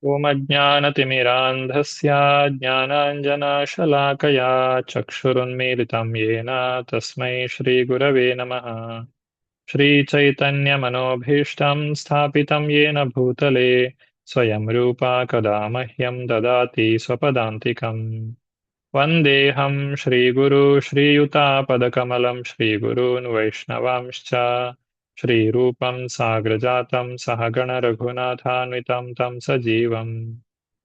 ओमज्ञानतिमिरान्धस्य ज्ञानाञ्जनशलाकया चक्षुरुन्मीलितं येन तस्मै श्रीगुरवे नमः। श्रीचैतन्यमनोभीष्टं स्थापितं येन भूतले स्वयं रूपा कदा मह्यं ददाति स्वपदान्तिकम्। वन्देऽहं श्रीगुरु श्रीयुतापदकमलं श्रीगुरून् वैष्णवांश्च श्रीरूपं साग्रजातं सहगणरघुनाथान्वितं तं सजीवम्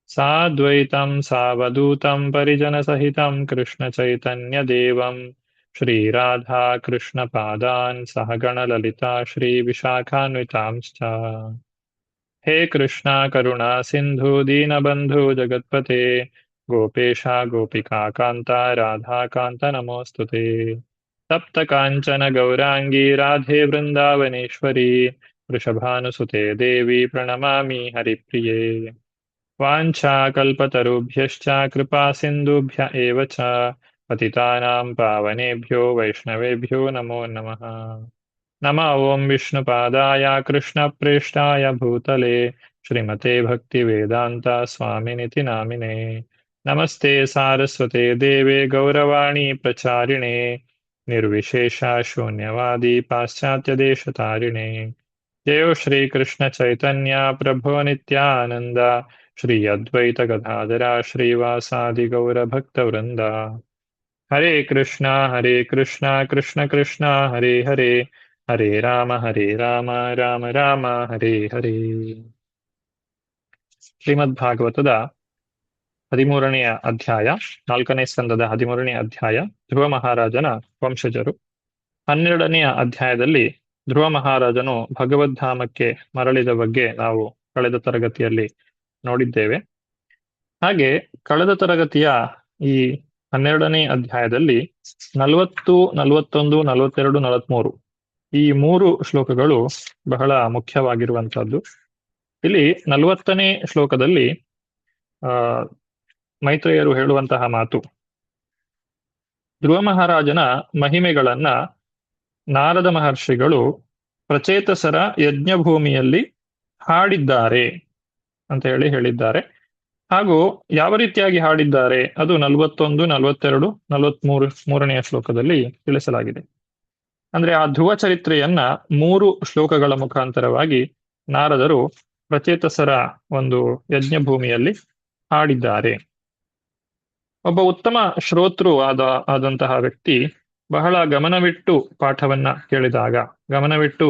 साद्वैतं सावधूतं परिजनसहितं कृष्णचैतन्यदेवं श्रीराधा कृष्णपादान् सहगणललिता श्रीविशाखान्वितांश्च। हे कृष्णा करुणा सिन्धु दीनबन्धु जगत्पते गोपेशा गोपिका कान्ता राधा कान्त नमोऽस्तु ते। तप्त काञ्चन गौराङ्गी राधे वृन्दावनेश्वरी वृषभानुसुते देवी प्रणमामि हरिप्रिये। वाञ्छाकल्पतरुभ्यश्च कृपा सिन्धुभ्य एव च पतितानां पावनेभ्यो वैष्णवेभ्यो नमो नमः। नमः ॐ विष्णुपादाय कृष्णप्रेष्ठाय भूतले श्रीमते भक्तिवेदान्ता स्वामिनिति नामिने। नमस्ते सारस्वते देवे गौरवाणी प्रचारिणे निर्विशेषा शून्यवादी पाश्चात्यदेशतारिणे। जयो श्रीकृष्ण चैतन्य प्रभो नित्यानन्द श्री अद्वैत गदाधरा श्रीवासादि गौरभक्तवृन्द। हरे कृष्णा कृष्ण कृष्ण हरे हरे हरे राम राम राम ಹರೇ ಹರೇ. ಶ್ರೀಮದ್ಭಾಗವತದ 13ನೆಯ ಅಧ್ಯಾಯ, 4ನೇ ಸ್ಕಂದದ 13ನೇ ಅಧ್ಯಾಯ, ಧ್ರುವ ಮಹಾರಾಜನ ವಂಶಜರು. 12ನೆಯ ಅಧ್ಯಾಯದಲ್ಲಿ ಧ್ರುವ ಮಹಾರಾಜನು ಭಗವದ್ಧಾಮಕ್ಕೆ ಮರಳಿದ ಬಗ್ಗೆ ನಾವು ಕಳೆದ ತರಗತಿಯಲ್ಲಿ ನೋಡಿದ್ದೇವೆ. ಹಾಗೆ ಕಳೆದ ತರಗತಿಯ ಈ 12ನೇ ಅಧ್ಯಾಯದಲ್ಲಿ 40, 41, 42, 43 ಈ 3 ಶ್ಲೋಕಗಳು ಬಹಳ ಮುಖ್ಯವಾಗಿರುವಂತಹದ್ದು. ಇಲ್ಲಿ 40ನೇ ಶ್ಲೋಕದಲ್ಲಿ ಆ ಮೈತ್ರೇಯರು ಹೇಳುವಂತಹ ಮಾತು, ಧ್ರುವ ಮಹಾರಾಜನ ಮಹಿಮೆಗಳನ್ನ ನಾರದ ಮಹರ್ಷಿಗಳು ಪ್ರಚೇತಸರ ಯಜ್ಞಭೂಮಿಯಲ್ಲಿ ಹಾಡಿದ್ದಾರೆ ಅಂತ ಹೇಳಿದ್ದಾರೆ. ಹಾಗೂ ಯಾವ ರೀತಿಯಾಗಿ ಹಾಡಿದ್ದಾರೆ ಅದು 41, 42, 43 ಮೂರನೆಯ ಶ್ಲೋಕದಲ್ಲಿ ತಿಳಿಸಲಾಗಿದೆ. ಅಂದ್ರೆ ಆ ಧ್ರುವ ಚರಿತ್ರೆಯನ್ನ 3 ಶ್ಲೋಕಗಳ ಮುಖಾಂತರವಾಗಿ ನಾರದರು ಪ್ರಚೇತಸರ ಒಂದು ಯಜ್ಞಭೂಮಿಯಲ್ಲಿ ಹಾಡಿದ್ದಾರೆ. ಒಬ್ಬ ಉತ್ತಮ ಶ್ರೋತೃ ಆದಂತಹ ವ್ಯಕ್ತಿ ಬಹಳ ಗಮನವಿಟ್ಟು ಪಾಠವನ್ನ ಕೇಳಿದಾಗ, ಗಮನವಿಟ್ಟು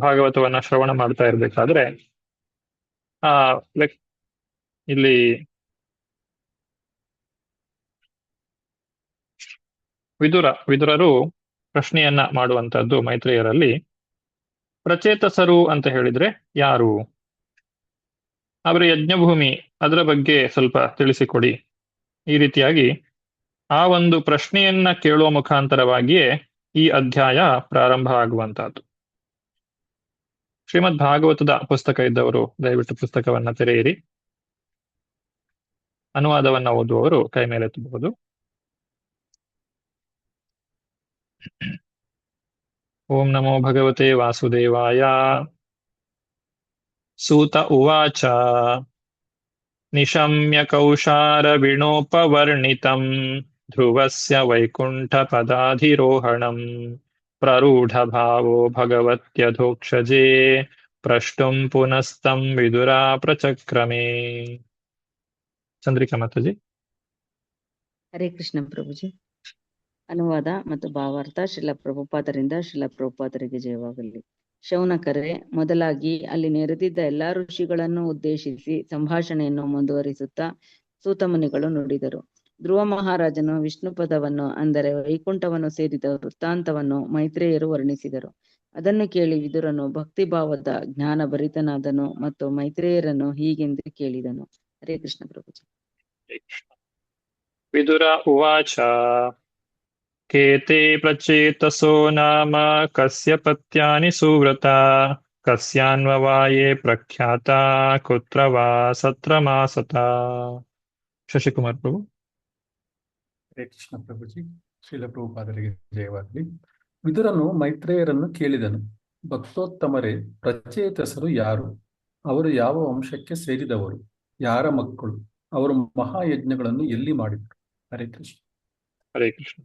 ಭಾಗವತವನ್ನ ಶ್ರವಣ ಮಾಡ್ತಾ ಇರ್ಬೇಕಾದ್ರೆ ಆ ಇಲ್ಲಿ ವಿದುರರು ಪ್ರಶ್ನೆಯನ್ನ ಮಾಡುವಂತಹದ್ದು ಮೈತ್ರೇಯರಲ್ಲಿ, ಪ್ರಚೇತಸರು ಅಂತ ಹೇಳಿದ್ರೆ ಯಾರು? ಅವರ ಯಜ್ಞಭೂಮಿ ಅದರ ಬಗ್ಗೆ ಸ್ವಲ್ಪ ತಿಳಿಸಿಕೊಡಿ. ಈ ರೀತಿಯಾಗಿ ಆ ಒಂದು ಪ್ರಶ್ನೆಯನ್ನ ಕೇಳುವ ಮುಖಾಂತರವಾಗಿಯೇ ಈ ಅಧ್ಯಾಯ ಪ್ರಾರಂಭ ಆಗುವಂತಹದ್ದು. ಶ್ರೀಮದ್ ಭಾಗವತದ ಪುಸ್ತಕ ಇದ್ದವರು ದಯವಿಟ್ಟು ಪುಸ್ತಕವನ್ನ ತೆರೆಯಿರಿ. ಅನುವಾದವನ್ನ ಓದುವವರು ಕೈ ಮೇಲೆತ್ತಬಹುದು. ಓಂ ನಮೋ ಭಗವತೆ ವಾಸುದೇವಾಯ. ಸೂತ ಉವಾಚ ನಿಶಮ್ಯ ಕೌಶಾರ ವಿಣೋಪವರ್ಣಿತಂ ಧ್ರುವಸ್ಯ ವೈಕುಂಠ ಪದಾಧಿರೋಹಣಂ ಪ್ರರೂಢ ಭಾವೋ ಭಗವತ್ಯಧೋಕ್ಷಜೇ ಪ್ರಷ್ಟುಂ ಪುನಸ್ತಂ ವಿದುರಾ ಪ್ರಚಕ್ರಮೇ. ಚಂದ್ರಿಕಾ ಮಾತಾಜಿ. ಹರೇ ಕೃಷ್ಣ ಪ್ರಭುಜಿ. ಅನುವಾದ ಮತ್ತು ಭಾವಾರ್ಥ ಶ್ರೀಲ ಪ್ರಭುಪಾದರಿಂದ ಶ್ರೀಲ ಪ್ರಭುಪಾದರಿಗೆ ಜಯವಾಗಲಿ. ಶೌನಕರೇ, ಮೊದಲಾಗಿ ಅಲ್ಲಿ ನೆರೆದಿದ್ದ ಎಲ್ಲಾ ಋಷಿಗಳನ್ನು ಉದ್ದೇಶಿಸಿ ಸಂಭಾಷಣೆಯನ್ನು ಮುಂದುವರಿಸುತ್ತಾ ಸೂತಮುನಿಗಳು ನುಡಿದರು. ಧ್ರುವ ಮಹಾರಾಜನು ವಿಷ್ಣು ಪದವನ್ನು ಅಂದರೆ ವೈಕುಂಠವನ್ನು ಸೇರಿದ ವೃತ್ತಾಂತವನ್ನು ಮೈತ್ರೇಯರು ವರ್ಣಿಸಿದರು. ಅದನ್ನು ಕೇಳಿ ವಿದುರನು ಭಕ್ತಿಭಾವದ ಜ್ಞಾನ ಭರಿತನಾದನು ಮತ್ತು ಮೈತ್ರೇಯರನ್ನು ಹೀಗೆಂದು ಕೇಳಿದನು. ಹರೇ ಕೃಷ್ಣ ಪ್ರಭುಜಿ. ವಿದುರ ಉವಾಚ ಕೇತೆ ಪ್ರಚೇತಸೋ ನಾಮ ಕಸ್ಯ ಪತ್ಯಾನಿ ಸುವ್ರತ ಕಸ್ಯಾನ್ವವಾಯೇ ಪ್ರಖ್ಯಾತ ಕುತ್ರ ವಾ ಸತ್ರಮಾಸತ. ಶಶಿಕುಮಾರ್ ಪ್ರಭು. ಹರೇ ಕೃಷ್ಣ ಪ್ರಭುಜಿ. ಶ್ರೀಲ ಪ್ರಭುಪಾದರಿಗೆ ಜಯವಾಗಲಿ. ವಿದುರನು ಮೈತ್ರೇಯರನ್ನು ಕೇಳಿದನು, ಭಕ್ತೋತ್ತಮರೇ, ಪ್ರಚೇತಸರು ಯಾರು? ಅವರು ಯಾವ ವಂಶಕ್ಕೆ ಸೇರಿದವರು, ಯಾರ ಮಕ್ಕಳು, ಅವರು ಮಹಾಯಜ್ಞಗಳನ್ನು ಎಲ್ಲಿ ಮಾಡಿದರು? ಹರೇ ಕೃಷ್ಣ. ಹರೇ ಕೃಷ್ಣ.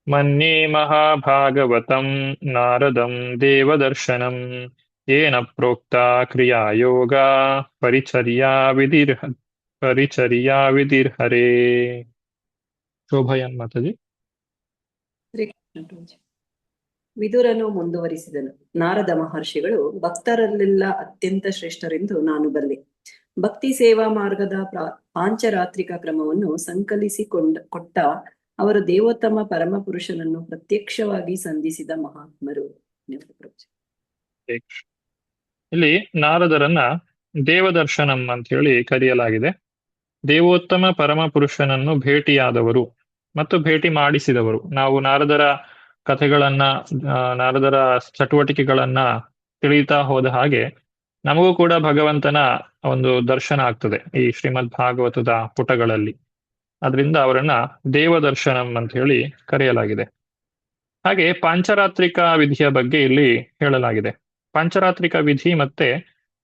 ಮನ್ಯೇ ಮಹಾಭಾಗವತಂ ನಾರದಂ ದೇವದರ್ಶನಂ ಯೇನ ಪ್ರೋಕ್ತ ಕ್ರಿಯಾ ಯೋಗ ಪರಿಚರ್ಯಾ ವಿಧಿರ್ಹರೇ. ಶೋಭಯನ್ ಮಾತಾಜಿ. ವಿದುರನು ಮುಂದುವರಿಸಿದನು, ನಾರದ ಮಹರ್ಷಿಗಳು ಭಕ್ತರಲ್ಲೆಲ್ಲ ಅತ್ಯಂತ ಶ್ರೇಷ್ಠರೆಂದು ನಾನು ಬಲ್ಲೆ. ಭಕ್ತಿ ಸೇವಾ ಮಾರ್ಗದ ಪಾಂಚರಾತ್ರಿಕ ಕ್ರಮವನ್ನು ಕೊಟ್ಟ ಅವರು ದೇವೋತ್ತಮ ಪರಮಪುರುಷನನ್ನು ಪ್ರತ್ಯಕ್ಷವಾಗಿ ಸಂಧಿಸಿದ ಮಹಾತ್ಮರು. ಇಲ್ಲಿ ನಾರದರನ್ನ ದೇವದರ್ಶನಂ ಅಂತ ಹೇಳಿ ಕರೆಯಲಾಗಿದೆ. ದೇವೋತ್ತಮ ಪರಮಪುರುಷನನ್ನು ಭೇಟಿಯಾದವರು ಮತ್ತು ಭೇಟಿ ಮಾಡಿಸಿದವರು. ನಾವು ನಾರದರ ಕಥೆಗಳನ್ನ, ನಾರದರ ಚಟುವಟಿಕೆಗಳನ್ನ ತಿಳಿತಾ ಹೋದ ಹಾಗೆ ನಮಗೂ ಕೂಡ ಭಗವಂತನ ಒಂದು ದರ್ಶನ ಆಗ್ತದೆ ಈ ಶ್ರೀಮದ್ ಭಾಗವತದ ಪುಟಗಳಲ್ಲಿ. ಅದರಿಂದ ಅವರನ್ನ ದೇವದರ್ಶನಂ ಅಂತ ಹೇಳಿ ಕರೆಯಲಾಗಿದೆ. ಹಾಗೆ ಪಾಂಚರಾತ್ರಿಕ ವಿಧಿಯ ಬಗ್ಗೆ ಇಲ್ಲಿ ಹೇಳಲಾಗಿದೆ. ಪಾಂಚರಾತ್ರಿಕ ವಿಧಿ ಮತ್ತೆ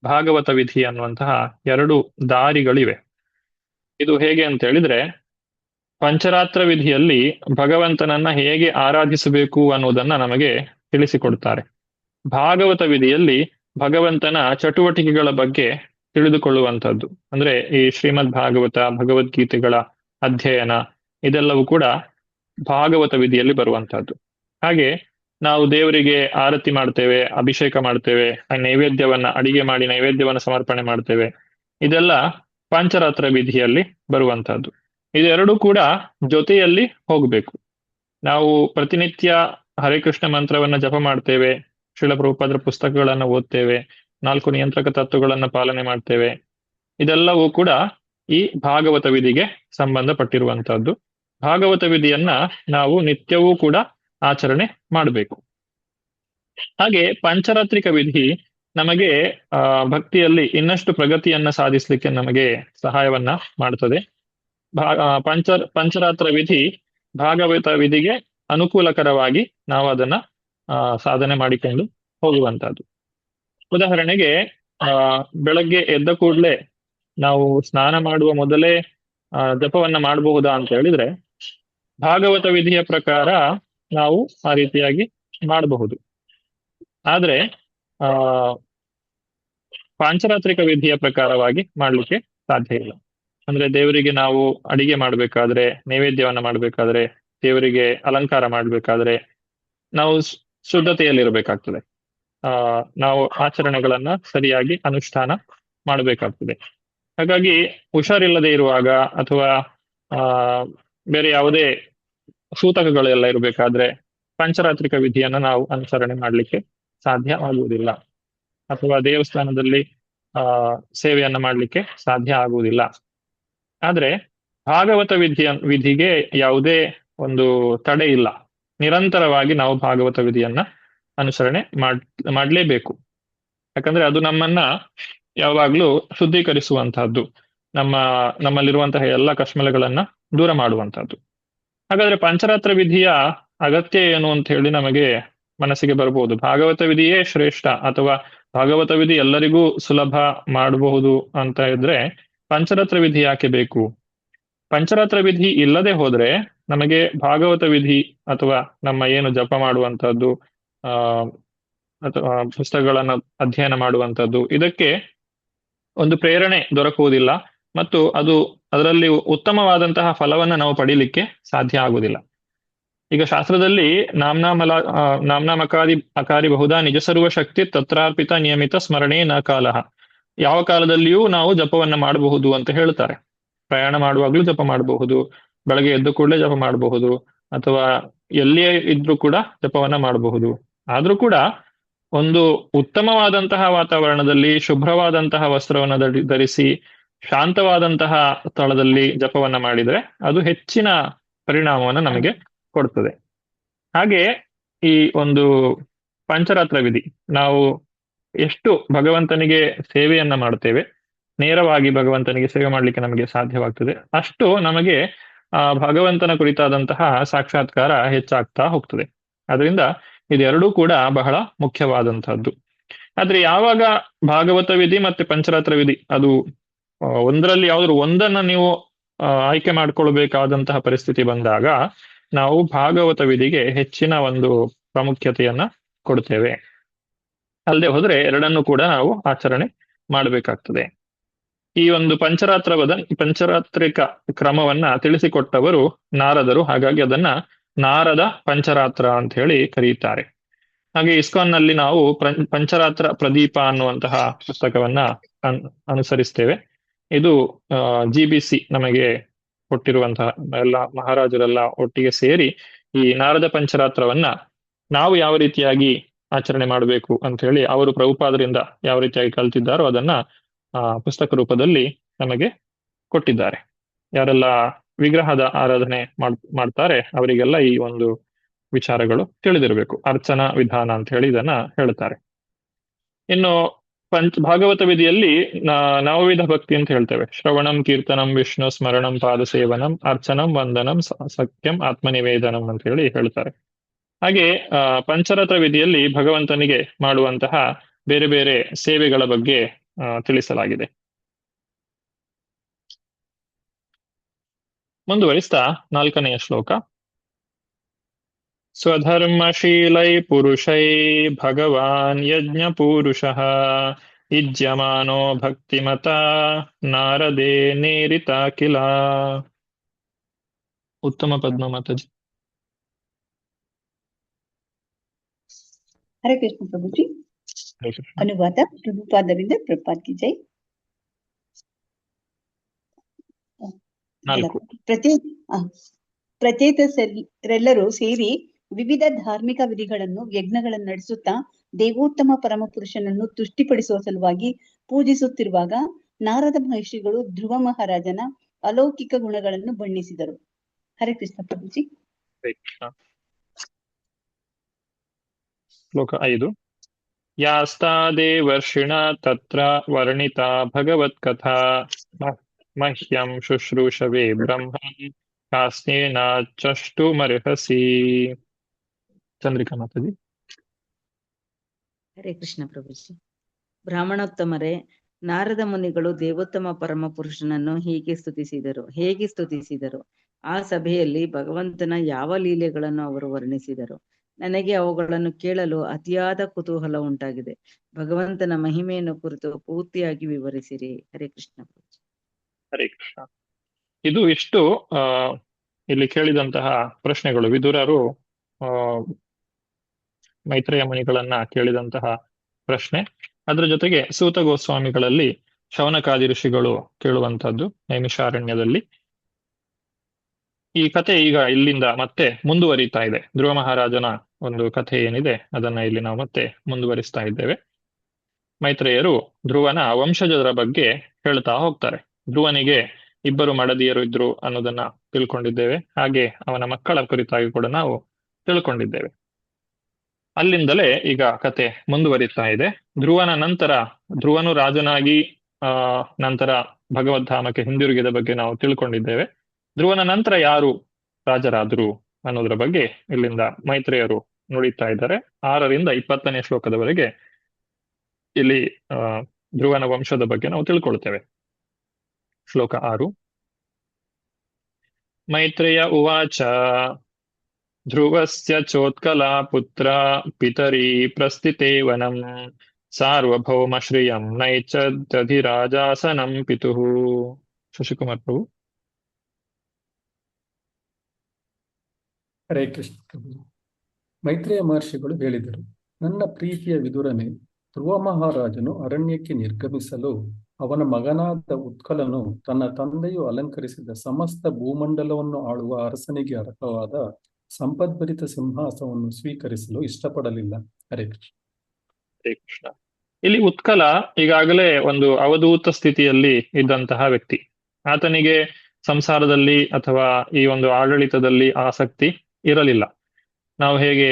ಭಾಗವತ ವಿಧಿ ಅನ್ನುವಂತಹ ಎರಡು ದಾರಿಗಳಿವೆ. ಇದು ಹೇಗೆ ಅಂತ ಹೇಳಿದ್ರೆ, ಪಂಚರಾತ್ರ ವಿಧಿಯಲ್ಲಿ ಭಗವಂತನನ್ನ ಹೇಗೆ ಆರಾಧಿಸಬೇಕು ಅನ್ನೋದನ್ನ ನಮಗೆ ತಿಳಿಸಿಕೊಡ್ತಾರೆ. ಭಾಗವತ ವಿಧಿಯಲ್ಲಿ ಭಗವಂತನ ಚಟುವಟಿಕೆಗಳ ಬಗ್ಗೆ ತಿಳಿದುಕೊಳ್ಳುವಂಥದ್ದು. ಅಂದ್ರೆ ಈ ಶ್ರೀಮದ್ ಭಾಗವತ, ಭಗವದ್ಗೀತೆಗಳ ಅಧ್ಯಯನ, ಇದೆಲ್ಲವೂ ಕೂಡ ಭಾಗವತ ವಿಧಿಯಲ್ಲಿ ಬರುವಂತಹದ್ದು. ಹಾಗೆ ನಾವು ದೇವರಿಗೆ ಆರತಿ ಮಾಡ್ತೇವೆ, ಅಭಿಷೇಕ ಮಾಡ್ತೇವೆ, ಅಡಿಗೆ ಮಾಡಿ ನೈವೇದ್ಯವನ್ನ ಸಮರ್ಪಣೆ ಮಾಡ್ತೇವೆ. ಇದೆಲ್ಲ ಪಾಂಚರಾತ್ರ ವಿಧಿಯಲ್ಲಿ ಬರುವಂತಹದ್ದು. ಇದೆರಡೂ ಕೂಡ ಜೊತೆಯಲ್ಲಿ ಹೋಗ್ಬೇಕು. ನಾವು ಪ್ರತಿನಿತ್ಯ ಹರೇ ಕೃಷ್ಣ ಮಂತ್ರವನ್ನ ಜಪ ಮಾಡ್ತೇವೆ, ಶ್ರೀಲ ಪ್ರಭುಪಾದರ ಪುಸ್ತಕಗಳನ್ನ ಓದ್ತೇವೆ, 4 ನಿಯಂತ್ರಕ ತತ್ವಗಳನ್ನ ಪಾಲನೆ ಮಾಡ್ತೇವೆ. ಇದೆಲ್ಲವೂ ಕೂಡ ಈ ಭಾಗವತ ವಿಧಿಗೆ ಸಂಬಂಧಪಟ್ಟಿರುವಂತಹದ್ದು. ಭಾಗವತ ವಿಧಿಯನ್ನ ನಾವು ನಿತ್ಯವೂ ಕೂಡ ಆಚರಣೆ ಮಾಡಬೇಕು. ಹಾಗೆ ಪಂಚರಾತ್ರಿಕ ವಿಧಿ ನಮಗೆ ಭಕ್ತಿಯಲ್ಲಿ ಇನ್ನಷ್ಟು ಸಾಧಿಸಲಿಕ್ಕೆ ನಮಗೆ ಸಹಾಯವನ್ನ ಮಾಡ್ತದೆ. ಪಂಚರಾತ್ರ ವಿಧಿ ಭಾಗವತ ವಿಧಿಗೆ ಅನುಕೂಲಕರವಾಗಿ ನಾವು ಅದನ್ನ ಸಾಧನೆ ಮಾಡಿಕೊಂಡು ಹೋಗುವಂತಹದ್ದು. ಉದಾಹರಣೆಗೆ ಬೆಳಗ್ಗೆ ಎದ್ದ ಕೂಡಲೇ ನಾವು ಸ್ನಾನ ಮಾಡುವ ಮೊದಲೇ ಜಪವನ್ನ ಮಾಡಬಹುದಾ ಅಂತ ಹೇಳಿದ್ರೆ, ಭಾಗವತ ವಿಧಿಯ ಪ್ರಕಾರ ನಾವು ಆ ರೀತಿಯಾಗಿ ಮಾಡಬಹುದು. ಆದ್ರೆ ಪಾಂಚರಾತ್ರಿಕ ವಿಧಿಯ ಪ್ರಕಾರವಾಗಿ ಮಾಡ್ಲಿಕ್ಕೆ ಸಾಧ್ಯ ಇಲ್ಲ. ಅಂದ್ರೆ ದೇವರಿಗೆ ನಾವು ಅಡಿಗೆ ಮಾಡ್ಬೇಕಾದ್ರೆ, ನೈವೇದ್ಯವನ್ನ ಮಾಡ್ಬೇಕಾದ್ರೆ, ದೇವರಿಗೆ ಅಲಂಕಾರ ಮಾಡ್ಬೇಕಾದ್ರೆ ನಾವು ಶುದ್ಧತೆಯಲ್ಲಿರ್ಬೇಕಾಗ್ತದೆ. ನಾವು ಆಚರಣೆಗಳನ್ನ ಸರಿಯಾಗಿ ಅನುಷ್ಠಾನ ಮಾಡಬೇಕಾಗ್ತದೆ. ಹಾಗಾಗಿ ಹುಷಾರಿಲ್ಲದೆ ಇರುವಾಗ ಅಥವಾ ಬೇರೆ ಯಾವುದೇ ಸೂತಕಗಳೆಲ್ಲ ಇರಬೇಕಾದ್ರೆ ಪಂಚರಾತ್ರಿಕ ವಿಧಿಯನ್ನ ನಾವು ಅನುಸರಣೆ ಮಾಡ್ಲಿಕ್ಕೆ ಸಾಧ್ಯ ಆಗುವುದಿಲ್ಲ. ಅಥವಾ ದೇವಸ್ಥಾನದಲ್ಲಿ ಸೇವೆಯನ್ನ ಮಾಡ್ಲಿಕ್ಕೆ ಸಾಧ್ಯ ಆಗುವುದಿಲ್ಲ. ಆದ್ರೆ ಭಾಗವತ ವಿಧಿಗೆ ಯಾವುದೇ ಒಂದು ತಡೆ ಇಲ್ಲ. ನಿರಂತರವಾಗಿ ನಾವು ಭಾಗವತ ವಿಧಿಯನ್ನ ಅನುಸರಣೆ ಮಾಡ್ಲೇಬೇಕು. ಯಾಕಂದ್ರೆ ಅದು ನಮ್ಮನ್ನ ಯಾವಾಗ್ಲೂ ಶುದ್ಧೀಕರಿಸುವಂತಹದ್ದು, ನಮ್ಮಲ್ಲಿರುವಂತಹ ಎಲ್ಲ ಕಶ್ಮಲಗಳನ್ನ ದೂರ ಮಾಡುವಂತಹದ್ದು. ಹಾಗಾದ್ರೆ ಪಂಚರಾತ್ರ ವಿಧಿಯ ಅಗತ್ಯ ಏನು ಅಂತ ಹೇಳಿ ನಮಗೆ ಮನಸ್ಸಿಗೆ ಬರ್ಬೋದು. ಭಾಗವತ ವಿಧಿಯೇ ಶ್ರೇಷ್ಠ ಅಥವಾ ಭಾಗವತ ವಿಧಿ ಎಲ್ಲರಿಗೂ ಸುಲಭ ಮಾಡಬಹುದು ಅಂತ ಇದ್ರೆ ಪಂಚರಾತ್ರ ವಿಧಿ ಯಾಕೆ ಬೇಕು? ಪಂಚರಾತ್ರ ವಿಧಿ ಇಲ್ಲದೆ ಹೋದ್ರೆ ನಮಗೆ ಭಾಗವತ ವಿಧಿ ಅಥವಾ ನಮ್ಮ ಏನು ಜಪ ಮಾಡುವಂತಹದ್ದು, ಅಥವಾ ಪುಸ್ತಕಗಳನ್ನ ಅಧ್ಯಯನ ಮಾಡುವಂತಹದ್ದು, ಇದಕ್ಕೆ ಒಂದು ಪ್ರೇರಣೆ ದೊರಕುವುದಿಲ್ಲ ಮತ್ತು ಅದರಲ್ಲಿ ಉತ್ತಮವಾದಂತಹ ಫಲವನ್ನ ನಾವು ಪಡೀಲಿಕ್ಕೆ ಸಾಧ್ಯ ಆಗುವುದಿಲ್ಲ. ಈಗ ಶಾಸ್ತ್ರದಲ್ಲಿ ನಾಮ್ನಾಮಕಾರಿ ಅಕಾರಿ ಬಹುಧಾ ನಿಜ ಸರ್ವ ಶಕ್ತಿ ತತ್ರಾರ್ಪಿತ ನಿಯಮಿತ ಸ್ಮರಣೆ ನ ಕಾಲಃ. ಯಾವ ಕಾಲದಲ್ಲಿಯೂ ನಾವು ಜಪವನ್ನ ಮಾಡಬಹುದು ಅಂತ ಹೇಳ್ತಾರೆ. ಪ್ರಯಾಣ ಮಾಡುವಾಗ್ಲೂ ಜಪ ಮಾಡಬಹುದು, ಬೆಳಗ್ಗೆ ಎದ್ದು ಕೂಡಲೇ ಜಪ ಮಾಡಬಹುದು, ಅಥವಾ ಎಲ್ಲಿಯೇ ಇದ್ರೂ ಕೂಡ ಜಪವನ್ನ ಮಾಡಬಹುದು. ಆದ್ರೂ ಕೂಡ ಒಂದು ಉತ್ತಮವಾದಂತಹ ವಾತಾವರಣದಲ್ಲಿ ಶುಭ್ರವಾದಂತಹ ವಸ್ತ್ರವನ್ನ ಧರಿಸಿ ಶಾಂತವಾದಂತಹ ಸ್ಥಳದಲ್ಲಿ ಜಪವನ್ನ ಮಾಡಿದ್ರೆ ಅದು ಹೆಚ್ಚಿನ ಪರಿಣಾಮವನ್ನ ನಮಗೆ ಕೊಡ್ತದೆ. ಹಾಗೆ ಈ ಒಂದು ಪಂಚರಾತ್ರ ವಿಧಿ ನಾವು ಎಷ್ಟು ಭಗವಂತನಿಗೆ ಸೇವೆಯನ್ನ ಮಾಡ್ತೇವೆ, ನೇರವಾಗಿ ಭಗವಂತನಿಗೆ ಸೇವೆ ಮಾಡ್ಲಿಕ್ಕೆ ನಮಗೆ ಸಾಧ್ಯವಾಗ್ತದೆ, ಅಷ್ಟು ನಮಗೆ ಭಗವಂತನ ಕುರಿತಾದಂತಹ ಸಾಕ್ಷಾತ್ಕಾರ ಹೆಚ್ಚಾಗ್ತಾ ಹೋಗ್ತದೆ. ಅದರಿಂದ ಇದೆರಡೂ ಕೂಡ ಬಹಳ ಮುಖ್ಯವಾದಂತಹದ್ದು. ಆದ್ರೆ ಯಾವಾಗ ಭಾಗವತ ವಿಧಿ ಮತ್ತೆ ಪಂಚರಾತ್ರ ವಿಧಿ ಅದು ಒಂದರಲ್ಲಿ ಯಾವ್ದಾದ್ರು ಒಂದನ್ನ ನೀವು ಆಯ್ಕೆ ಮಾಡ್ಕೊಳ್ಬೇಕಾದಂತಹ ಪರಿಸ್ಥಿತಿ ಬಂದಾಗ ನಾವು ಭಾಗವತ ವಿಧಿಗೆ ಹೆಚ್ಚಿನ ಒಂದು ಪ್ರಾಮುಖ್ಯತೆಯನ್ನ ಕೊಡ್ತೇವೆ. ಅಲ್ಲದೆ ಹೋದ್ರೆ ಎರಡನ್ನೂ ಕೂಡ ನಾವು ಆಚರಣೆ ಮಾಡಬೇಕಾಗ್ತದೆ. ಈ ಒಂದು ಪಂಚರಾತ್ರಿಕ ಕ್ರಮವನ್ನ ತಿಳಿಸಿಕೊಟ್ಟವರು ನಾರದರು, ಹಾಗಾಗಿ ಅದನ್ನ ನಾರದ ಪಂಚರಾತ್ರ ಅಂತ ಹೇಳಿ ಕರೆಯುತ್ತಾರೆ. ಹಾಗೆ ಇಸ್ಕಾನ್ ನಲ್ಲಿ ನಾವು ಪಂಚರಾತ್ರ ಪ್ರದೀಪ ಅನ್ನುವಂತಹ ಪುಸ್ತಕವನ್ನ ಅನುಸರಿಸ್ತೇವೆ. ಇದು GBC ನಮಗೆ ಕೊಟ್ಟಿರುವಂತಹ ಎಲ್ಲ ಮಹಾರಾಜರೆಲ್ಲ ಒಟ್ಟಿಗೆ ಸೇರಿ ಈ ನಾರದ ಪಂಚರಾತ್ರವನ್ನ ನಾವು ಯಾವ ರೀತಿಯಾಗಿ ಆಚರಣೆ ಮಾಡಬೇಕು ಅಂತ ಹೇಳಿ ಅವರು ಪ್ರಭುಪಾದರಿಂದ ಯಾವ ರೀತಿಯಾಗಿ ಕಲ್ತಿದ್ದಾರೋ ಅದನ್ನ ಪುಸ್ತಕ ರೂಪದಲ್ಲಿ ನಮಗೆ ಕೊಟ್ಟಿದ್ದಾರೆ. ಯಾರೆಲ್ಲ ವಿಗ್ರಹದ ಆರಾಧನೆ ಮಾಡ್ತಾರೆ ಅವರಿಗೆಲ್ಲ ಈ ಒಂದು ವಿಚಾರಗಳು ತಿಳಿದಿರಬೇಕು. ಅರ್ಚನಾ ವಿಧಾನ ಅಂತ ಹೇಳಿ ಇದನ್ನ ಹೇಳ್ತಾರೆ. ಇನ್ನು ಭಾಗವತ ವಿಧಿಯಲ್ಲಿ ನವವಿಧ ಭಕ್ತಿ ಅಂತ ಹೇಳ್ತೇವೆ. ಶ್ರವಣಂ, ಕೀರ್ತನಂ, ವಿಷ್ಣು ಸ್ಮರಣಂ, ಪಾದ ಸೇವನಂ, ಅರ್ಚನಂ, ವಂದನಂ, ಸಖ್ಯಂ, ಆತ್ಮನಿವೇದನಂ ಅಂತ ಹೇಳಿ ಹೇಳ್ತಾರೆ. ಹಾಗೆ ಪಂಚರಾತ್ರ ವಿಧಿಯಲ್ಲಿ ಭಗವಂತನಿಗೆ ಮಾಡುವಂತಹ ಬೇರೆ ಬೇರೆ ಸೇವೆಗಳ ಬಗ್ಗೆ ತಿಳಿಸಲಾಗಿದೆ. ಮುಂದುವರಿಸ್ತಾ 4ನೆಯ ಶ್ಲೋಕ. ಸ್ವಧರ್ಮಶೀಲೈ ಪುರುಷೈ ಭಗವಾನ್ ಯಜ್ಞ ಪೂರುಷಃ ಯುಜ್ಯಮಾನೋ ಭಕ್ತಿಮತ ನಾರದೇ ನೇರಿತ ಕಿಲ. ಉತ್ತಮ ಪದ್ಮ ಮಾತಾಜಿ. ಹರೇ ಕೃಷ್ಣ ಪ್ರಭುಜಿ. ಅನುವಾದ ಪ್ರಭುಪಾದರಿಂದ. ಪ್ರಭುಪಾದ್ ಕಿ ಜೈ. ಪ್ರತ್ಯೇಕರೆಲ್ಲರೂ ಸೇರಿ ವಿವಿಧ ಧಾರ್ಮಿಕ ವಿಧಿಗಳನ್ನು, ಯಜ್ಞಗಳನ್ನು ನಡೆಸುತ್ತಾ ದೇವೋತ್ತಮ ಪರಮಪುರುಷನನ್ನು ತುಷ್ಟಿಪಡಿಸುವ ಸಲುವಾಗಿ ಪೂಜಿಸುತ್ತಿರುವಾಗ ನಾರದ ಮಹರ್ಷಿಗಳು ಧ್ರುವ ಮಹಾರಾಜನ ಅಲೌಕಿಕ ಗುಣಗಳನ್ನು ಬಣ್ಣಿಸಿದರು. ಹರೇ ಕೃಷ್ಣ ಪ್ರಭುಜಿ. ಶ್ಲೋಕ 5. ಯಾಸ್ತಾದೇವರ್ಷಿಣ ತತ್ರ ವರ್ಣಿತಾ ಭಗವತ್ಕಥಾ ಮಹ್ಯಂ ಶುಶ್ರೂಷವೇ ಬ್ರಹ್ಮಂ ಕಾಸ್ನೇನ ಚಷ್ಟುಮರ್ಹಸಿ. ಚಂದ್ರಿಕಾ ಮಾತಾಜಿ. ಹರೇ ಕೃಷ್ಣ ಪ್ರಭುಜಿ. ಬ್ರಾಹ್ಮಣೋತ್ತಮರೇ, ನಾರದ ಮುನಿಗಳು ದೇವೋತ್ತಮ ಪರಮ ಪುರುಷನನ್ನು ಹೇಗೆ ಸ್ತುತಿಸಿದರು? ಆ ಸಭೆಯಲ್ಲಿ ಭಗವಂತನ ಯಾವ ಲೀಲೆಗಳನ್ನು ಅವರು ವರ್ಣಿಸಿದರು? ನನಗೆ ಅವುಗಳನ್ನು ಕೇಳಲು ಅತಿಯಾದ ಕುತೂಹಲ ಉಂಟಾಗಿದೆ. ಭಗವಂತನ ಮಹಿಮೆಯನ್ನು ಕುರಿತು ಪೂರ್ತಿಯಾಗಿ ವಿವರಿಸಿರಿ. ಹರೇ ಕೃಷ್ಣ ಪ್ರಭುಜಿ. ಹರೇ ಕೃಷ್ಣ. ಇದು ಇಷ್ಟು ಇಲ್ಲಿ ಕೇಳಿದಂತಹ ಪ್ರಶ್ನೆಗಳು. ವಿದುರರು ಮೈತ್ರೇಯ ಮುನಿಗಳನ್ನ ಕೇಳಿದಂತಹ ಪ್ರಶ್ನೆ, ಅದರ ಜೊತೆಗೆ ಸೂತ ಗೋಸ್ವಾಮಿಗಳಲ್ಲಿ ಶೌನಕಾದಿ ಋಷಿಗಳು ಕೇಳುವಂತಹದ್ದು ನೈಮಿಷಾರಣ್ಯದಲ್ಲಿ. ಈ ಕಥೆ ಈಗ ಇಲ್ಲಿಂದ ಮತ್ತೆ ಮುಂದುವರಿತಾ ಇದೆ. ಧ್ರುವ ಮಹಾರಾಜನ ಒಂದು ಕಥೆ ಏನಿದೆ ಅದನ್ನ ಇಲ್ಲಿ ನಾವು ಮತ್ತೆ ಮುಂದುವರಿಸ್ತಾ ಇದ್ದೇವೆ. ಮೈತ್ರೇಯರು ಧ್ರುವನ ವಂಶಜರ ಬಗ್ಗೆ ಹೇಳ್ತಾ ಹೋಗ್ತಾರೆ. ಧ್ರುವನಿಗೆ 2 ಮಡದಿಯರು ಇದ್ರು ಅನ್ನೋದನ್ನ ತಿಳ್ಕೊಂಡಿದ್ದೇವೆ. ಹಾಗೆ ಅವನ ಮಕ್ಕಳ ಕುರಿತಾಗಿ ಕೂಡ ನಾವು ತಿಳ್ಕೊಂಡಿದ್ದೇವೆ. ಅಲ್ಲಿಂದಲೇ ಈಗ ಕತೆ ಮುಂದುವರಿತಾ ಇದೆ. ಧ್ರುವನು ರಾಜನಾಗಿ ನಂತರ ಭಗವದ್ಧಾಮಕ್ಕೆ ಹಿಂದಿರುಗಿದ ಬಗ್ಗೆ ನಾವು ತಿಳ್ಕೊಂಡಿದ್ದೇವೆ. ಧ್ರುವನ ನಂತರ ಯಾರು ರಾಜರಾದ್ರು ಅನ್ನೋದ್ರ ಬಗ್ಗೆ ಇಲ್ಲಿಂದ ಮೈತ್ರೇಯರು ನುಡಿತಾ ಇದ್ದಾರೆ. 6ರಿಂದ 20ನೇ ಶ್ಲೋಕದವರೆಗೆ ಇಲ್ಲಿ ಧ್ರುವನ ವಂಶದ ಬಗ್ಗೆ ನಾವು ತಿಳ್ಕೊಳ್ತೇವೆ. ಶ್ಲೋಕ 6. ಮೈತ್ರೇಯ ಉವಾಚ ಧ್ರುವಸ್ಯ ಚೋತ್ಕಲಾ ಪುತ್ರ ಪಿತರಿ ಪ್ರಸ್ಥಿತೇ ವನಂ ಸಾರ್ವಭೌಮ ಶ್ರಿಯಂ ನೈಚದಧಿರಾಜಾಸನಂ ಪಿತುಃ. ಶಶಿಕುಮಾರ್ ಪ್ರಭು. ಹರೇ ಕೃಷ್ಣ ಪ್ರಭು. ಮೈತ್ರೇಯ ಮಹರ್ಷಿಗಳು ಹೇಳಿದರು, ನನ್ನ ಪ್ರೀತಿಯ ವಿದುರನೇ, ಧ್ರುವ ಮಹಾರಾಜನು ಅರಣ್ಯಕ್ಕೆ ನಿರ್ಗಮಿಸಲು ಅವನ ಮಗನಾದ ಉತ್ಕಲನು ತನ್ನ ತಂದೆಯು ಅಲಂಕರಿಸಿದ ಸಮಸ್ತ ಭೂಮಂಡಲವನ್ನು ಆಳುವ ಅರಸನಿಗೆ ಅರ್ಹವಾದ ಸಂಪದ್ಭರಿತ ಸಿಂಹಾಸನವನ್ನು ಸ್ವೀಕರಿಸಲು ಇಷ್ಟಪಡಲಿಲ್ಲ. ಹರೇ ಕೃಷ್ಣ. ಹರೇ ಕೃಷ್ಣ. ಇಲ್ಲಿ ಉತ್ಕಲ ಈಗಾಗಲೇ ಒಂದು ಅವಧೂತ ಸ್ಥಿತಿಯಲ್ಲಿ ಇದ್ದಂತಹ ವ್ಯಕ್ತಿ. ಆತನಿಗೆ ಸಂಸಾರದಲ್ಲಿ ಅಥವಾ ಈ ಒಂದು ಆಡಳಿತದಲ್ಲಿ ಆಸಕ್ತಿ ಇರಲಿಲ್ಲ. ನಾವು ಹೇಗೆ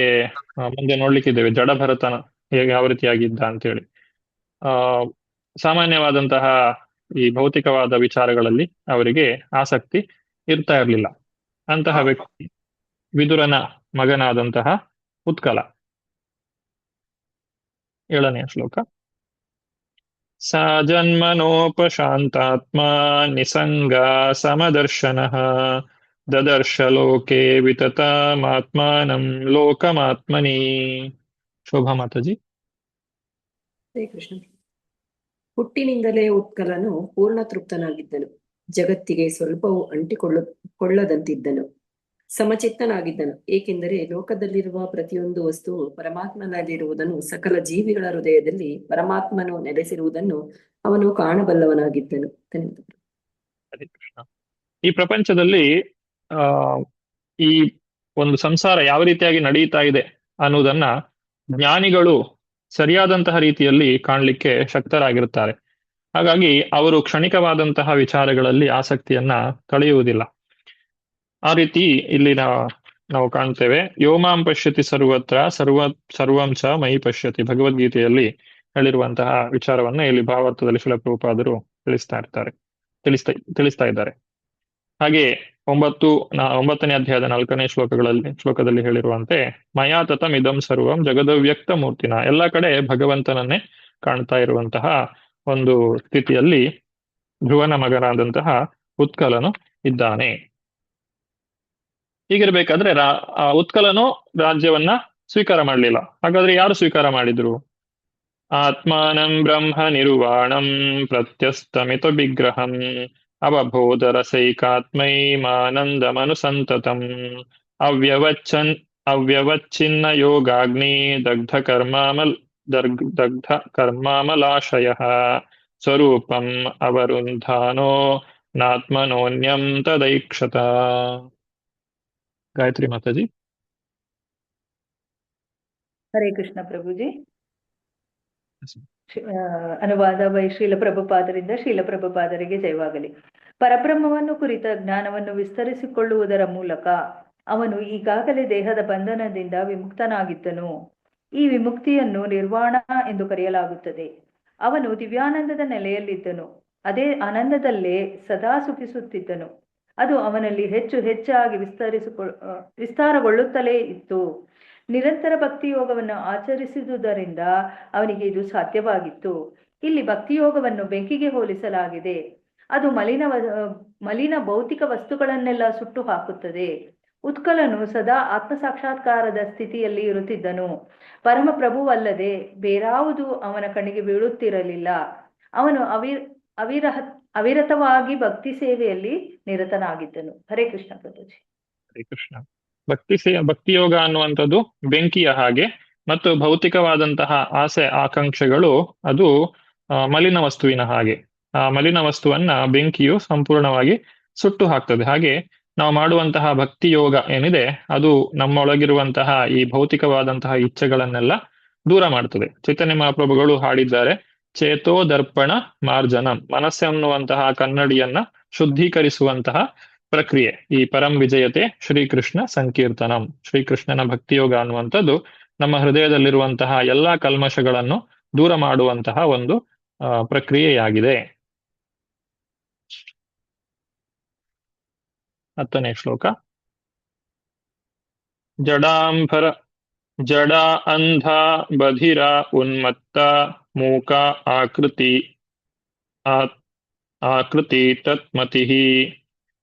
ಮುಂದೆ ನೋಡ್ಲಿಕ್ಕಿದ್ದೇವೆ ಜಡಭರತನ ಹೇಗೆ ಯಾವ ರೀತಿಯಾಗಿದ್ದ ಅಂತೇಳಿ. ಸಾಮಾನ್ಯವಾದಂತಹ ಈ ಭೌತಿಕವಾದ ವಿಚಾರಗಳಲ್ಲಿ ಅವರಿಗೆ ಆಸಕ್ತಿ ಇರ್ತಾ ಇರಲಿಲ್ಲ. ಅಂತಹ ವ್ಯಕ್ತಿ ವಿದುರನ ಮಗನಾದಂತಹ ಉತ್ಕಲ. 7ನೇ ಶ್ಲೋಕ. ಸ ಜನ್ಮನೋಪಶಾಂತಾತ್ಮ ನಿಸಂಗ ಸಮದರ್ಶನಃ ದದರ್ಶ ಲೋಕೆ ವಿತತಮಾತ್ಮಾನಂ ಲೋಕಮಾತ್ಮನಿ. ಶೋಭಾ ಮಾತಾಜಿ. ಹರೇ ಕೃಷ್ಣ. ಹುಟ್ಟಿನಿಂದಲೇ ಉತ್ಕಲನು ಪೂರ್ಣ ತೃಪ್ತನಾಗಿದ್ದನು. ಜಗತ್ತಿಗೆ ಸ್ವಲ್ಪವೂ ಕೊಳ್ಳದಂತಿದ್ದನು. ಸಮಚಿತ್ತನಾಗಿದ್ದನು, ಏಕೆಂದರೆ ಲೋಕದಲ್ಲಿರುವ ಪ್ರತಿಯೊಂದು ವಸ್ತುವು ಪರಮಾತ್ಮನಲ್ಲಿರುವುದನ್ನು, ಸಕಲ ಜೀವಿಗಳ ಹೃದಯದಲ್ಲಿ ಪರಮಾತ್ಮನು ನೆಲೆಸಿರುವುದನ್ನು ಅವನು ಕಾಣಬಲ್ಲವನಾಗಿದ್ದನು. ಧನ್ಯವಾದಗಳು. ಹರೇ ಕೃಷ್ಣ. ಈ ಪ್ರಪಂಚದಲ್ಲಿ ಈ ಒಂದು ಸಂಸಾರ ಯಾವ ರೀತಿಯಾಗಿ ನಡೀತಾ ಇದೆ ಅನ್ನುವುದನ್ನ ಜ್ಞಾನಿಗಳು ಸರಿಯಾದಂತಹ ರೀತಿಯಲ್ಲಿ ಕಾಣಲಿಕ್ಕೆ ಶಕ್ತರಾಗಿರುತ್ತಾರೆ. ಹಾಗಾಗಿ ಅವರು ಕ್ಷಣಿಕವಾದಂತಹ ವಿಚಾರಗಳಲ್ಲಿ ಆಸಕ್ತಿಯನ್ನ ಕಳೆಯುವುದಿಲ್ಲ. ಆ ರೀತಿ ಇಲ್ಲಿ ನಾವು ಕಾಣ್ತೇವೆ. ಯೋಮಾಂ ಪಶ್ಯತಿ ಸರ್ವತ್ರ ಸರ್ವಂ ಚ ಮಯಿ ಪಶ್ಯತಿ, ಭಗವದ್ಗೀತೆಯಲ್ಲಿ ಹೇಳಿರುವಂತಹ ವಿಚಾರವನ್ನ ಇಲ್ಲಿ ಭಾವಾರ್ಥದಲ್ಲಿ ಶ್ರೀಲ ಪ್ರಭುಪಾದರು ತಿಳಿಸ್ತಾ ಇದ್ದಾರೆ. ಹಾಗೆ 9ನೇ ಅಧ್ಯಾಯದ 4ನೇ ಶ್ಲೋಕದಲ್ಲಿ ಹೇಳಿರುವಂತೆ ಮಯಾ ತತಂ ಇದಂ ಸರ್ವಂ ಜಗದವ್ಯಕ್ತ ಮೂರ್ತಿನ, ಎಲ್ಲ ಕಡೆ ಭಗವಂತನನ್ನೇ ಕಾಣ್ತಾ ಇರುವಂತಹ ಒಂದು ಸ್ಥಿತಿಯಲ್ಲಿ ಧ್ರುವನ ಮಗನಾದಂತಹ ಉತ್ಕಲನು ಇದ್ದಾನೆ. ಹೀಗಿರ್ಬೇಕಾದ್ರೆ ಉತ್ಕಲನು ರಾಜ್ಯವನ್ನ ಸ್ವೀಕಾರ ಮಾಡಲಿಲ್ಲ. ಹಾಗಾದ್ರೆ ಯಾರು ಸ್ವೀಕಾರ ಮಾಡಿದ್ರು? ಆತ್ಮಾನಂ ಬ್ರಹ್ಮ ನಿರ್ವಾಣಂ ಪ್ರತ್ಯಸ್ತಮಿತ ವಿಗ್ರಹಂ ಅವಬೋಧ ರಸೈಕಾತ್ಮೈಮಾನಂದಮನುಸಂತತಂ ಅವ್ಯವಚ್ಛಿನ್ನ ಯೋಗಾಗ್ನಿ ದಗ್ಧ ಕರ್ಮಾಮಲಾಶಯಃ ಸ್ವರೂಪಂ ಅವರುಂಧಾನೋ ನಾತ್ಮನೋನ್ಯಂ ತದೈಕ್ಷತ. ಗಾಯತ್ರಿ ಮಾತಾಜಿ. ಹರೇ ಕೃಷ್ಣ ಪ್ರಭುಜಿ. ಅನುವಾದ ಬೈ ಶ್ರೀಲ ಪ್ರಭುಪಾದರಿಂದ ಶ್ರೀಲ ಪ್ರಭುಪಾದರಿಗೆ ಜಯವಾಗಲಿ. ಪರಬ್ರಹ್ಮವನ್ನು ಕುರಿತ ಜ್ಞಾನವನ್ನು ವಿಸ್ತರಿಸಿಕೊಳ್ಳುವುದರ ಮೂಲಕ ಅವನು ಈಗಾಗಲೇ ದೇಹದ ಬಂಧನದಿಂದ ವಿಮುಕ್ತನಾಗಿದ್ದನು. ಈ ವಿಮುಕ್ತಿಯನ್ನು ನಿರ್ವಾಣ ಎಂದು ಕರೆಯಲಾಗುತ್ತದೆ. ಅವನು ದಿವ್ಯಾನಂದದ ನೆಲೆಯಲ್ಲಿದ್ದನು. ಅದೇ ಆನಂದದಲ್ಲೇ ಸದಾ ಸುಖಿಸುತ್ತಿದ್ದನು. ಅದು ಅವನಲ್ಲಿ ಹೆಚ್ಚು ಹೆಚ್ಚಾಗಿ ವಿಸ್ತಾರಗೊಳ್ಳುತ್ತಲೇ ಇತ್ತು. ನಿರಂತರ ಭಕ್ತಿಯೋಗವನ್ನು ಆಚರಿಸುವುದರಿಂದ ಅವನಿಗೆ ಇದು ಸಾಧ್ಯವಾಗಿತ್ತು. ಇಲ್ಲಿ ಭಕ್ತಿಯೋಗವನ್ನು ಬೆಂಕಿಗೆ ಹೋಲಿಸಲಾಗಿದೆ. ಅದು ಮಲಿನ ಭೌತಿಕ ವಸ್ತುಗಳನ್ನೆಲ್ಲ ಸುಟ್ಟು ಹಾಕುತ್ತದೆ. ಉತ್ಕಲನು ಸದಾ ಆತ್ಮ ಸಾಕ್ಷಾತ್ಕಾರದ ಸ್ಥಿತಿಯಲ್ಲಿ ಇರುತ್ತಿದ್ದನು. ಪರಮಪ್ರಭುವಲ್ಲದೆ ಬೇರಾವುದು ಅವನ ಕಣ್ಣಿಗೆ ಬೀಳುತ್ತಿರಲಿಲ್ಲ. ಅವನು ಅವಿರತವಾಗಿ ಭಕ್ತಿ ಸೇವೆಯಲ್ಲಿ ನಿರತನಾಗಿದ್ದನು. ಹರೇ ಕೃಷ್ಣ ಪ್ರಭುಜಿ. ಹರೇ ಕೃಷ್ಣ. ಭಕ್ತಿಯೋಗ ಅನ್ನುವಂಥದ್ದು ಬೆಂಕಿಯ ಹಾಗೆ, ಮತ್ತು ಭೌತಿಕವಾದಂತಹ ಆಸೆ ಆಕಾಂಕ್ಷೆಗಳು ಅದು ಮಲಿನ ವಸ್ತುವಿನ ಹಾಗೆ. ಆ ಮಲಿನ ವಸ್ತುವನ್ನ ಬೆಂಕಿಯು ಸಂಪೂರ್ಣವಾಗಿ ಸುಟ್ಟು ಹಾಕ್ತದೆ. ಹಾಗೆ ನಾವು ಮಾಡುವಂತಹ ಭಕ್ತಿಯೋಗ ಏನಿದೆ ಅದು ನಮ್ಮೊಳಗಿರುವಂತಹ ಈ ಭೌತಿಕವಾದಂತಹ ಇಚ್ಛೆಗಳನ್ನೆಲ್ಲ ದೂರ ಮಾಡ್ತದೆ. ಚೈತನ್ಯ ಮಹಾಪ್ರಭುಗಳು ಹಾಡಿದ್ದಾರೆ, ಚೇತೋ ದರ್ಪಣ ಮಾರ್ಜನಂ, ಮನಸ್ಸೆನ್ನುವಂತಹ ಕನ್ನಡಿಯನ್ನ ಶುದ್ಧೀಕರಿಸುವಂತಹ ಪ್ರಕ್ರಿಯೆ ಈ ಪರಂ ವಿಜಯತೆ ಶ್ರೀಕೃಷ್ಣ ಸಂಕೀರ್ತನಂ. ಶ್ರೀಕೃಷ್ಣನ ಭಕ್ತಿಯೋಗ ಅನ್ನುವಂಥದ್ದು ನಮ್ಮ ಹೃದಯದಲ್ಲಿರುವಂತಹ ಎಲ್ಲಾ ಕಲ್ಮಶಗಳನ್ನು ದೂರ ಮಾಡುವಂತಹ ಒಂದು ಪ್ರಕ್ರಿಯೆಯಾಗಿದೆ. 10ನೇ ಶ್ಲೋಕ. ಜಡ ಅಂಧ ಬಧಿರ ಉನ್ಮತ್ತ ಮೂಕ ಆಕೃತಿ ತತ್ಮತಿಃ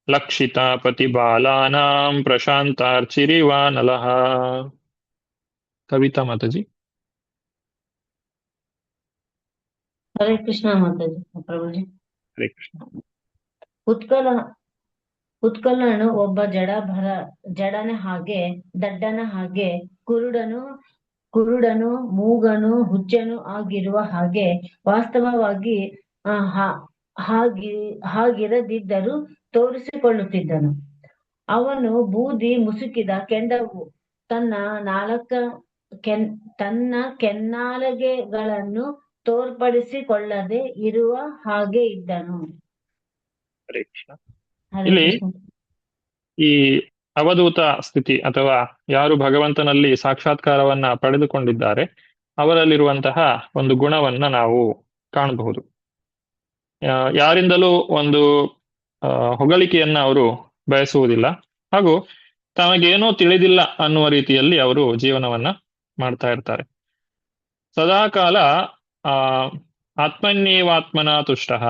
ಲಕ್ಷಿತ ಪತಿಬಾಲಾನಾಂ ಪ್ರಶಾಂತಾರ್ಚಿರಿವಾನಲಃ. ಕವಿತಾ ಮಾತಾಜಿ. ಹರೇ ಕೃಷ್ಣ ಮಾತಾಜಿ ಪ್ರಭುಜಿ. ಹರೇ ಕೃಷ್ಣ. ಉತ್ಕಲನು ಒಬ್ಬ ಜಡನ ಹಾಗೆ, ದಡ್ಡನ ಹಾಗೆ, ಕುರುಡನು ಮೂಗನು ಹುಚ್ಚನು ಆಗಿರುವ ಹಾಗೆ ವಾಸ್ತವವಾಗಿ ಹಾಗಿರದಿದ್ದರೂ ತೋರಿಸಿಕೊಳ್ಳುತ್ತಿದ್ದನು. ಅವನು ಬೂದಿ ಮುಸುಕಿದ ಕೆಂಡವು ತನ್ನ ಕೆನ್ನಾಲಗೆಗಳನ್ನು ತೋರ್ಪಡಿಸಿಕೊಳ್ಳದೆ ಇರುವ ಹಾಗೆ ಇದ್ದನು. ಹರೇ ಕೃಷ್ಣ. ಇಲ್ಲಿ ಈ ಅವಧೂತ ಸ್ಥಿತಿ ಅಥವಾ ಯಾರು ಭಗವಂತನಲ್ಲಿ ಸಾಕ್ಷಾತ್ಕಾರವನ್ನ ಪಡೆದುಕೊಂಡಿದ್ದಾರೆ ಅವರಲ್ಲಿರುವಂತಹ ಒಂದು ಗುಣವನ್ನ ನಾವು ಕಾಣಬಹುದು. ಯಾರಿಂದಲೂ ಒಂದು ಹೊಗಳಿಕೆಯನ್ನ ಅವರು ಬಯಸುವುದಿಲ್ಲ, ಹಾಗೂ ತಮಗೇನೋ ತಿಳಿದಿಲ್ಲ ಅನ್ನುವ ರೀತಿಯಲ್ಲಿ ಅವರು ಜೀವನವನ್ನ ಮಾಡ್ತಾ ಇರ್ತಾರೆ. ಸದಾಕಾಲ ಆ ಆತ್ಮನ್ಯೇವಾತ್ಮನ ತುಷ್ಟಃ,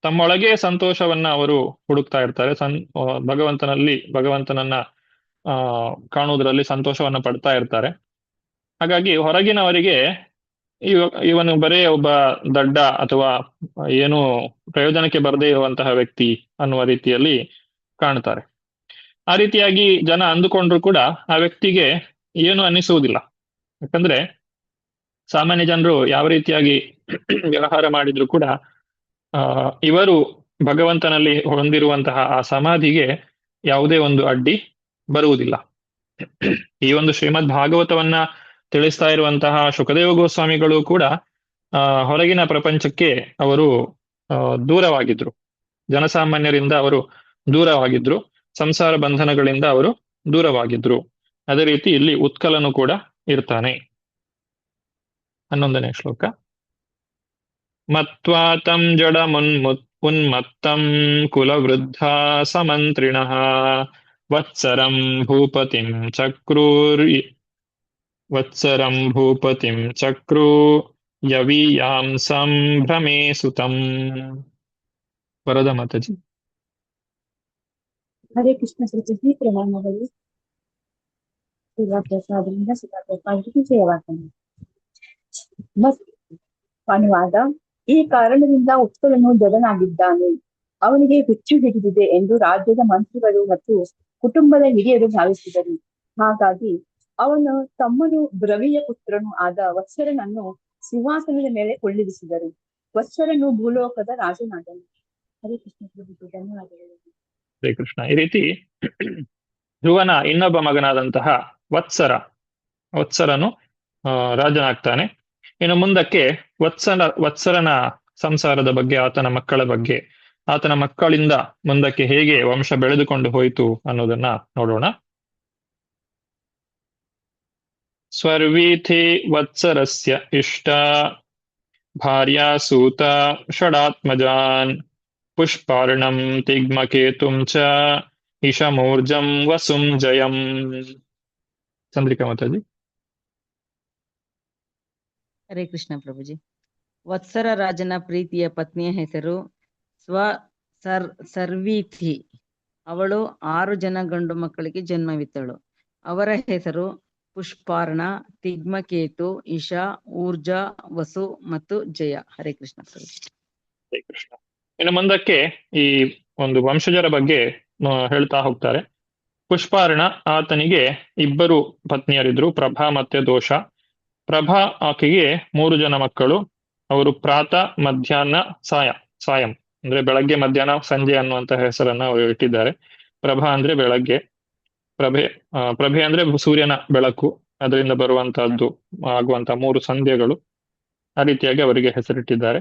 ತಮ್ಮೊಳಗೆ ಸಂತೋಷವನ್ನ ಅವರು ಹುಡುಕ್ತಾ ಇರ್ತಾರೆ. ಭಗವಂತನನ್ನ ಕಾಣುವುದರಲ್ಲಿ ಸಂತೋಷವನ್ನ ಪಡ್ತಾ ಇರ್ತಾರೆ. ಹಾಗಾಗಿ ಹೊರಗಿನವರಿಗೆ ಇವನು ಬರೇ ಒಬ್ಬ ದಡ್ಡ ಅಥವಾ ಏನು ಪ್ರಯೋಜನಕ್ಕೆ ಬರದೇ ಇರುವಂತಹ ವ್ಯಕ್ತಿ ಅನ್ನುವ ರೀತಿಯಲ್ಲಿ ಕಾಣ್ತಾರೆ. ಆ ರೀತಿಯಾಗಿ ಜನ ಅಂದುಕೊಂಡ್ರು ಕೂಡ ಆ ವ್ಯಕ್ತಿಗೆ ಏನು ಅನ್ನಿಸುವುದಿಲ್ಲ. ಯಾಕಂದ್ರೆ ಸಾಮಾನ್ಯ ಜನರು ಯಾವ ರೀತಿಯಾಗಿ ವ್ಯವಹಾರ ಮಾಡಿದ್ರು ಕೂಡ ಇವರು ಭಗವಂತನಲ್ಲಿ ಹೊಂದಿರುವಂತಹ ಆ ಸಮಾಧಿಗೆ ಯಾವುದೇ ಒಂದು ಅಡ್ಡಿ ಬರುವುದಿಲ್ಲ. ಈ ಒಂದು ಶ್ರೀಮದ್ ಭಾಗವತವನ್ನ ತಿಳಿಸ್ತಾ ಇರುವಂತಹ ಶುಕದೇವ ಗೋಸ್ವಾಮಿಗಳು ಕೂಡ ಹೊರಗಿನ ಪ್ರಪಂಚಕ್ಕೆ ಅವರು ದೂರವಾಗಿದ್ರು, ಜನಸಾಮಾನ್ಯರಿಂದ ಅವರು ದೂರವಾಗಿದ್ರು, ಸಂಸಾರ ಬಂಧನಗಳಿಂದ ಅವರು ದೂರವಾಗಿದ್ರು. ಅದೇ ರೀತಿ ಇಲ್ಲಿ ಉತ್ಕಲನು ಕೂಡ ಇರ್ತಾನೆ. 11ನೇ ಶ್ಲೋಕ. ಮತ್ವಾ ತಂ ಜಡ ಉನ್ಮತ್ತಂ ಕುಲವೃದ್ಧ ಸಮಂತ್ರಿಣಃ ವತ್ಸರಂ ಭೂಪತಿಂ ಚಕ್ರೂ ಯವೀಯಾಂ ಸಂಭ್ರಮೇ ಸುತಂ. ವರದ ಮಾತಾಜಿ. ಹರೇ ಕೃಷ್ಣ ಶ್ರೀ ಪ್ರಣಾಮಗಳು. ಶಿಲಾಪ್ರಸಾದರಿಂದ ಶಿಲಾಪ್ರಸಾದಕ್ಕೆ ಜಯವಾಗಲಿ. ಅನುವಾದ. ಈ ಕಾರಣದಿಂದ ಉತ್ಕಲನು ಜಡನಾಗಿದ್ದಾನೆ, ಅವನಿಗೆ ಹುಚ್ಚು ಹಿಡಿದಿದೆ ಎಂದು ರಾಜ್ಯದ ಮಂತ್ರಿಗಳು ಮತ್ತು ಕುಟುಂಬದ ಹಿರಿಯರು ಭಾವಿಸಿದರು. ಹಾಗಾಗಿ ಅವನು ತಮ್ಮನು ದ್ರವಿಯ ಪುತ್ರನು ಆದ ವತ್ಸರನನ್ನು ಸಿಂಹಾಸನದ ಮೇಲೆ ಕೊಳ್ಳಿರಿಸಿದರು. ವತ್ಸರನು ಭೂಲೋಕದ ರಾಜನಾದನು. ಹರೇ ಕೃಷ್ಣ ಪ್ರಭು, ಧನ್ಯವಾದಗಳು. ಹರೇ ಕೃಷ್ಣ. ಈ ರೀತಿ ಧ್ರುವನ ಇನ್ನೊಬ್ಬ ಮಗನಾದಂತಹ ವತ್ಸರನು ರಾಜನಾಗ್ತಾನೆ. ಇನ್ನು ಮುಂದಕ್ಕೆ ವತ್ಸರನ ಸಂಸಾರದ ಬಗ್ಗೆ, ಆತನ ಮಕ್ಕಳ ಬಗ್ಗೆ, ಆತನ ಮಕ್ಕಳಿಂದ ಮುಂದಕ್ಕೆ ಹೇಗೆ ವಂಶ ಬೆಳೆದುಕೊಂಡು ಹೋಯಿತು ಅನ್ನೋದನ್ನ ನೋಡೋಣ. ಸ್ವರ್ವೀಥಿ ವತ್ಸರಸ್ಯ ಇಷ್ಟ ಭಾರ್ಯಾ ಸೂತ ಷಡಾತ್ಮಜಾನ್ ಪುಷ್ಪಾರ್ಣಂ ತಿಗ್ಮಕೇತುಂ ಚ ಇಶಮೂರ್ಜಂ ವಸುಂ ಜಯಂ. ಚಂದ್ರಿಕಾ ಮಾತಾಜಿ. ಹರೇ ಕೃಷ್ಣ ಪ್ರಭುಜಿ. ವತ್ಸರ ರಾಜನ ಪ್ರೀತಿಯ ಪತ್ನಿಯ ಹೆಸರು ಸರ್ವೀಥಿ. ಅವಳು 6 ಜನ ಗಂಡು ಮಕ್ಕಳಿಗೆ ಜನ್ಮವಿತ್ತಳು. ಅವರ ಹೆಸರು ಪುಷ್ಪಾರ್ಣ, ತಿಗ್ಮಕೇತು, ಇಶಾ, ಊರ್ಜಾ, ವಸು ಮತ್ತು ಜಯ. ಹರೇ ಕೃಷ್ಣ ಪ್ರಭುಜಿ. ಹರೇ ಕೃಷ್ಣ. ಇನ್ನು ಮುಂದಕ್ಕೆ ಈ ಒಂದು ವಂಶಜರ ಬಗ್ಗೆ ಹೇಳ್ತಾ ಹೋಗ್ತಾರೆ. ಪುಷ್ಪಾರ್ಣ, ಆತನಿಗೆ 2 ಪತ್ನಿಯರಿದ್ರು, ಪ್ರಭಾ ಮತ್ತೆ ದೋಷ. ಪ್ರಭಾ ಆಕೆಗೆ 3 ಜನ ಮಕ್ಕಳು. ಅವರು ಪ್ರಾತಃ, ಮಧ್ಯಾಹ್ನ, ಸಾಯಂ ಅಂದ್ರೆ ಬೆಳಗ್ಗೆ, ಮಧ್ಯಾಹ್ನ, ಸಂಜೆ ಅನ್ನುವಂತ ಹೆಸರನ್ನ ಅವರು ಇಟ್ಟಿದ್ದಾರೆ. ಪ್ರಭಾ ಅಂದ್ರೆ ಬೆಳಗ್ಗೆ, ಪ್ರಭೆ ಅಂದ್ರೆ ಸೂರ್ಯನ ಬೆಳಕು, ಅದರಿಂದ ಬರುವಂತಹದ್ದು ಆಗುವಂತಹ 3 ಸಂಧ್ಯೆಗಳು. ಆ ರೀತಿಯಾಗಿ ಅವರಿಗೆ ಹೆಸರಿಟ್ಟಿದ್ದಾರೆ.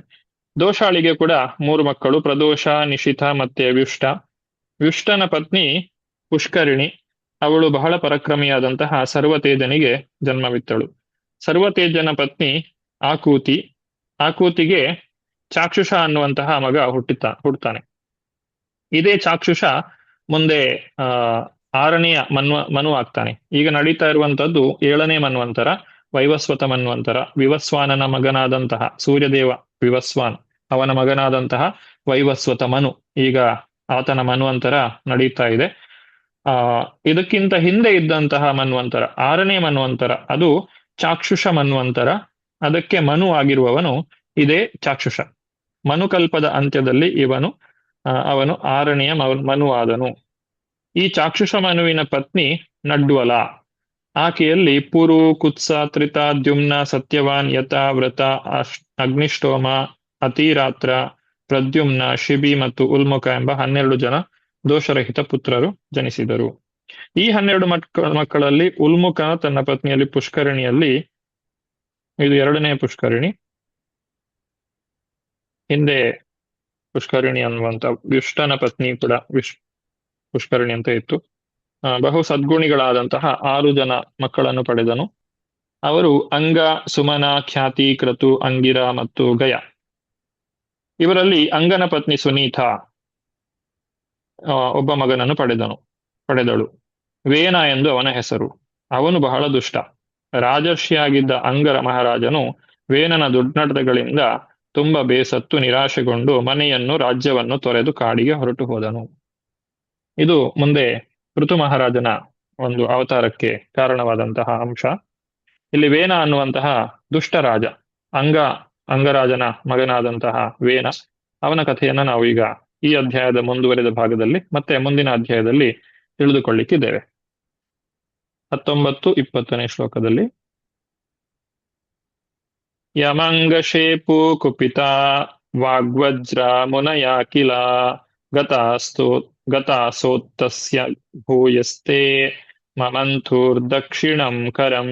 ದೋಷಾಳಿಗೆ ಕೂಡ 3 ಮಕ್ಕಳು, ಪ್ರದೋಷ, ನಿಶಿತ ಮತ್ತೆ ವ್ಯುಷ್ಟ. ವ್ಯುಷ್ಟನ ಪತ್ನಿ ಪುಷ್ಕರಿಣಿ. ಅವಳು ಬಹಳ ಪರಾಕ್ರಮಿಯಾದಂತಹ ಸರ್ವತೇಜನಿಗೆ ಜನ್ಮವಿತ್ತಳು. ಸರ್ವತೇಜನ ಪತ್ನಿ ಆಕೂತಿಗೆ ಚಾಕ್ಷುಷ ಅನ್ನುವಂತಹ ಮಗ ಹುಟ್ಟುತ್ತಾನೆ. ಇದೇ ಚಾಕ್ಷುಷ ಮುಂದೆ 6ನೆಯ ಮನು ಆಗ್ತಾನೆ. ಈಗ ನಡೀತಾ ಇರುವಂತದ್ದು 7ನೇ ಮನ್ವಂತರ, ವೈವಸ್ವತ ಮನ್ವಂತರ. ವಿವಸ್ವಾನನ ಮಗನಾದಂತಹ ಸೂರ್ಯದೇವ ವಿವಸ್ವಾನ್, ಅವನ ಮಗನಾದಂತಹ ವೈವಸ್ವತ ಮನು, ಈಗ ಆತನ ಮನ್ವಂತರ ನಡೀತಾ ಇದೆ. ಇದಕ್ಕಿಂತ ಹಿಂದೆ ಇದ್ದಂತಹ ಮನ್ವಂತರ, 6ನೇ ಮನ್ವಂತರ, ಅದು ಚಾಕ್ಷುಷ ಮನ್ವಂತರ. ಅದಕ್ಕೆ ಮನು ಆಗಿರುವವನು ಇದೇ ಚಾಕ್ಷುಷ. ಮನುಕಲ್ಪದ ಅಂತ್ಯದಲ್ಲಿ ಅವನು 6ನೆಯ ಮನು ಆದನು. ಈ ಚಾಕ್ಷುಷ ಮನುವಿನ ಪತ್ನಿ ನಡ್ವಲ. ಆಕೆಯಲ್ಲಿ ಪುರು, ಕುತ್ಸ, ತ್ರಿತ, ದ್ಯುಮ್ನ, ಸತ್ಯವಾನ್, ಯತ, ವ್ರತ, ಅಗ್ನಿಷ್ಟೋಮ, ಅತಿರಾತ್ರ, ಪ್ರದ್ಯುಮ್ನ, ಶಿಬಿ ಮತ್ತು ಉಲ್ಮುಖ ಎಂಬ 12 ಜನ ದೋಷರಹಿತ ಪುತ್ರರು ಜನಿಸಿದರು. ಈ 12 ಮಕ್ಕಳಲ್ಲಿ ಉಲ್ಮುಖ ತನ್ನ ಪತ್ನಿಯಲ್ಲಿ ಪುಷ್ಕರಿಣಿಯಲ್ಲಿ, ಇದು 2ನೇ ಪುಷ್ಕರಿಣಿ, ಹಿಂದೆ ಪುಷ್ಕರಿಣಿ ಅನ್ನುವಂತ ವ್ಯುಷ್ಟನ ಪತ್ನಿ ಕೂಡ ಪುಷ್ಕರಿಣಿ ಅಂತ ಇತ್ತು. ಬಹು ಸದ್ಗುಣಿಗಳಾದಂತಹ 6 ಜನ ಮಕ್ಕಳನ್ನು ಪಡೆದನು. ಅವರು ಅಂಗ, ಸುಮನ, ಖ್ಯಾತಿ, ಕ್ರತು, ಅಂಗಿರ ಮತ್ತು ಗಯ. ಇವರಲ್ಲಿ ಅಂಗನ ಪತ್ನಿ ಸುನೀತ ಒಬ್ಬ ಮಗನನ್ನು ಪಡೆದಳು. ವೇನ ಎಂದು ಅವನ ಹೆಸರು. ಅವನು ಬಹಳ ದುಷ್ಟ. ರಾಜರ್ಷಿಯಾಗಿದ್ದ ಅಂಗರ ಮಹಾರಾಜನು ವೇನನ ದುರ್ನಡತೆಗಳಿಂದ ತುಂಬ ಬೇಸತ್ತು ನಿರಾಶೆಗೊಂಡು ಮನೆಯನ್ನು ರಾಜ್ಯವನ್ನು ತೊರೆದು ಕಾಡಿಗೆ ಹೊರಟು ಹೋದನು. ಇದು ಮುಂದೆ ಋತು ಮಹಾರಾಜನ ಒಂದು ಅವತಾರಕ್ಕೆ ಕಾರಣವಾದಂತಹ ಅಂಶ. ಇಲ್ಲಿ ವೇನ ಅನ್ನುವಂತಹ ದುಷ್ಟ ರಾಜ, ಅಂಗರಾಜನ ಮಗನಾದಂತಹ ವೇನ, ಅವನ ಕಥೆಯನ್ನ ನಾವು ಈಗ ಈ ಅಧ್ಯಾಯದ ಮುಂದುವರೆದ ಭಾಗದಲ್ಲಿ ಮತ್ತೆ ಮುಂದಿನ ಅಧ್ಯಾಯದಲ್ಲಿ ತಿಳಿದುಕೊಳ್ಳಿಕ್ಕಿದ್ದೇವೆ. 19-20ನೇ ಶ್ಲೋಕದಲ್ಲಿ ಯಮಂಗಶೇಪು ಕುಪಿತ ವಾಗ್ವಜ್ರ ಮುನಯ ಕಿಲ ಗತಾಸೋತ್ತಸ್ಯ ಭೂಯಸ್ತೆ ಮಮಂಥುರ್ದಕ್ಷಿಣಂ ಕರಂ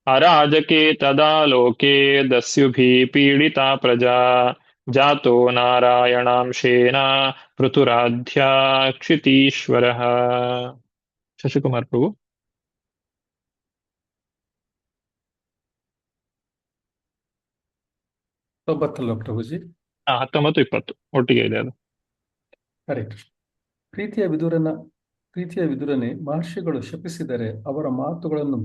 ಅರಾಜಕೆ ತದಾ ಲೋಕೆ ದಸ್ಯುಭಿಃ ಪೀಡಿತಾ ಪ್ರಜಾ ಜಾತೋ ನಾರಾಯಣಾಂಶೇನ ಪೃಥುರಾಧ್ಯಾಕ್ಷಿತೀಶ್ವರಃ. ಶಶಿಕುಮಾರ್ ಪ್ರಭು. ಒಬ್ಬತ್ತಲ್ವ ಪ್ರಭುಜಿ? 19-20 ಒಟ್ಟಿಗೆ ಇದೆ ಅದು. ಹರೇ ಕೃಷ್ಣ. ಪ್ರೀತಿಯ ವಿದುರನೇ, ಮಹರ್ಷಿಗಳು ಶಪಿಸಿದರೆ ಅವರ ಮಾತುಗಳನ್ನು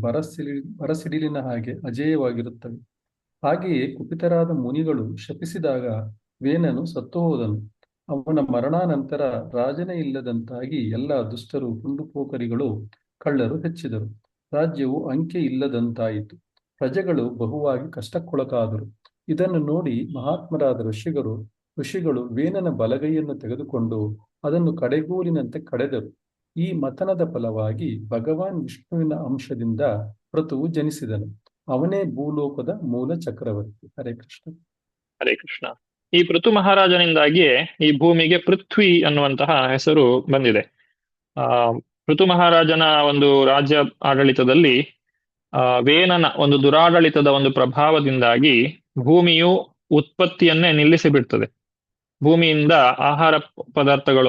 ಬರಸಿಡಿಲಿನ ಹಾಗೆ ಅಜೇಯವಾಗಿರುತ್ತವೆ. ಹಾಗೆಯೇ ಕುಪಿತರಾದ ಮುನಿಗಳು ಶಪಿಸಿದಾಗ ವೇನನು ಸತ್ತು ಹೋದನು. ಅವನ ಮರಣಾನಂತರ ರಾಜನೇ ಇಲ್ಲದಂತಾಗಿ ಎಲ್ಲ ದುಷ್ಟರು, ಪುಂಡುಪೋಖರಿಗಳು, ಕಳ್ಳರು ಹೆಚ್ಚಿದರು. ರಾಜ್ಯವು ಅಂಕೆ ಇಲ್ಲದಂತಾಯಿತು. ಪ್ರಜೆಗಳು ಬಹುವಾಗಿ ಕಷ್ಟಕ್ಕೊಳಗಾದರು. ಇದನ್ನು ನೋಡಿ ಮಹಾತ್ಮರಾದ ಋಷಿಗಳು ವೇನನ ಬಲಗೈಯನ್ನು ತೆಗೆದುಕೊಂಡು ಅದನ್ನು ಕಡೆಗೂಲಿನಂತೆ ಕಡೆದರು. ಈ ಮಥನದ ಫಲವಾಗಿ ಭಗವಾನ್ ವಿಷ್ಣುವಿನ ಅಂಶದಿಂದ ಪೃಥುವು ಜನಿಸಿದನು. ಅವನೇ ಭೂಲೋಕದ ಮೂಲ ಚಕ್ರವರ್ತಿ. ಹರೇ ಕೃಷ್ಣ. ಹರೇ ಕೃಷ್ಣ. ಈ ಪೃಥು ಮಹಾರಾಜನಿಂದಾಗಿಯೇ ಈ ಭೂಮಿಗೆ ಪೃಥ್ವಿ ಅನ್ನುವಂತಹ ಹೆಸರು ಬಂದಿದೆ. ಪೃಥು ಮಹಾರಾಜನ ಒಂದು ರಾಜ್ಯ ಆಡಳಿತದಲ್ಲಿ ವೇನನ ಒಂದು ದುರಾಡಳಿತದ ಒಂದು ಪ್ರಭಾವದಿಂದಾಗಿ ಭೂಮಿಯು ಉತ್ಪತ್ತಿಯನ್ನೇ ನಿಲ್ಲಿಸಿ ಬಿಡ್ತದೆ. ಭೂಮಿಯಿಂದ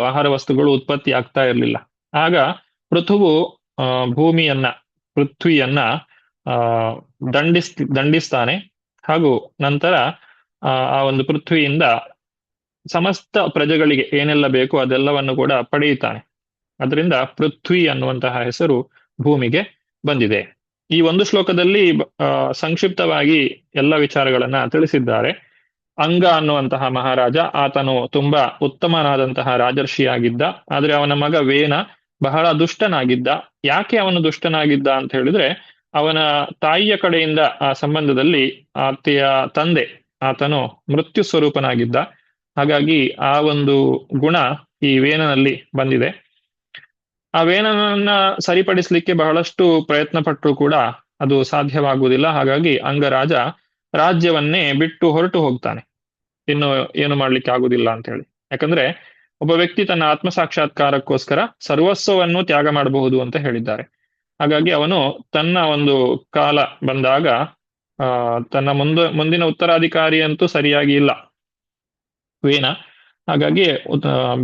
ಆಹಾರ ವಸ್ತುಗಳು ಉತ್ಪತ್ತಿ ಆಗ್ತಾ ಇರಲಿಲ್ಲ. ಆಗ ಪೃಥುವು ಪೃಥ್ವಿಯನ್ನ ದಂಡಿಸ್ತಾನೆ. ಹಾಗೂ ನಂತರ ಆ ಒಂದು ಪೃಥ್ವಿಯಿಂದ ಸಮಸ್ತ ಪ್ರಜೆಗಳಿಗೆ ಏನೆಲ್ಲ ಬೇಕು ಅದೆಲ್ಲವನ್ನು ಕೂಡ ಪಡೆಯುತ್ತಾನೆ. ಅದರಿಂದ ಪೃಥ್ವಿ ಅನ್ನುವಂತಹ ಹೆಸರು ಭೂಮಿಗೆ ಬಂದಿದೆ. ಈ ಒಂದು ಶ್ಲೋಕದಲ್ಲಿ ಸಂಕ್ಷಿಪ್ತವಾಗಿ ಎಲ್ಲ ವಿಚಾರಗಳನ್ನ ತಿಳಿಸಿದ್ದಾರೆ. ಅಂಗ ಅನ್ನುವಂತಹ ಮಹಾರಾಜ, ಆತನು ತುಂಬಾ ಉತ್ತಮನಾದಂತಹ ರಾಜರ್ಷಿಯಾಗಿದ್ದ. ಆದ್ರೆ ಅವನ ಮಗ ವೇನ ಬಹಳ ದುಷ್ಟನಾಗಿದ್ದ. ಯಾಕೆ ಅವನು ದುಷ್ಟನಾಗಿದ್ದ ಅಂತ ಹೇಳಿದ್ರೆ, ಅವನ ತಾಯಿಯ ಕಡೆಯಿಂದ ಆ ಸಂಬಂಧದಲ್ಲಿ ಆಕೆಯ ತಂದೆ ಆತನು ಮೃತ್ಯು ಸ್ವರೂಪನಾಗಿದ್ದ. ಹಾಗಾಗಿ ಆ ಒಂದು ಗುಣ ಈ ವೇನನಲ್ಲಿ ಬಂದಿದೆ. ಆ ವೇನನನ್ನ ಸರಿಪಡಿಸ್ಲಿಕ್ಕೆ ಬಹಳಷ್ಟು ಪ್ರಯತ್ನ ಪಟ್ಟರು ಕೂಡ ಅದು ಸಾಧ್ಯವಾಗುವುದಿಲ್ಲ. ಹಾಗಾಗಿ ಅಂಗರಾಜ ರಾಜ್ಯವನ್ನೇ ಬಿಟ್ಟು ಹೊರಟು ಹೋಗ್ತಾನೆ. ಇನ್ನು ಏನು ಮಾಡ್ಲಿಕ್ಕೆ ಆಗುದಿಲ್ಲ ಅಂತ ಹೇಳಿ. ಯಾಕಂದ್ರೆ ಒಬ್ಬ ವ್ಯಕ್ತಿ ತನ್ನ ಆತ್ಮ ಸಾಕ್ಷಾತ್ಕಾರಕ್ಕೋಸ್ಕರ ಸರ್ವಸ್ವವನ್ನು ತ್ಯಾಗ ಮಾಡಬಹುದು ಅಂತ ಹೇಳಿದ್ದಾರೆ. ಹಾಗಾಗಿ ಅವನು ತನ್ನ ಒಂದು ಕಾಲ ಬಂದಾಗ ತನ್ನ ಮುಂದಿನ ಉತ್ತರಾಧಿಕಾರಿ ಅಂತೂ ಸರಿಯಾಗಿ ಇಲ್ಲ ವೇನ. ಹಾಗಾಗಿ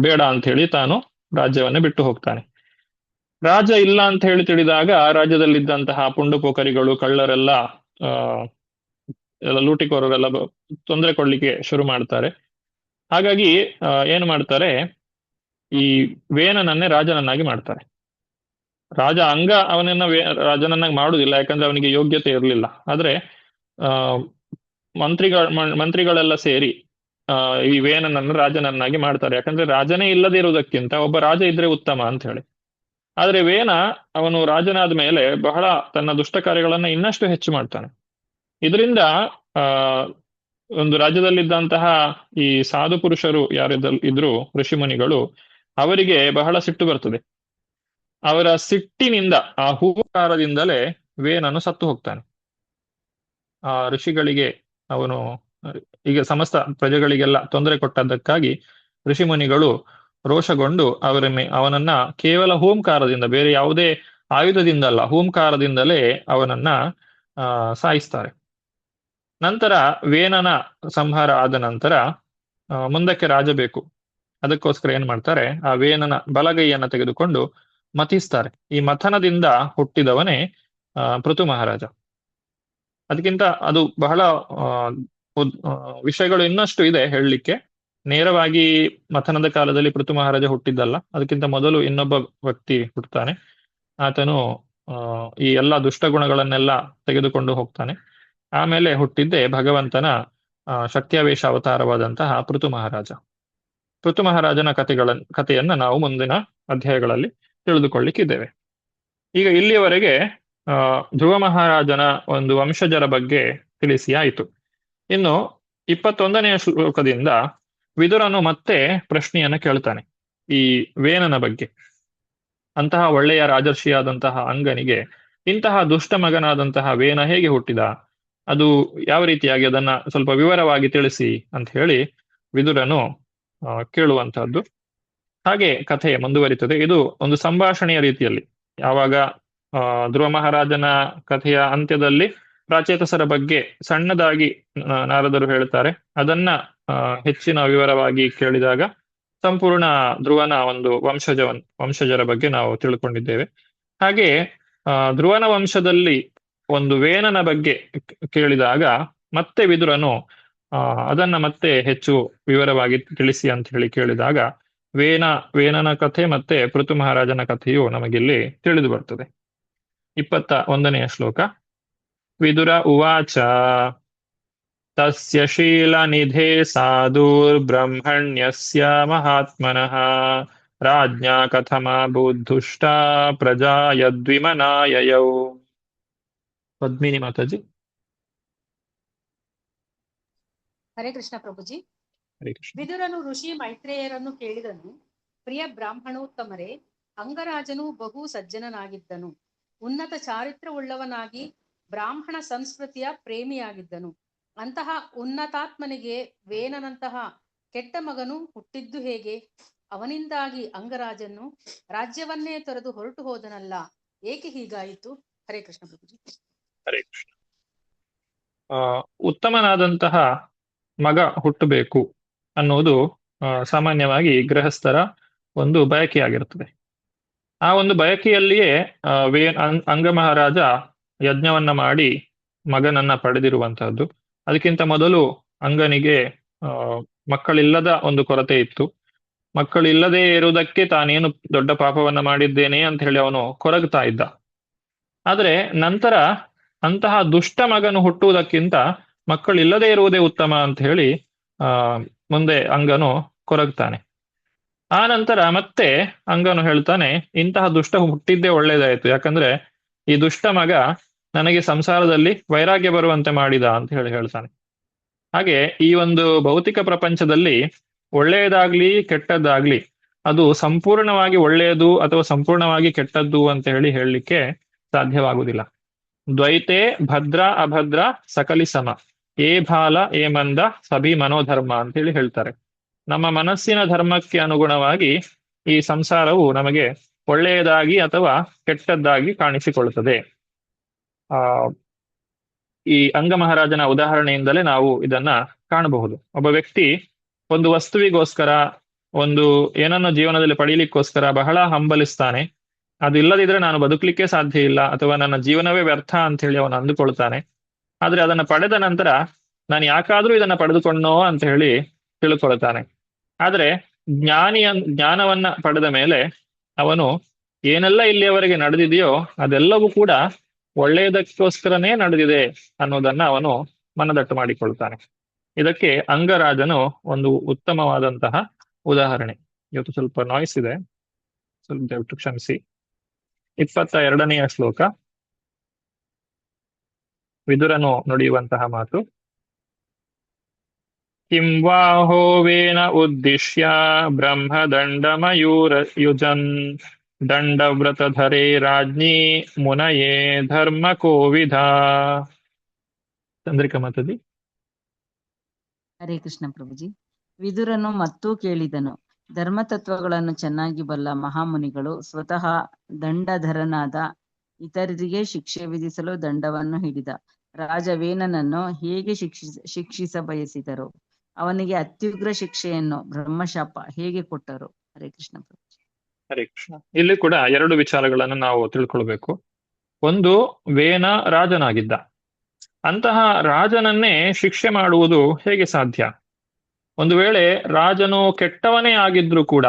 ಬೇಡ ಅಂತ ಹೇಳಿ ತಾನು ರಾಜ್ಯವನ್ನೇ ಬಿಟ್ಟು ಹೋಗ್ತಾನೆ. ರಾಜ ಇಲ್ಲ ಅಂತ ಹೇಳಿ ತಿಳಿದಾಗ ರಾಜ್ಯದಲ್ಲಿದ್ದಂತಹ ಪುಂಡುಪೋಖರಿಗಳು, ಕಳ್ಳರೆಲ್ಲ ಲೂಟಿಕೋರರೆಲ್ಲ ತೊಂದರೆ ಕೊಡ್ಲಿಕ್ಕೆ ಶುರು ಮಾಡ್ತಾರೆ. ಹಾಗಾಗಿ ಏನು ಮಾಡ್ತಾರೆ, ಈ ವೇನನನ್ನೇ ರಾಜನನ್ನಾಗಿ ಮಾಡ್ತಾರೆ. ರಾಜ ಅಂಗ ಅವನನ್ನ ರಾಜನನ್ನಾಗಿ ಮಾಡುವುದಿಲ್ಲ, ಯಾಕಂದ್ರೆ ಅವನಿಗೆ ಯೋಗ್ಯತೆ ಇರಲಿಲ್ಲ. ಆದ್ರೆ ಮಂತ್ರಿಗಳೆಲ್ಲ ಸೇರಿ ಈ ವೇನನನ್ನು ರಾಜನನ್ನಾಗಿ ಮಾಡ್ತಾರೆ. ಯಾಕಂದ್ರೆ ರಾಜನೇ ಇಲ್ಲದೆ ಇರುವುದಕ್ಕಿಂತ ಒಬ್ಬ ರಾಜ ಇದ್ರೆ ಉತ್ತಮ ಅಂತ ಹೇಳಿ. ಆದ್ರೆ ವೇನ ಅವನು ರಾಜನಾದ ಮೇಲೆ ಬಹಳ ತನ್ನ ದುಷ್ಟ ಕಾರ್ಯಗಳನ್ನ ಇನ್ನಷ್ಟು ಹೆಚ್ಚು ಮಾಡ್ತಾನೆ. ಇದರಿಂದ ಒಂದು ರಾಜ್ಯದಲ್ಲಿದ್ದಂತಹ ಈ ಸಾಧು ಪುರುಷರು ಯಾರಿದ್ರು, ಋಷಿ ಮುನಿಗಳು, ಅವರಿಗೆ ಬಹಳ ಸಿಟ್ಟು ಬರ್ತದೆ. ಅವರ ಸಿಟ್ಟಿನಿಂದ, ಆ ಹೂಕಾರದಿಂದಲೇ ವೇನನು ಸತ್ತು ಹೋಗ್ತಾನೆ. ಆ ಋಷಿಗಳಿಗೆ ಅವನು ಈಗ ಸಮಸ್ತ ಪ್ರಜೆಗಳಿಗೆಲ್ಲ ತೊಂದರೆ ಕೊಟ್ಟದ್ದಕ್ಕಾಗಿ ಋಷಿ ಮುನಿಗಳು ರೋಷಗೊಂಡು ಅವನನ್ನ ಕೇವಲ ಹೂಂಕಾರದಿಂದ, ಬೇರೆ ಯಾವುದೇ ಆಯುಧದಿಂದ ಅಲ್ಲ, ಹೂಂಕಾರದಿಂದಲೇ ಅವನನ್ನ ಸಾಯಿಸ್ತಾರೆ. ನಂತರ ವೇನನ ಸಂಹಾರ ಆದ ನಂತರ ಮುಂದಕ್ಕೆ ರಾಜ ಬೇಕು. ಅದಕ್ಕೋಸ್ಕರ ಏನ್ ಮಾಡ್ತಾರೆ, ಆ ವೇನನ ಬಲಗೈಯನ್ನ ತೆಗೆದುಕೊಂಡು ಮಥಿಸ್ತಾರೆ. ಈ ಮಥನದಿಂದ ಹುಟ್ಟಿದವನೇ ಪೃಥು ಮಹಾರಾಜ. ಅದಕ್ಕಿಂತ ಅದು ಬಹಳ ವಿಷಯಗಳು ಇನ್ನಷ್ಟು ಇದೆ ಹೇಳಲಿಕ್ಕೆ. ನೇರವಾಗಿ ಮಥನದ ಕಾಲದಲ್ಲಿ ಪೃಥು ಮಹಾರಾಜ ಹುಟ್ಟಿದ್ದಲ್ಲ, ಅದಕ್ಕಿಂತ ಮೊದಲು ಇನ್ನೊಬ್ಬ ವ್ಯಕ್ತಿ ಹುಟ್ಟುತ್ತಾನೆ. ಆತನು ಈ ಎಲ್ಲ ದುಷ್ಟ ಗುಣಗಳನ್ನೆಲ್ಲ ತೆಗೆದುಕೊಂಡು ಹೋಗ್ತಾನೆ. ಆಮೇಲೆ ಹುಟ್ಟಿದ್ದೇ ಭಗವಂತನ ಶಕ್ತ್ಯಾವೇಶ ಅವತಾರವಾದಂತಹ ಪೃಥು ಮಹಾರಾಜ. ಪೃಥು ಮಹಾರಾಜನ ಕಥೆಯನ್ನ ನಾವು ಮುಂದಿನ ಅಧ್ಯಾಯಗಳಲ್ಲಿ ತಿಳಿದುಕೊಳ್ಳಿಕ್ಕಿದ್ದೇವೆ. ಈಗ ಇಲ್ಲಿಯವರೆಗೆ ಧ್ರುವ ಮಹಾರಾಜನ ಒಂದು ವಂಶಜರ ಬಗ್ಗೆ ತಿಳಿಸಿ ಆಯಿತು. ಇನ್ನು 21ನೆಯ ಶ್ಲೋಕದಿಂದ ವಿದುರನು ಮತ್ತೆ ಪ್ರಶ್ನೆಯನ್ನ ಕೇಳ್ತಾನೆ ಈ ವೇನನ ಬಗ್ಗೆ. ಅಂತಹ ಒಳ್ಳೆಯ ರಾಜರ್ಷಿಯಾದಂತಹ ಅಂಗನಿಗೆ ಇಂತಹ ದುಷ್ಟ ಮಗನಾದಂತಹ ವೇನ ಹೇಗೆ ಹುಟ್ಟಿದ, ಅದು ಯಾವ ರೀತಿಯಾಗಿ, ಅದನ್ನ ಸ್ವಲ್ಪ ವಿವರವಾಗಿ ತಿಳಿಸಿ ಅಂತ ಹೇಳಿ ವಿದುರನು ಕೇಳುವಂತಹದ್ದು. ಹಾಗೆ ಕಥೆ ಮುಂದುವರಿತದೆ. ಇದು ಒಂದು ಸಂಭಾಷಣೆಯ ರೀತಿಯಲ್ಲಿ. ಯಾವಾಗ ಧ್ರುವ ಮಹಾರಾಜನ ಕಥೆಯ ಅಂತ್ಯದಲ್ಲಿ ಪ್ರಾಚೇತಸರ ಬಗ್ಗೆ ಸಣ್ಣದಾಗಿ ನಾರದರು ಹೇಳ್ತಾರೆ, ಅದನ್ನ ಹೆಚ್ಚಿನ ವಿವರವಾಗಿ ಕೇಳಿದಾಗ ಸಂಪೂರ್ಣ ಧ್ರುವನ ಒಂದು ವಂಶಜರ ಬಗ್ಗೆ ನಾವು ತಿಳ್ಕೊಂಡಿದ್ದೇವೆ. ಹಾಗೆ ಧ್ರುವನ ವಂಶದಲ್ಲಿ ಒಂದು ವೇನನ ಬಗ್ಗೆ ಕೇಳಿದಾಗ ಮತ್ತೆ ವಿದುರನು ಅದನ್ನ ಮತ್ತೆ ಹೆಚ್ಚು ವಿವರವಾಗಿ ತಿಳಿಸಿ ಅಂತ ಹೇಳಿ ಕೇಳಿದಾಗ ವೇನನ ಕಥೆ ಮತ್ತೆ ಪೃಥು ಮಹಾರಾಜನ ಕಥೆಯು ನಮಗಿಲ್ಲಿ ತಿಳಿದು ಬರ್ತದೆ. 21ನೆಯ ಶ್ಲೋಕ. ವಿದುರ ಉವಾಚ ತಸ್ಯ ಶೀಲನಿಧೇ ಸಾಧುರ್ಬ್ರಹ್ಮಣ್ಯಸ್ಯ ಮಹಾತ್ಮನಃ ರಾಜ್ಞಾ ಕಥಮಾ ಬುದ್ಧುಷ್ಟಾ ಪ್ರಜಾ ಯದ್ವಿಮನಾಯಯೌ. ಪದ್ಮಿನಿ ಮಾತಾಜಿ. ಹರೇ ಕೃಷ್ಣ ಪ್ರಭುಜಿ. ಹರೇ ಕೃಷ್ಣ. ವಿದುರನು ಋಷಿ ಮೈತ್ರೇಯರನ್ನು ಕೇಳಿದನು. ಪ್ರಿಯ ಬ್ರಾಹ್ಮಣೋತ್ತಮರೇ, ಅಂಗರಾಜನು ಬಹು ಸಜ್ಜನನಾಗಿದ್ದನು. ಉನ್ನತ ಚಾರಿತ್ರವುಳ್ಳವನಾಗಿ ಬ್ರಾಹ್ಮಣ ಸಂಸ್ಕೃತಿಯ ಪ್ರೇಮಿಯಾಗಿದ್ದನು. ಅಂತಹ ಉನ್ನತಾತ್ಮನಿಗೆ ವೇನನಂತಹ ಕೆಟ್ಟ ಮಗನು ಹುಟ್ಟಿದ್ದು ಹೇಗೆ? ಅವನಿಂದಾಗಿ ಅಂಗರಾಜನು ರಾಜ್ಯವನ್ನೇ ತೊರೆದು ಹೊರಟು ಹೋದನಲ್ಲ, ಏಕೆ ಹೀಗಾಯಿತು? ಹರೇ ಕೃಷ್ಣ ಪ್ರಭುಜಿ. ಹರೇ ಕೃಷ್ಣ. ಉತ್ತಮನಾದಂತಹ ಮಗ ಹುಟ್ಟಬೇಕು ಅನ್ನೋದು ಸಾಮಾನ್ಯವಾಗಿ ಗೃಹಸ್ಥರ ಒಂದು ಬಯಕೆಯಾಗಿರುತ್ತದೆ. ಆ ಒಂದು ಬಯಕೆಯಲ್ಲಿಯೇ ಅಂಗ ಮಹಾರಾಜ ಯಜ್ಞವನ್ನ ಮಾಡಿ ಮಗನನ್ನ ಪಡೆದಿರುವಂತಹದ್ದು. ಅದಕ್ಕಿಂತ ಮೊದಲು ಅಂಗನಿಗೆ ಮಕ್ಕಳಿಲ್ಲದ ಒಂದು ಕೊರತೆ ಇತ್ತು. ಮಕ್ಕಳಿಲ್ಲದೆ ಇರುವುದಕ್ಕೆ ತಾನೇನು ದೊಡ್ಡ ಪಾಪವನ್ನ ಮಾಡಿದ್ದೇನೆ ಅಂತ ಹೇಳಿ ಅವನು ಕೊರಗ್ತಾ ಇದ್ದ. ಆದರೆ ನಂತರ ಅಂತಹ ದುಷ್ಟ ಮಗನು ಹುಟ್ಟುವುದಕ್ಕಿಂತ ಮಕ್ಕಳಿಲ್ಲದೆ ಇರುವುದೇ ಉತ್ತಮ ಅಂತ ಹೇಳಿ ಮುಂದೆ ಅಂಗನು ಕೊರಗ್ತಾನೆ. ಆ ನಂತರ ಮತ್ತೆ ಅಂಗನು ಹೇಳ್ತಾನೆ, ಇಂತಹ ದುಷ್ಟ ಹುಟ್ಟಿದ್ದೇ ಒಳ್ಳೇದಾಯ್ತು, ಯಾಕಂದ್ರೆ ಈ ದುಷ್ಟ ಮಗ ನನಗೆ ಸಂಸಾರದಲ್ಲಿ ವೈರಾಗ್ಯ ಬರುವಂತೆ ಮಾಡಿದ ಅಂತ ಹೇಳ್ತಾನೆ. ಹಾಗೆ ಈ ಒಂದು ಭೌತಿಕ ಪ್ರಪಂಚದಲ್ಲಿ ಒಳ್ಳೆಯದಾಗ್ಲಿ ಕೆಟ್ಟದ್ದಾಗ್ಲಿ ಅದು ಸಂಪೂರ್ಣವಾಗಿ ಒಳ್ಳೆಯದು ಅಥವಾ ಸಂಪೂರ್ಣವಾಗಿ ಕೆಟ್ಟದ್ದು ಅಂತ ಹೇಳಲಿಕ್ಕೆ ಸಾಧ್ಯವಾಗುವುದಿಲ್ಲ. ದ್ವೈತೆ ಭದ್ರ ಅಭದ್ರ ಸಕಲಿ ಸಮ, ಏ ಬಾಲ ಏ ಮಂದ ಸಭಿ ಮನೋಧರ್ಮ ಅಂತ ಹೇಳ್ತಾರೆ. ನಮ್ಮ ಮನಸ್ಸಿನ ಧರ್ಮಕ್ಕೆ ಅನುಗುಣವಾಗಿ ಈ ಸಂಸಾರವು ನಮಗೆ ಒಳ್ಳೆಯದಾಗಿ ಅಥವಾ ಕೆಟ್ಟದ್ದಾಗಿ ಕಾಣಿಸಿಕೊಳ್ಳುತ್ತದೆ. ಈ ಅಂಗ ಮಹಾರಾಜನ ಉದಾಹರಣೆಯಿಂದಲೇ ನಾವು ಇದನ್ನ ಕಾಣಬಹುದು. ಒಬ್ಬ ವ್ಯಕ್ತಿ ಒಂದು ವಸ್ತುವಿಗೋಸ್ಕರ, ಒಂದು ಏನನ್ನು ಜೀವನದಲ್ಲಿ ಪಡೀಲಿಕ್ಕೋಸ್ಕರ ಬಹಳ ಹಂಬಲಿಸ್ತಾನೆ. ಅದು ಇಲ್ಲದಿದ್ರೆ ನಾನು ಬದುಕಲಿಕ್ಕೆ ಸಾಧ್ಯ ಇಲ್ಲ ಅಥವಾ ನನ್ನ ಜೀವನವೇ ವ್ಯರ್ಥ ಅಂತ ಹೇಳಿ ಅವನು ಅಂದುಕೊಳ್ತಾನೆ. ಆದ್ರೆ ಅದನ್ನ ಪಡೆದ ನಂತರ ನಾನು ಯಾಕಾದ್ರೂ ಇದನ್ನ ಪಡೆದುಕೊಂಡೋ ಅಂತ ಹೇಳಿ ತಿಳ್ಕೊಳ್ತಾನೆ. ಆದ್ರೆ ಜ್ಞಾನವನ್ನ ಪಡೆದ ಮೇಲೆ ಅವನು ಏನೆಲ್ಲ ಇಲ್ಲಿಯವರೆಗೆ ನಡೆದಿದೆಯೋ ಅದೆಲ್ಲವೂ ಕೂಡ ಒಳ್ಳೆಯದಕ್ಕೋಸ್ಕರನೇ ನಡೆದಿದೆ ಅನ್ನೋದನ್ನ ಅವನು ಮನದಟ್ಟು ಮಾಡಿಕೊಳ್ತಾನೆ. ಇದಕ್ಕೆ ಅಂಗರಾಜನು ಒಂದು ಉತ್ತಮವಾದಂತಹ ಉದಾಹರಣೆ. ಇವತ್ತು ಸ್ವಲ್ಪ ನಾಯ್ಸ್ ಇದೆ, ಸ್ವಲ್ಪ ದಯವಿಟ್ಟು ಕ್ಷಮಿಸಿ. 22ನೆಯ ಶ್ಲೋಕ. ವಿದುರನು ನುಡಿಯುವಂತಹ ಮಾತು. ಕಿಂ ವಾಹೋವೇನ ಉದ್ದಿಶ್ಯ ಬ್ರಹ್ಮದಂಡ ಮಯೂರಯುಜನ್ ದಂಡವ್ರತಧರೇ ರಾಜ್ಞಿ ಮುನಯೇ ಧರ್ಮ ಕೋವಿಧ. ಚಂದ್ರಿಕಾ ಮಾತಾಜಿ. ಹರೇ ಕೃಷ್ಣ ಪ್ರಭುಜಿ. ವಿದುರನು ಮತ್ತೂ ಕೇಳಿದನು. ಧರ್ಮತತ್ವಗಳನ್ನು ಚೆನ್ನಾಗಿ ಬಲ್ಲ ಮಹಾಮುನಿಗಳು ಸ್ವತಃ ದಂಡಧರನಾದ ಇತರರಿಗೆ ಶಿಕ್ಷೆ ವಿಧಿಸಲು ದಂಡವನ್ನು ಹಿಡಿದ ರಾಜವೇನನನ್ನು ಹೇಗೆ ಶಿಕ್ಷಿಸ ಬಯಸಿದರು? ಅವನಿಗೆ ಅತ್ಯುಗ್ರ ಶಿಕ್ಷೆಯನ್ನು ಬ್ರಹ್ಮಶಾಪ ಹೇಗೆ ಕೊಟ್ಟರು? ಹರೇ ಕೃಷ್ಣ ಪ್ರಭುಜಿ. ಹರೇ ಕೃಷ್ಣ. ಇಲ್ಲಿ ಕೂಡ 2 ವಿಚಾರಗಳನ್ನು ನಾವು ತಿಳ್ಕೊಳ್ಬೇಕು. ಒಂದು, ವೇನ ರಾಜನಾಗಿದ್ದ. ಅಂತಹ ರಾಜನನ್ನೇ ಶಿಕ್ಷೆ ಮಾಡುವುದು ಹೇಗೆ ಸಾಧ್ಯ? ಒಂದು ವೇಳೆ ರಾಜನು ಕೆಟ್ಟವನೇ ಆಗಿದ್ರು ಕೂಡ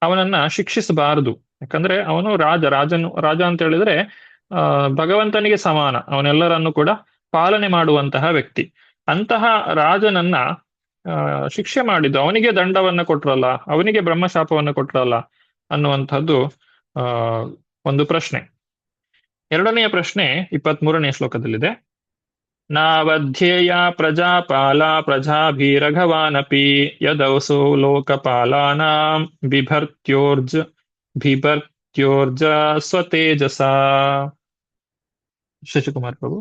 ಅವನನ್ನ ಶಿಕ್ಷಿಸಬಾರದು. ಯಾಕಂದ್ರೆ ಅವನು ರಾಜ ಅಂತ ಹೇಳಿದ್ರೆ ಭಗವಂತನಿಗೆ ಸಮಾನ. ಅವನೆಲ್ಲರನ್ನು ಕೂಡ ಪಾಲನೆ ಮಾಡುವಂತಹ ವ್ಯಕ್ತಿ. ಅಂತಹ ರಾಜನನ್ನ ಶಿಕ್ಷೆ ಮಾಡಿದ್ದು, ಅವನಿಗೆ ದಂಡವನ್ನ ಕೊಟ್ರಲ್ಲ, ಅವನಿಗೆ ಬ್ರಹ್ಮಶಾಪವನ್ನ ಕೊಟ್ರಲ್ಲ ಅನ್ನುವಂಥದ್ದು ಒಂದು ಪ್ರಶ್ನೆ. ಎರಡನೆಯ ಪ್ರಶ್ನೆ 23ನೇ ಶ್ಲೋಕದಲ್ಲಿದೆ. ನಾವಧ್ಯೇಯ ಪ್ರಜಾಪಾಲ ಪ್ರಜಾಭೀರಘವಾನಪಿ ಯದೌಸೋ ಲೋಕಪಾಲಾನಾಂ ಬಿಭರ್ತ್ಯೋರ್ಜ ಸ್ವತೇಜಸ. ಶಶಿಕುಮಾರ್ ಪ್ರಭು.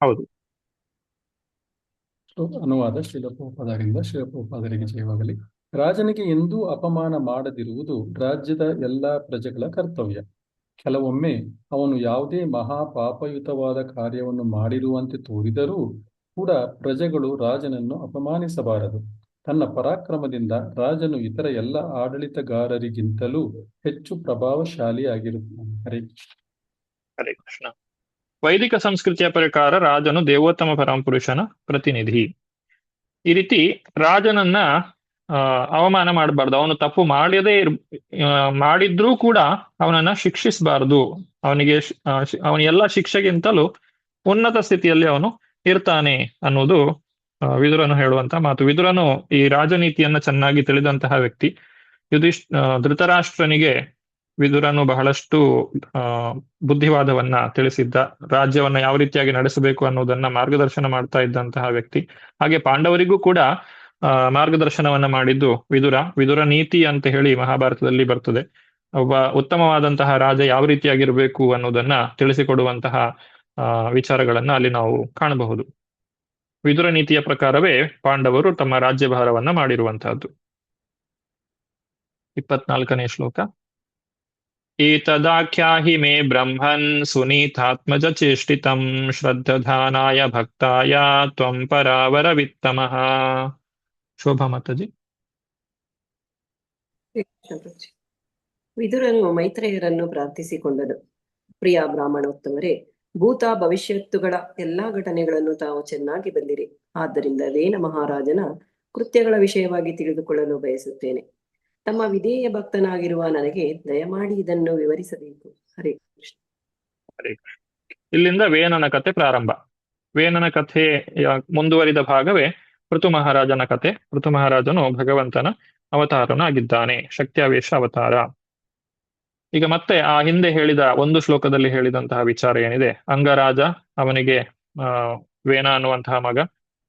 ಹೌದು. ಅನುವಾದ ಶ್ರೀಲಪ್ರಭುಪಾದರಿಂದ ಶ್ರೀಲಪ್ರಭುಪಾದರಿಗೆ ಜಯವಾಗಲಿ. ರಾಜನಿಗೆ ಎಂದೂ ಅಪಮಾನ ಮಾಡದಿರುವುದು ರಾಜ್ಯದ ಎಲ್ಲಾ ಪ್ರಜೆಗಳ ಕರ್ತವ್ಯ. ಕೆಲವೊಮ್ಮೆ ಅವನು ಯಾವುದೇ ಮಹಾಪಾಪಯುತವಾದ ಕಾರ್ಯವನ್ನು ಮಾಡಿರುವಂತೆ ತೋರಿದರೂ ಕೂಡ ಪ್ರಜೆಗಳು ರಾಜನನ್ನು ಅಪಮಾನಿಸಬಾರದು. ತನ್ನ ಪರಾಕ್ರಮದಿಂದ ರಾಜನು ಇತರ ಎಲ್ಲ ಆಡಳಿತಗಾರರಿಗಿಂತಲೂ ಹೆಚ್ಚು ಪ್ರಭಾವಶಾಲಿಯಾಗಿರುತ್ತಾನೆ. ಹರೇ ಕೃಷ್ಣ. ಹರೇ ಕೃಷ್ಣ. ವೈದಿಕ ಸಂಸ್ಕೃತಿಯ ಪ್ರಕಾರ ರಾಜನು ದೇವೋತ್ತಮ ಪರಮಪುರುಷನ ಪ್ರತಿನಿಧಿ. ಈ ರೀತಿ ರಾಜನನ್ನ ಅವಮಾನ ಮಾಡಬಾರ್ದು. ಅವನು ತಪ್ಪು ಮಾಡಿದ್ರೂ ಕೂಡ ಅವನನ್ನ ಶಿಕ್ಷಿಸಬಾರದು. ಅವನ ಎಲ್ಲ ಶಿಕ್ಷೆಗಿಂತಲೂ ಉನ್ನತ ಸ್ಥಿತಿಯಲ್ಲಿ ಅವನು ಇರ್ತಾನೆ ಅನ್ನೋದು ವಿದುರನು ಹೇಳುವಂತ ಮಾತು. ವಿದುರನು ಈ ರಾಜನೀತಿಯನ್ನ ಚೆನ್ನಾಗಿ ತಿಳಿದಂತಹ ವ್ಯಕ್ತಿ. ಧೃತರಾಷ್ಟ್ರನಿಗೆ ವಿದುರನು ಬಹಳಷ್ಟು ಬುದ್ಧಿವಾದವನ್ನ ತಿಳಿಸಿದ್ದ. ರಾಜ್ಯವನ್ನ ಯಾವ ರೀತಿಯಾಗಿ ನಡೆಸಬೇಕು ಅನ್ನೋದನ್ನ ಮಾರ್ಗದರ್ಶನ ಮಾಡ್ತಾ ಇದ್ದಂತಹ ವ್ಯಕ್ತಿ. ಹಾಗೆ ಪಾಂಡವರಿಗೂ ಕೂಡ ಮಾರ್ಗದರ್ಶನವನ್ನ ಮಾಡಿದ್ದು ವಿದುರ ನೀತಿ ಅಂತ ಹೇಳಿ ಮಹಾಭಾರತದಲ್ಲಿ ಬರ್ತದೆ. ಒಬ್ಬ ಉತ್ತಮವಾದಂತಹ ರಾಜ ಯಾವ ರೀತಿಯಾಗಿರ್ಬೇಕು ಅನ್ನೋದನ್ನ ತಿಳಿಸಿಕೊಡುವಂತಹ ವಿಚಾರಗಳನ್ನ ಅಲ್ಲಿ ನಾವು ಕಾಣಬಹುದು. ವಿದುರ ನೀತಿಯ ಪ್ರಕಾರವೇ ಪಾಂಡವರು ತಮ್ಮ ರಾಜ್ಯಭಾರವನ್ನ ಮಾಡಿರುವಂತಹದ್ದು. 24ನೇ ಶ್ಲೋಕ. ಏತದಾಖ್ಯಾಹಿ ಮೇ ಬ್ರಹ್ಮನ್ ಸುನೀತಾತ್ಮಜ ಚೇಷ್ಟಿತಂ ಶ್ರದ್ಧಾನಾಯ ಭಕ್ತಾಯ ತ್ವಂ ಪರಾವರ ವಿತ್ತಮಃ. ಶೋಭಾ ಮಾತಾಜಿ. ವಿದುರನು ಮೈತ್ರೇಯರನ್ನು ಪ್ರಾರ್ಥಿಸಿಕೊಂಡನು. ಪ್ರಿಯ ಬ್ರಾಹ್ಮಣೋತ್ತಮರೇ, ಭೂತ ಭವಿಷ್ಯತ್ತುಗಳ ಎಲ್ಲಾ ಘಟನೆಗಳನ್ನು ತಾವು ಚೆನ್ನಾಗಿ ಬಲ್ಲಿರಿ. ಆದ್ದರಿಂದ ವೇನ ಮಹಾರಾಜನ ಕೃತ್ಯಗಳ ವಿಷಯವಾಗಿ ತಿಳಿದುಕೊಳ್ಳಲು ಬಯಸುತ್ತೇನೆ. ತಮ್ಮ ವಿಧೇಯ ಭಕ್ತನಾಗಿರುವ ನನಗೆ ದಯಮಾಡಿ ಇದನ್ನು ವಿವರಿಸಬೇಕು. ಹರೇ ಕೃಷ್ಣ. ಹರೇ ಕೃಷ್ಣ. ಇಲ್ಲಿಂದ ವೇನನ ಕಥೆ ಪ್ರಾರಂಭ. ವೇನನ ಕಥೆಯ ಮುಂದುವರಿದ ಭಾಗವೇ ಪೃಥು ಮಹಾರಾಜನ ಕಥೆ. ಪೃಥು ಮಹಾರಾಜನು ಭಗವಂತನ ಅವತಾರನಾಗಿದ್ದಾನೆ, ಶಕ್ತ್ಯಾವೇಶ ಅವತಾರ. ಈಗ ಮತ್ತೆ ಆ ಹಿಂದೆ ಹೇಳಿದ ಒಂದು ಶ್ಲೋಕದಲ್ಲಿ ಹೇಳಿದಂತಹ ವಿಚಾರ ಏನಿದೆ, ಅಂಗರಾಜ, ಅವನಿಗೆ ವೇನ ಅನ್ನುವಂತಹ ಮಗ,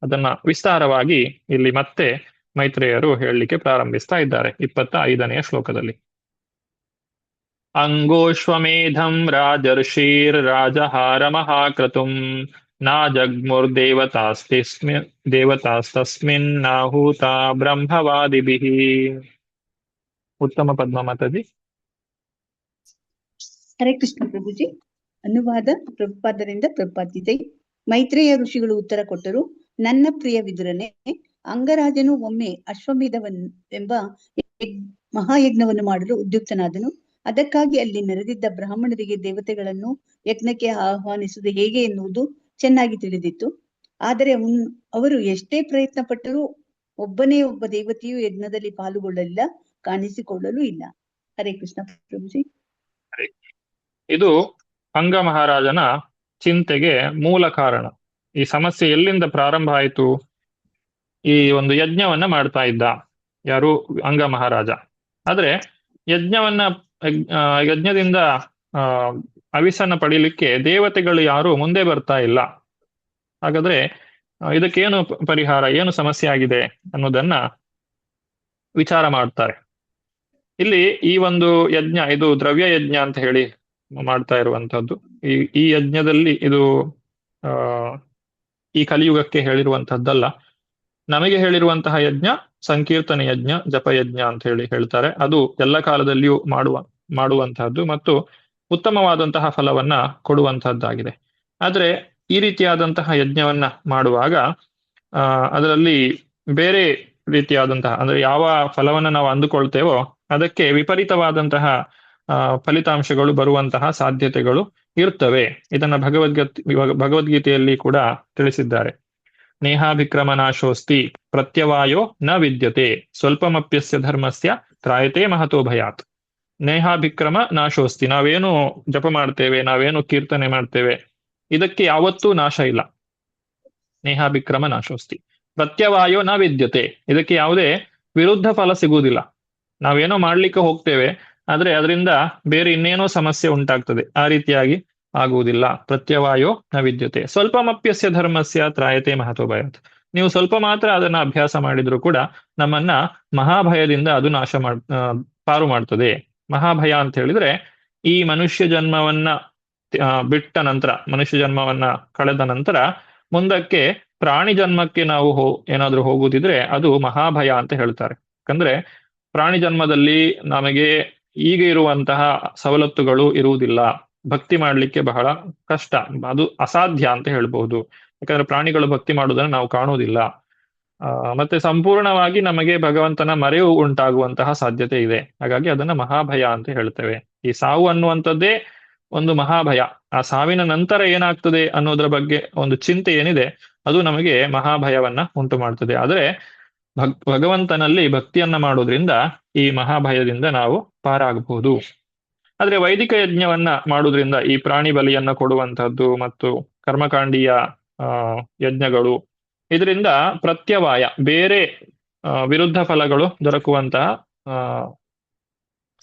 ಅದನ್ನ ವಿಸ್ತಾರವಾಗಿ ಇಲ್ಲಿ ಮತ್ತೆ ಮೈತ್ರೇಯರು ಹೇಳಲಿಕ್ಕೆ ಪ್ರಾರಂಭಿಸ್ತಾ ಇದ್ದಾರೆ 25ನೇ ಶ್ಲೋಕದಲ್ಲಿ. ಅಂಗೋಶ್ವಮೇಧಂ ರಾಜರ್ಷಿರ್ ರಾಜಹಾರ ಮಹಾಕ್ರತುಂ ದೇವತಾಸ್ತಸ್ಮಿನ್ ನಾಹೂತ ಬ್ರಹ್ಮವಾದಿಭಿಃ. ಉತ್ತಮ ಪದ್ಮ ಮಾತಾಜಿ. ಹರೇ ಕೃಷ್ಣ ಪ್ರಭುಜಿ. ಅನುವಾದ ಪ್ರಭುಪಾದರಿಂದ ಪ್ರಭುಪಾದ ಜೈ. ಮೈತ್ರೇಯ ಋಷಿಗಳು ಉತ್ತರ ಕೊಟ್ಟರು. ನನ್ನ ಪ್ರಿಯ ವಿದುರನೇ, ಅಂಗರಾಜನು ಒಮ್ಮೆ ಅಶ್ವಮೇಧವೆಂಬ ಮಹಾಯಜ್ಞವನ್ನು ಮಾಡಲು ಉದ್ಯುಕ್ತನಾದನು. ಅದಕ್ಕಾಗಿ ಅಲ್ಲಿ ನೆರೆದಿದ್ದ ಬ್ರಾಹ್ಮಣರಿಗೆ ದೇವತೆಗಳನ್ನು ಯಜ್ಞಕ್ಕೆ ಆಹ್ವಾನಿಸುವುದು ಹೇಗೆ ಎನ್ನುವುದು ಚೆನ್ನಾಗಿ ತಿಳಿದಿತ್ತು. ಆದರೆ ಅವರು ಎಷ್ಟೇ ಪ್ರಯತ್ನ ಪಟ್ಟರೂ ಒಬ್ಬ ದೇವತೆಯು ಯಜ್ಞದಲ್ಲಿ ಪಾಲ್ಗೊಳ್ಳಲಿಲ್ಲ, ಕಾಣಿಸಿಕೊಳ್ಳಲು ಇಲ್ಲ. ಹರೇ ಕೃಷ್ಣ ಪ್ರಭುಜಿ. ಇದು ಅಂಗ ಮಹಾರಾಜನ ಚಿಂತೆಗೆ ಮೂಲ ಕಾರಣ. ಈ ಸಮಸ್ಯೆ ಎಲ್ಲಿಂದ ಪ್ರಾರಂಭ ಆಯಿತು? ಈ ಒಂದು ಯಜ್ಞವನ್ನ ಮಾಡ್ತಾ ಇದ್ದ ಯಾರು? ಅಂಗ ಮಹಾರಾಜ. ಆದ್ರೆ ಯಜ್ಞದಿಂದ ಅವಿಸನ್ನ ಪಡೀಲಿಕ್ಕೆ ದೇವತೆಗಳು ಯಾರು ಮುಂದೆ ಬರ್ತಾ ಇಲ್ಲ. ಹಾಗಾದ್ರೆ ಇದಕ್ಕೇನು ಪರಿಹಾರ, ಏನು ಸಮಸ್ಯೆ ಆಗಿದೆ ಅನ್ನೋದನ್ನ ವಿಚಾರ ಮಾಡ್ತಾರೆ. ಇಲ್ಲಿ ಈ ಒಂದು ಯಜ್ಞ, ಇದು ದ್ರವ್ಯ ಯಜ್ಞ ಅಂತ ಹೇಳಿ ಮಾಡ್ತಾ ಇರುವಂತಹದ್ದು. ಈ ಯಜ್ಞದಲ್ಲಿ ಇದು ಈ ಕಲಿಯುಗಕ್ಕೆ ಹೇಳಿರುವಂತಹದ್ದಲ್ಲ. ನಮಗೆ ಹೇಳಿರುವಂತಹ ಯಜ್ಞ ಸಂಕೀರ್ತನ ಯಜ್ಞ, ಜಪಯಜ್ಞ ಅಂತ ಹೇಳಿ ಹೇಳ್ತಾರೆ. ಅದು ಎಲ್ಲ ಕಾಲದಲ್ಲಿಯೂ ಮಾಡುವಂತಹದ್ದು ಮತ್ತು ಉತ್ತಮವಾದಂತಹ ಫಲವನ್ನ ಕೊಡುವಂತಹದ್ದಾಗಿದೆ. ಆದ್ರೆ ಈ ರೀತಿಯಾದಂತಹ ಯಜ್ಞವನ್ನ ಮಾಡುವಾಗ ಅದರಲ್ಲಿ ಬೇರೆ ರೀತಿಯಾದಂತಹ, ಅಂದ್ರೆ ಯಾವ ಫಲವನ್ನ ನಾವು ಅಂದುಕೊಳ್ತೇವೋ ಅದಕ್ಕೆ ವಿಪರೀತವಾದಂತಹ ಫಲಿತಾಂಶಗಳು ಬರುವಂತಹ ಸಾಧ್ಯತೆಗಳು ಇರ್ತವೆ. ಇದನ್ನ ಭಗವದ್ಗೀತೆಯಲ್ಲಿ ಕೂಡ ತಿಳಿಸಿದ್ದಾರೆ. ನೇಹಾಭಿಕ್ರಮನಾಶೋಸ್ತಿ ಪ್ರತ್ಯವಾಯೋ ನ ವಿದ್ಯತೆ ಸ್ವಲ್ಪಮಪ್ಯಸ್ಯ ಧರ್ಮಸ್ಯ ತ್ರಾಯತೆ ಮಹತೋ ಭಯಾತ್. ನೇಹಾಭಿಕ್ರಮ ನಾಶೋಸ್ತಿ. ನಾವೇನು ಜಪ ಮಾಡ್ತೇವೆ, ನಾವೇನು ಕೀರ್ತನೆ ಮಾಡ್ತೇವೆ, ಇದಕ್ಕೆ ಯಾವತ್ತೂ ನಾಶ ಇಲ್ಲ. ನೇಹಾಭಿಕ್ರಮ ನಾಶೋಸ್ತಿ. ಪ್ರತ್ಯವಾಯೋ ನ ವಿದ್ಯತೆ. ಇದಕ್ಕೆ ಯಾವುದೇ ವಿರುದ್ಧ ಫಲ ಸಿಗುವುದಿಲ್ಲ. ನಾವೇನೋ ಮಾಡ್ಲಿಕ್ಕೆ ಹೋಗ್ತೇವೆ, ಆದ್ರೆ ಅದರಿಂದ ಬೇರೆ ಇನ್ನೇನೋ ಸಮಸ್ಯೆ ಉಂಟಾಗ್ತದೆ. ಆ ರೀತಿಯಾಗಿ ಆಗುವುದಿಲ್ಲ. ಪ್ರತ್ಯವಾಯೋ ನ ವಿದ್ಯತೆ. ಸ್ವಲ್ಪಮಪ್ಯಸ್ಯ ಧರ್ಮಸ್ಯ ತ್ರಾಯತೆ ಮಹತೋ ಭಯಾತ್. ನೀವು ಸ್ವಲ್ಪ ಮಾತ್ರ ಅದನ್ನ ಅಭ್ಯಾಸ ಮಾಡಿದ್ರು ಕೂಡ ನಮ್ಮನ್ನ ಮಹಾಭಯದಿಂದ ಅದು ಪಾರು ಮಾಡ್ತದೆ. ಮಹಾಭಯ ಅಂತ ಹೇಳಿದ್ರೆ ಈ ಮನುಷ್ಯ ಜನ್ಮವನ್ನ ಬಿಟ್ಟ ನಂತರ, ಮನುಷ್ಯ ಜನ್ಮವನ್ನ ಕಳೆದ ನಂತರ ಮುಂದಕ್ಕೆ ಪ್ರಾಣಿ ಜನ್ಮಕ್ಕೆ ನಾವು ಏನಾದ್ರೂ ಹೋಗುದಿದ್ರೆ ಅದು ಮಹಾಭಯ ಅಂತ ಹೇಳ್ತಾರೆ. ಯಾಕಂದ್ರೆ ಪ್ರಾಣಿ ಜನ್ಮದಲ್ಲಿ ನಮಗೆ ಈಗ ಇರುವಂತಹ ಸವಲತ್ತುಗಳು ಇರುವುದಿಲ್ಲ. ಭಕ್ತಿ ಮಾಡ್ಲಿಕ್ಕೆ ಬಹಳ ಕಷ್ಟ, ಅದು ಅಸಾಧ್ಯ ಅಂತ ಹೇಳ್ಬಹುದು. ಯಾಕಂದ್ರೆ ಪ್ರಾಣಿಗಳು ಭಕ್ತಿ ಮಾಡುವುದನ್ನು ನಾವು ಕಾಣುವುದಿಲ್ಲ. ಮತ್ತೆ ಸಂಪೂರ್ಣವಾಗಿ ನಮಗೆ ಭಗವಂತನ ಮರೆವು ಉಂಟಾಗುವಂತಹ ಸಾಧ್ಯತೆ ಇದೆ. ಹಾಗಾಗಿ ಅದನ್ನ ಮಹಾಭಯ ಅಂತ ಹೇಳ್ತೇವೆ. ಈ ಸಾವು ಅನ್ನುವಂಥದ್ದೇ ಒಂದು ಮಹಾಭಯ. ಆ ಸಾವಿನ ನಂತರ ಏನಾಗ್ತದೆ ಅನ್ನೋದ್ರ ಬಗ್ಗೆ ಒಂದು ಚಿಂತೆ ಏನಿದೆ ಅದು ನಮಗೆ ಮಹಾಭಯವನ್ನ ಉಂಟು ಮಾಡ್ತದೆ. ಆದ್ರೆ ಭಗವಂತನಲ್ಲಿ ಭಕ್ತಿಯನ್ನ ಮಾಡೋದ್ರಿಂದ ಈ ಮಹಾಭಯದಿಂದ ನಾವು ಪಾರಾಗಬಹುದು. ಆದ್ರೆ ವೈದಿಕ ಯಜ್ಞವನ್ನ ಮಾಡೋದ್ರಿಂದ, ಈ ಪ್ರಾಣಿ ಬಲಿಯನ್ನ ಕೊಡುವಂತಹದ್ದು ಮತ್ತು ಕರ್ಮಕಾಂಡೀಯ ಯಜ್ಞಗಳು, ಇದರಿಂದ ಪ್ರತ್ಯವಾಯ, ಬೇರೆ ವಿರುದ್ಧ ಫಲಗಳು ದೊರಕುವಂತಹ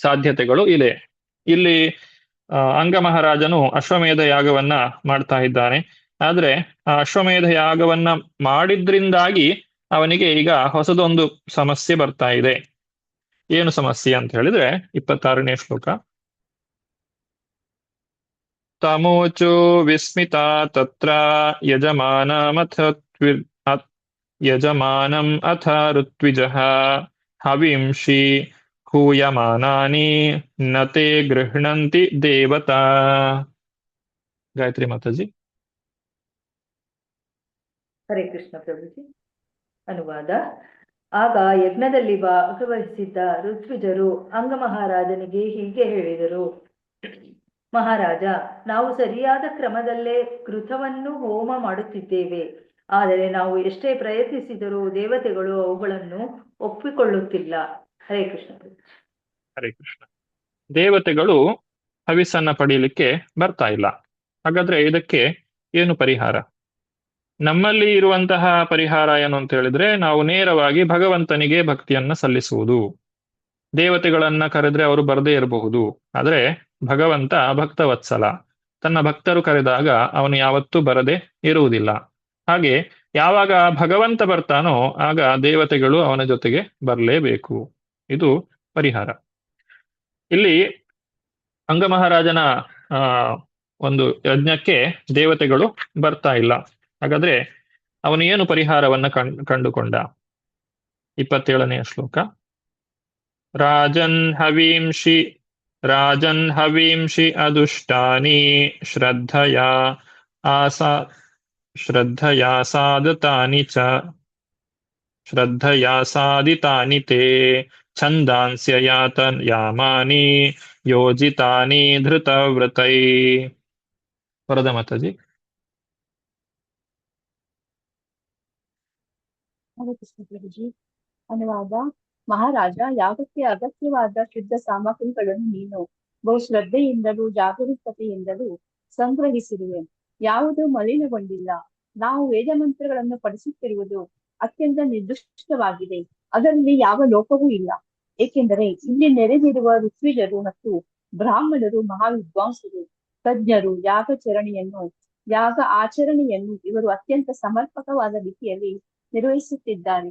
ಸಾಧ್ಯತೆಗಳು ಇದೆ. ಇಲ್ಲಿ ಅಂಗ ಮಹಾರಾಜನು ಅಶ್ವಮೇಧ ಯಾಗವನ್ನ ಮಾಡ್ತಾ ಇದ್ದಾನೆ. ಆದ್ರೆ ಆ ಅಶ್ವಮೇಧ ಯಾಗವನ್ನ ಮಾಡಿದ್ರಿಂದಾಗಿ ಅವನಿಗೆ ಈಗ ಹೊಸದೊಂದು ಸಮಸ್ಯೆ ಬರ್ತಾ ಇದೆ. ಏನು ಸಮಸ್ಯೆ ಅಂತ ಹೇಳಿದ್ರೆ 26ನೇ ಶ್ಲೋಕ. ತಮೋಚೋ ವಿಸ್ಮಿತ ತತ್ರ ಯಜಮಾನಂ ಅಥ ಋತ್ವಿಜಃ ಹವಿಂಷಿ ಹೂಯಮಾನಾನಿ ನತೆ ಗೃಹ್ಣಂತಿ ದೇವತಾ. ಗಾಯತ್ರಿ ಮಾತಾಜಿ. ಹರೇ ಕೃಷ್ಣ ಪ್ರಭುಜಿ. ಅನುವಾದ. ಆಗ ಯಜ್ಞದಲ್ಲಿ ಭಾಗವಹಿಸಿದ್ದ ಋತ್ವಿಜರು ಅಂಗ ಮಹಾರಾಜನಿಗೆ ಹೀಗೆ ಹೇಳಿದರು: ಮಹಾರಾಜ, ನಾವು ಸರಿಯಾದ ಕ್ರಮದಲ್ಲೇ ಕೃತವನ್ನು ಹೋಮ ಮಾಡುತ್ತಿದ್ದೇವೆ. ಆದರೆ ನಾವು ಎಷ್ಟೇ ಪ್ರಯತ್ನಿಸಿದರೂ ದೇವತೆಗಳು ಅವುಗಳನ್ನು ಒಪ್ಪಿಕೊಳ್ಳುತ್ತಿಲ್ಲ. ಹರೇ ಕೃಷ್ಣ. ಹರೇ ಕೃಷ್ಣ. ದೇವತೆಗಳು ಹವಿಸ್ಸನ್ನ ಪಡೀಲಿಕ್ಕೆ ಬರ್ತಾ ಇಲ್ಲ. ಹಾಗಾದ್ರೆ ಇದಕ್ಕೆ ಏನು ಪರಿಹಾರ? ನಮ್ಮಲ್ಲಿ ಇರುವಂತಹ ಪರಿಹಾರ ಏನು ಅಂತ ಹೇಳಿದ್ರೆ, ನಾವು ನೇರವಾಗಿ ಭಗವಂತನಿಗೆ ಭಕ್ತಿಯನ್ನ ಸಲ್ಲಿಸುವುದು. ದೇವತೆಗಳನ್ನ ಕರೆದ್ರೆ ಅವರು ಬರದೇ ಇರಬಹುದು, ಆದ್ರೆ ಭಗವಂತ ಭಕ್ತವತ್ಸಲ. ತನ್ನ ಭಕ್ತರು ಕರೆದಾಗ ಅವನು ಯಾವತ್ತೂ ಬರದೇ ಇರುವುದಿಲ್ಲ. ಹಾಗೆ ಯಾವಾಗ ಭಗವಂತ ಬರ್ತಾನೋ ಆಗ ದೇವತೆಗಳು ಅವನ ಜೊತೆಗೆ ಬರಲೇಬೇಕು. ಇದು ಪರಿಹಾರ. ಇಲ್ಲಿ ಅಂಗ ಮಹಾರಾಜನ ಒಂದು ಯಜ್ಞಕ್ಕೆ ದೇವತೆಗಳು ಬರ್ತಾ ಇಲ್ಲ. ಹಾಗಾದ್ರೆ ಅವನು ಏನು ಪರಿಹಾರವನ್ನ ಕಂಡುಕೊಂಡ? 27ನೇ ಶ್ಲೋಕ. ರಾಜನ್ ಹವೀಂಷಿ ಅದುಷ್ಟಾನಿ ಶ್ರದ್ಧಯಾ ಸಾಧಿತಾನಿ ತೇ ಛಂದಾಂಸ್ಯ ಯಾಮಾನಿ ಯೋಜಿತಾನಿ ಧೃತವ್ರತೈ. ವರದ ಮಾತಾಜಿ. ಹರೇ ಕೃಷ್ಣ ಪ್ರಭುಜಿ. ಅನುವಾದ. ಮಹಾರಾಜ, ಯಾಗಕ್ಕೆ ಅಗತ್ಯವಾದ ಶುದ್ಧ ಸಾಮಗ್ರಿಗಳನ್ನು ನೀನು ಬಹು ಶ್ರದ್ಧೆಯಿಂದಲೂ ಜಾಗರೂಕತೆಯಿಂದಲೂ ಸಂಗ್ರಹಿಸಿರುವೆ. ಯಾವುದೂ ಮಲಿನಗೊಂಡಿಲ್ಲ. ನಾವು ವೇದ ಮಂತ್ರಗಳನ್ನು ಪಡಿಸುತ್ತಿರುವುದು ಅತ್ಯಂತ ನಿರ್ದಿಷ್ಟವಾಗಿದೆ. ಅದರಲ್ಲಿ ಯಾವ ಲೋಪವೂ ಇಲ್ಲ. ಏಕೆಂದರೆ ಇಲ್ಲಿ ನೆರೆದಿರುವ ಋತ್ವಿಜರು ಮತ್ತು ಬ್ರಾಹ್ಮಣರು ಮಹಾವಿದ್ವಾಂಸರು, ತಜ್ಞರು. ಯಾಗ ಆಚರಣೆಯನ್ನು ಇವರು ಅತ್ಯಂತ ಸಮರ್ಪಕವಾದ ರೀತಿಯಲ್ಲಿ ನಿರ್ವಹಿಸುತ್ತಿದ್ದಾರೆ.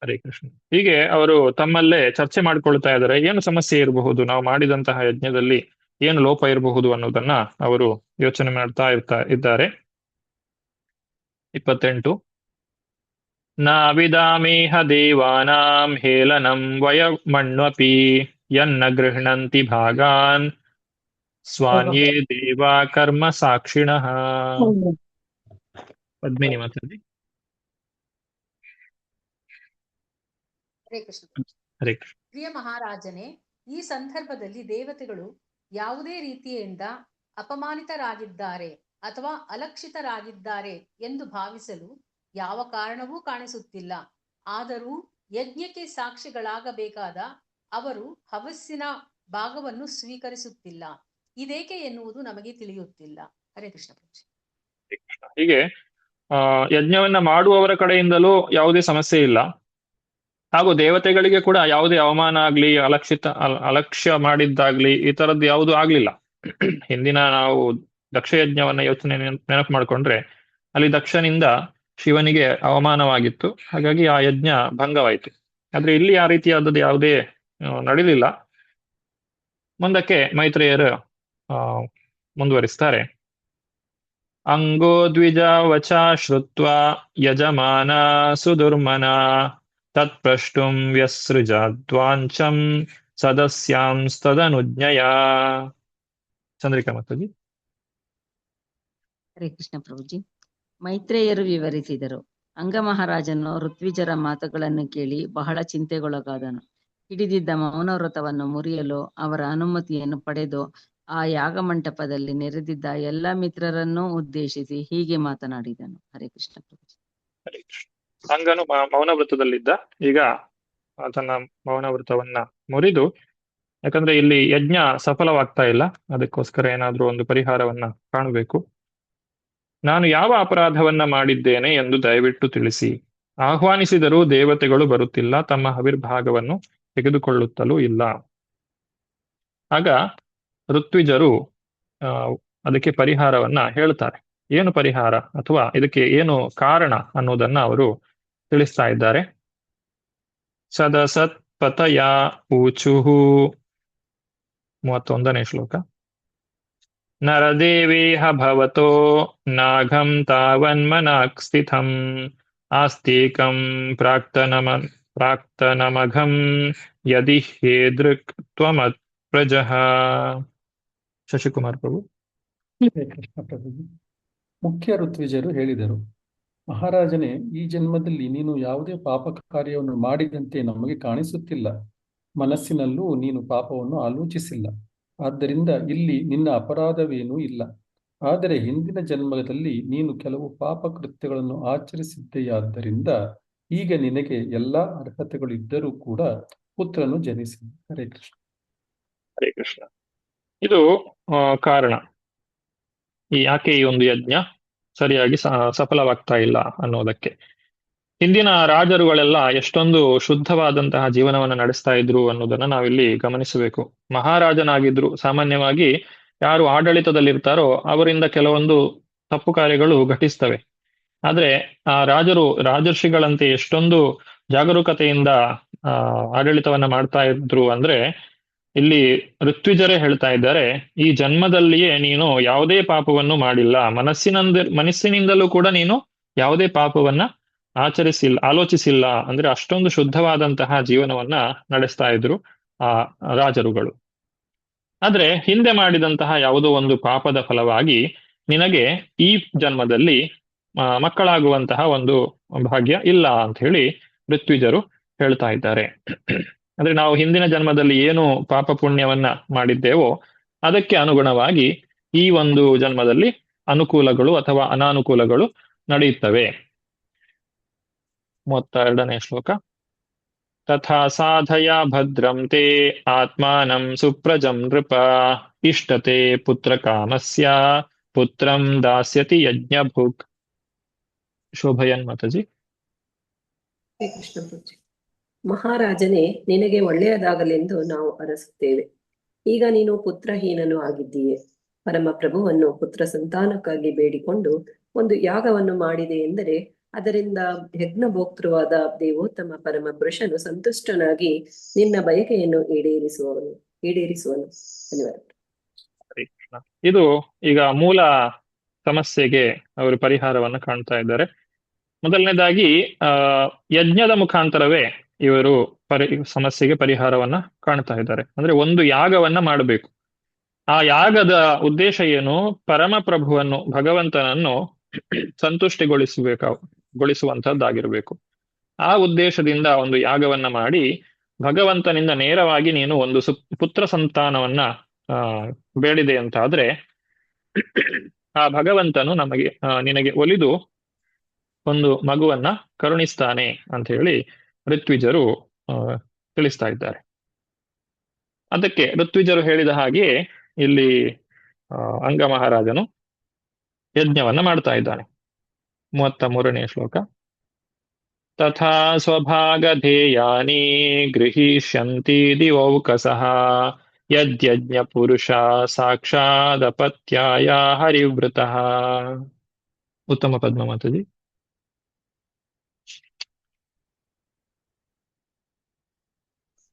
ಹರೇ ಕೃಷ್ಣ. ಹೀಗೆ ಅವರು ತಮ್ಮಲ್ಲೇ ಚರ್ಚೆ ಮಾಡಿಕೊಳ್ತಾ ಇದ್ದಾರೆ. ಏನು ಸಮಸ್ಯೆ ಇರಬಹುದು, ನಾವು ಮಾಡಿದಂತಹ ಯಜ್ಞದಲ್ಲಿ ಏನು ಲೋಪ ಇರಬಹುದು ಅನ್ನೋದನ್ನ ಅವರು ಯೋಚನೆ ಮಾಡ್ತಾ ಇದ್ದಾರೆ. 28. ನಾವಿದಾಮೇಹ ದೇವಾನಾಂ ಹೇಲನಂ ವಯಮಣ್ವಪಿ ಯನ್ನ ಗೃಹ್ಣಂತಿ ಭಾಗಾನ್ ಸ್ವಾನ್ಯೇ ದೇವಾ ಕರ್ಮ ಸಾಕ್ಷಿಣಃ. ಪದ್ಮಿನಿ ಮಾತಾಡಿ. ಹರೇ ಕೃಷ್ಣ. ಹರೇ ಕೃಷ್ಣ. ಪ್ರಿಯ ಮಹಾರಾಜನೇ, ಈ ಸಂದರ್ಭದಲ್ಲಿ ದೇವತೆಗಳು ಯಾವುದೇ ರೀತಿಯಿಂದ ಅಪಮಾನಿತರಾಗಿದ್ದಾರೆ ಅಥವಾ ಅಲಕ್ಷಿತರಾಗಿದ್ದಾರೆ ಎಂದು ಭಾವಿಸಲು ಯಾವ ಕಾರಣವೂ ಕಾಣಿಸುತ್ತಿಲ್ಲ. ಆದರೂ ಯಜ್ಞಕ್ಕೆ ಸಾಕ್ಷಿಗಳಾಗಬೇಕಾದ ಅವರು ಹವಸ್ಸಿನ ಭಾಗವನ್ನು ಸ್ವೀಕರಿಸುತ್ತಿಲ್ಲ. ಇದೇಕೆ ಎನ್ನುವುದು ನಮಗೆ ತಿಳಿಯುತ್ತಿಲ್ಲ. ಹರೇ ಕೃಷ್ಣ ಪ್ರಭುಜಿ. ಹೀಗೆ ಯಜ್ಞವನ್ನ ಮಾಡುವವರ ಕಡೆಯಿಂದಲೂ ಯಾವುದೇ ಸಮಸ್ಯೆ ಇಲ್ಲ, ಹಾಗೂ ದೇವತೆಗಳಿಗೆ ಕೂಡ ಯಾವುದೇ ಅವಮಾನ ಆಗ್ಲಿ, ಅಲಕ್ಷ್ಯ ಮಾಡಿದ್ದಾಗ್ಲಿ ಈ ತರದ್ದು ಯಾವುದು ಆಗ್ಲಿಲ್ಲ. ಹಿಂದಿನ ನಾವು ದಕ್ಷ ಯಜ್ಞವನ್ನ ಯೋಚನೆ ನೆನಪು ಮಾಡ್ಕೊಂಡ್ರೆ ಅಲ್ಲಿ ದಕ್ಷನಿಂದ ಶಿವನಿಗೆ ಅವಮಾನವಾಗಿತ್ತು, ಹಾಗಾಗಿ ಆ ಯಜ್ಞ ಭಂಗವಾಯಿತು. ಆದ್ರೆ ಇಲ್ಲಿ ಆ ರೀತಿಯಾದದ್ದು ಯಾವುದೇ ನಡೆಯಲಿಲ್ಲ. ಮುಂದಕ್ಕೆ ಮೈತ್ರೇಯರು ಮುಂದುವರಿಸ್ತಾರೆ. ಅಂಗೋ ದ್ವಿಜ ವಚ ಶ್ರುತ್ವಾ ಯಜಮಾನ ಸುದುರ್ಮನ ತತ್ಪ್ರಷ್ಟುಂ ವ್ಯಸೃಜದ್ವಾಂಚಂ ಸದಸ್ಯಾಂಸ್ತದನುಜ್ಞಯ. ಚಂದ್ರಿಕಾ ಮಾತಾಜಿ. ಹರೇ ಕೃಷ್ಣ ಪ್ರಭುಜಿ. ಮೈತ್ರೇಯರು ವಿವರಿಸಿದರು. ಅಂಗಮಹಾರಾಜನು ಋತ್ವಿಜರ ಮಾತುಗಳನ್ನು ಕೇಳಿ ಬಹಳ ಚಿಂತೆಗೊಳಗಾದನು. ಹಿಡಿದಿದ್ದ ಮೌನವ್ರತವನ್ನು ಮುರಿಯಲು ಅವರ ಅನುಮತಿಯನ್ನು ಪಡೆದು ಆ ಯಾಗ ಮಂಟಪದಲ್ಲಿ ನೆರೆದಿದ್ದ ಎಲ್ಲ ಮಿತ್ರರನ್ನೂ ಉದ್ದೇಶಿಸಿ ಹೀಗೆ ಮಾತನಾಡಿದನು. ಹರೇ ಕೃಷ್ಣ ಪ್ರಭುಜಿ. ಹರೇ ಕೃಷ್ಣ. ಅಂಗನು ಮೌನ ವೃತ್ತದಲ್ಲಿದ್ದ. ಈಗ ತನ್ನ ಮೌನ ವೃತ್ತವನ್ನ ಮುರಿದು, ಯಾಕಂದ್ರೆ ಇಲ್ಲಿ ಯಜ್ಞ ಸಫಲವಾಗ್ತಾ ಇಲ್ಲ, ಅದಕ್ಕೋಸ್ಕರ ಏನಾದ್ರೂ ಒಂದು ಪರಿಹಾರವನ್ನ ಕಾಣಬೇಕು. ನಾನು ಯಾವ ಅಪರಾಧವನ್ನ ಮಾಡಿದ್ದೇನೆ ಎಂದು ದಯವಿಟ್ಟು ತಿಳಿಸಿ. ಆಹ್ವಾನಿಸಿದರೂ ದೇವತೆಗಳು ಬರುತ್ತಿಲ್ಲ, ತಮ್ಮ ಆವಿರ್ಭಾಗವನ್ನು ತೆಗೆದುಕೊಳ್ಳುತ್ತಲೂ ಇಲ್ಲ. ಆಗ ಋತ್ವಿಜರು ಅದಕ್ಕೆ ಪರಿಹಾರವನ್ನ ಹೇಳ್ತಾರೆ. ಏನು ಪರಿಹಾರ ಅಥವಾ ಇದಕ್ಕೆ ಏನು ಕಾರಣ ಅನ್ನೋದನ್ನ ಅವರು ತಿಳಿಸ್ತಾ ಇದ್ದಾರೆ. ಸದಸತ್ ಪತಯ ಊಚುಹು. 31ನೇ ಶ್ಲೋಕ. ನರದೇವೇಹ ಭವತೋ ನಾಘಂ ತಾವನ್ಮನಾಕ್ ಸ್ಥಿತಂ ಆಸ್ತಿಕಂ ಪ್ರಾಕ್ತನಮಘಂ ಯದಿ ಹೇದೃಕ್ ತ್ವಮತ್ ಪ್ರಜಃ. ಶಶಿಕುಮಾರ್ ಪ್ರಭು. ಕೃಷ್ಣ ಪ್ರಭುಜಿ. ಮುಖ್ಯ ಋತ್ವಿಜರು ಹೇಳಿದರು, ಮಹಾರಾಜನೇ, ಈ ಜನ್ಮದಲ್ಲಿ ನೀನು ಯಾವುದೇ ಪಾಪ ಕಾರ್ಯವನ್ನು ಮಾಡಿದಂತೆ ನಮಗೆ ಕಾಣಿಸುತ್ತಿಲ್ಲ. ಮನಸ್ಸಿನಲ್ಲೂ ನೀನು ಪಾಪವನ್ನು ಆಲೋಚಿಸಿಲ್ಲ. ಆದ್ದರಿಂದ ಇಲ್ಲಿ ನಿನ್ನ ಅಪರಾಧವೇನೂ ಇಲ್ಲ. ಆದರೆ ಹಿಂದಿನ ಜನ್ಮದಲ್ಲಿ ನೀನು ಕೆಲವು ಪಾಪ ಕೃತ್ಯಗಳನ್ನು ಆಚರಿಸಿದ್ದೆಯಾದ್ದರಿಂದ ಈಗ ನಿನಗೆ ಎಲ್ಲಾ ಅರ್ಹತೆಗಳು ಇದ್ದರೂ ಕೂಡ ಪುತ್ರನು ಜನಿಸಿದ. ಹರೇ ಕೃಷ್ಣ. ಹರೇ ಕೃಷ್ಣ. ಇದು ಕಾರಣ, ಯಾಕೆ ಈ ಒಂದು ಯಜ್ಞ ಸರಿಯಾಗಿ ಸಫಲವಾಗ್ತಾ ಇಲ್ಲ ಅನ್ನೋದಕ್ಕೆ. ಹಿಂದಿನ ರಾಜರುಗಳೆಲ್ಲ ಎಷ್ಟೊಂದು ಶುದ್ಧವಾದಂತಹ ಜೀವನವನ್ನು ನಡೆಸ್ತಾ ಇದ್ರು ಅನ್ನೋದನ್ನ ನಾವಿಲ್ಲಿ ಗಮನಿಸಬೇಕು. ಮಹಾರಾಜನಾಗಿದ್ರು ಸಾಮಾನ್ಯವಾಗಿ ಯಾರು ಆಡಳಿತದಲ್ಲಿರ್ತಾರೋ ಅವರಿಂದ ಕೆಲವೊಂದು ತಪ್ಪು ಕಾರ್ಯಗಳು ಘಟಿಸ್ತವೆ. ಆದ್ರೆ ಆ ರಾಜರ್ಷಿಗಳಂತೆ ಎಷ್ಟೊಂದು ಜಾಗರೂಕತೆಯಿಂದ ಆಡಳಿತವನ್ನ ಮಾಡ್ತಾ ಇದ್ರು ಅಂದ್ರೆ ಇಲ್ಲಿ ಋತ್ವಿಜರೇ ಹೇಳ್ತಾ ಇದ್ದಾರೆ, ಈ ಜನ್ಮದಲ್ಲಿಯೇ ನೀನು ಯಾವುದೇ ಪಾಪವನ್ನು ಮಾಡಿಲ್ಲ, ಮನಸ್ಸಿನಿಂದಲೂ ಕೂಡ ನೀನು ಯಾವುದೇ ಪಾಪವನ್ನ ಆಲೋಚಿಸಿಲ್ಲ. ಅಂದ್ರೆ ಅಷ್ಟೊಂದು ಶುದ್ಧವಾದಂತಹ ಜೀವನವನ್ನ ನಡೆಸ್ತಾ ಇದ್ರು ಆ ರಾಜರುಗಳು. ಆದ್ರೆ ಹಿಂದೆ ಮಾಡಿದಂತಹ ಯಾವುದೋ ಒಂದು ಪಾಪದ ಫಲವಾಗಿ ನಿನಗೆ ಈ ಜನ್ಮದಲ್ಲಿ ಮಕ್ಕಳಾಗುವಂತಹ ಒಂದು ಭಾಗ್ಯ ಇಲ್ಲ ಅಂತ ಹೇಳಿ ಋತ್ವಿಜರು ಹೇಳ್ತಾ ಇದ್ದಾರೆ. ಅಂದ್ರೆ ನಾವು ಹಿಂದಿನ ಜನ್ಮದಲ್ಲಿ ಏನು ಪಾಪ ಪುಣ್ಯವನ್ನ ಮಾಡಿದ್ದೇವೋ ಅದಕ್ಕೆ ಅನುಗುಣವಾಗಿ ಈ ಒಂದು ಜನ್ಮದಲ್ಲಿ ಅನುಕೂಲಗಳು ಅಥವಾ ಅನಾನುಕೂಲಗಳು ನಡೆಯುತ್ತವೆ. 32ನೇ ಶ್ಲೋಕ. ತಥಾ ಸಾಧಯ ಭದ್ರಂ ತೇ ಆತ್ಮಾನಂ ಸುಪ್ರಜಂ ನೃಪ ಇಷ್ಟತೆ ಪುತ್ರ ಕಾಮಸ್ಯ ಪುತ್ರಂ ದಾಸ್ಯತಿ ಯಜ್ಞಭುಕ್. ಶೋಭಯನ್ ಮಾತಾಜಿ. ಕೃಷ್ಣ ಪ್ರಭುಜಿ. ಮಹಾರಾಜನೇ, ನಿನಗೆ ಒಳ್ಳೆಯದಾಗಲೆಂದು ನಾವು ಅರಸುತ್ತೇವೆ. ಈಗ ನೀನು ಪುತ್ರಹೀನನು ಆಗಿದ್ದೀಯೆ. ಪರಮ ಪ್ರಭುವನ್ನು ಪುತ್ರ ಸಂತಾನಕ್ಕಾಗಿ ಬೇಡಿಕೊಂಡು ಒಂದು ಯಾಗವನ್ನು ಮಾಡಿದೆ ಎಂದರೆ ಅದರಿಂದ ಯಜ್ಞಭೋಕ್ತೃವಾದ ದೇವೋತ್ತಮ ಪರಮ ಪುರುಷನು ಸಂತುಷ್ಟನಾಗಿ ನಿನ್ನ ಬಯಕೆಯನ್ನು ಈಡೇರಿಸುವನು. ಧನ್ಯವಾದ. ಇದು ಈಗ ಮೂಲ ಸಮಸ್ಯೆಗೆ ಅವರು ಪರಿಹಾರವನ್ನು ಕಾಣ್ತಾ ಇದ್ದಾರೆ. ಮೊದಲನೇದಾಗಿ ಯಜ್ಞದ ಮುಖಾಂತರವೇ ಇವರು ಸಮಸ್ಯೆಗೆ ಪರಿಹಾರವನ್ನ ಕಾಣ್ತಾ ಇದ್ದಾರೆ. ಅಂದ್ರೆ ಒಂದು ಯಾಗವನ್ನ ಮಾಡಬೇಕು. ಆ ಯಾಗದ ಉದ್ದೇಶ ಏನು? ಪರಮ ಪ್ರಭುವನ್ನು, ಭಗವಂತನನ್ನು ಸಂತುಷ್ಟಿಗೊಳಿಸುವಂತದ್ದಾಗಿರ್ಬೇಕು. ಆ ಉದ್ದೇಶದಿಂದ ಒಂದು ಯಾಗವನ್ನ ಮಾಡಿ ಭಗವಂತನಿಂದ ನೇರವಾಗಿ ನೀನು ಒಂದು ಪುತ್ರ ಸಂತಾನವನ್ನ ಬೇಡಿದೆ ಅಂತಾದ್ರೆ ಆ ಭಗವಂತನು ನಿನಗೆ ಒಲಿದು ಒಂದು ಮಗುವನ್ನ ಕರುಣಿಸ್ತಾನೆ ಅಂತ ಹೇಳಿ ಋತ್ವಿಜರು ತಿಳಿಸ್ತಾ ಇದ್ದಾರೆ. ಅದಕ್ಕೆ ಋತ್ವಿಜರು ಹೇಳಿದ ಹಾಗೆಯೇ ಇಲ್ಲಿ ಅಂಗ ಮಹಾರಾಜನು ಯಜ್ಞವನ್ನ ಮಾಡ್ತಾ ಇದ್ದಾನೆ. 33ನೇ ಶ್ಲೋಕ. ತಥಾ ಸ್ವಭಾಗಧೇಯಾನಿ ಗೃಹೀಷ್ಯಂತಿ ದಿವೌಕಸಃ ಯಜ್ಞ ಪುರುಷ ಸಾಕ್ಷಾದಪತ್ಯಾಯ ಹರಿವೃತಃ. ಉತ್ತಮ ಪದ್ಮ ಮಾತಾಜಿ.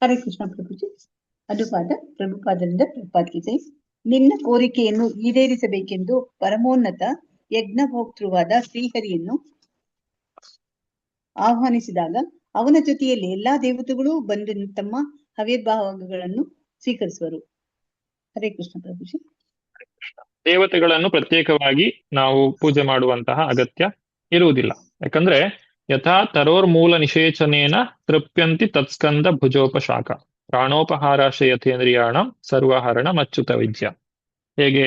ಹರೇ ಕೃಷ್ಣ ಪ್ರಭುಜಿ. ಅನುವಾದ ಪ್ರಭುಪಾದರಿಂದ ಪ್ರಭುಪಾದ್ಗೀತೆ. ನಿನ್ನ ಕೋರಿಕೆಯನ್ನು ಈಡೇರಿಸಬೇಕೆಂದು ಪರಮೋನ್ನತ ಯಜ್ಞಭೋಕ್ತೃವಾದ ಶ್ರೀಹರಿಯನ್ನು ಆಹ್ವಾನಿಸಿದಾಗ ಅವನ ಜೊತೆಯಲ್ಲಿ ಎಲ್ಲಾ ದೇವತೆಗಳು ಬಂದು ತಮ್ಮ ಹವ್ಯಭಾಗಗಳನ್ನು ಸ್ವೀಕರಿಸುವರು. ಹರೇ ಕೃಷ್ಣ ಪ್ರಭುಜಿ. ದೇವತೆಗಳನ್ನು ಪ್ರತ್ಯೇಕವಾಗಿ ನಾವು ಪೂಜೆ ಮಾಡುವಂತಹ ಅಗತ್ಯ ಇರುವುದಿಲ್ಲ. ಯಾಕಂದ್ರೆ ಯಥಾ ತರೋರ್ಮೂಲ ನಿಷೇಚನೇನ ತೃಪ್ಯಂತಿ ತತ್ಸ್ಕಂದ ಭುಜೋಪಶಾಖ ಪ್ರಾಣೋಪಹಾರಾಶಯತೇಂದ್ರಿಯಾಣ ಸರ್ವಹರಣ ಮಚ್ಚುತ ವಿದ್ಯ. ಹೇಗೆ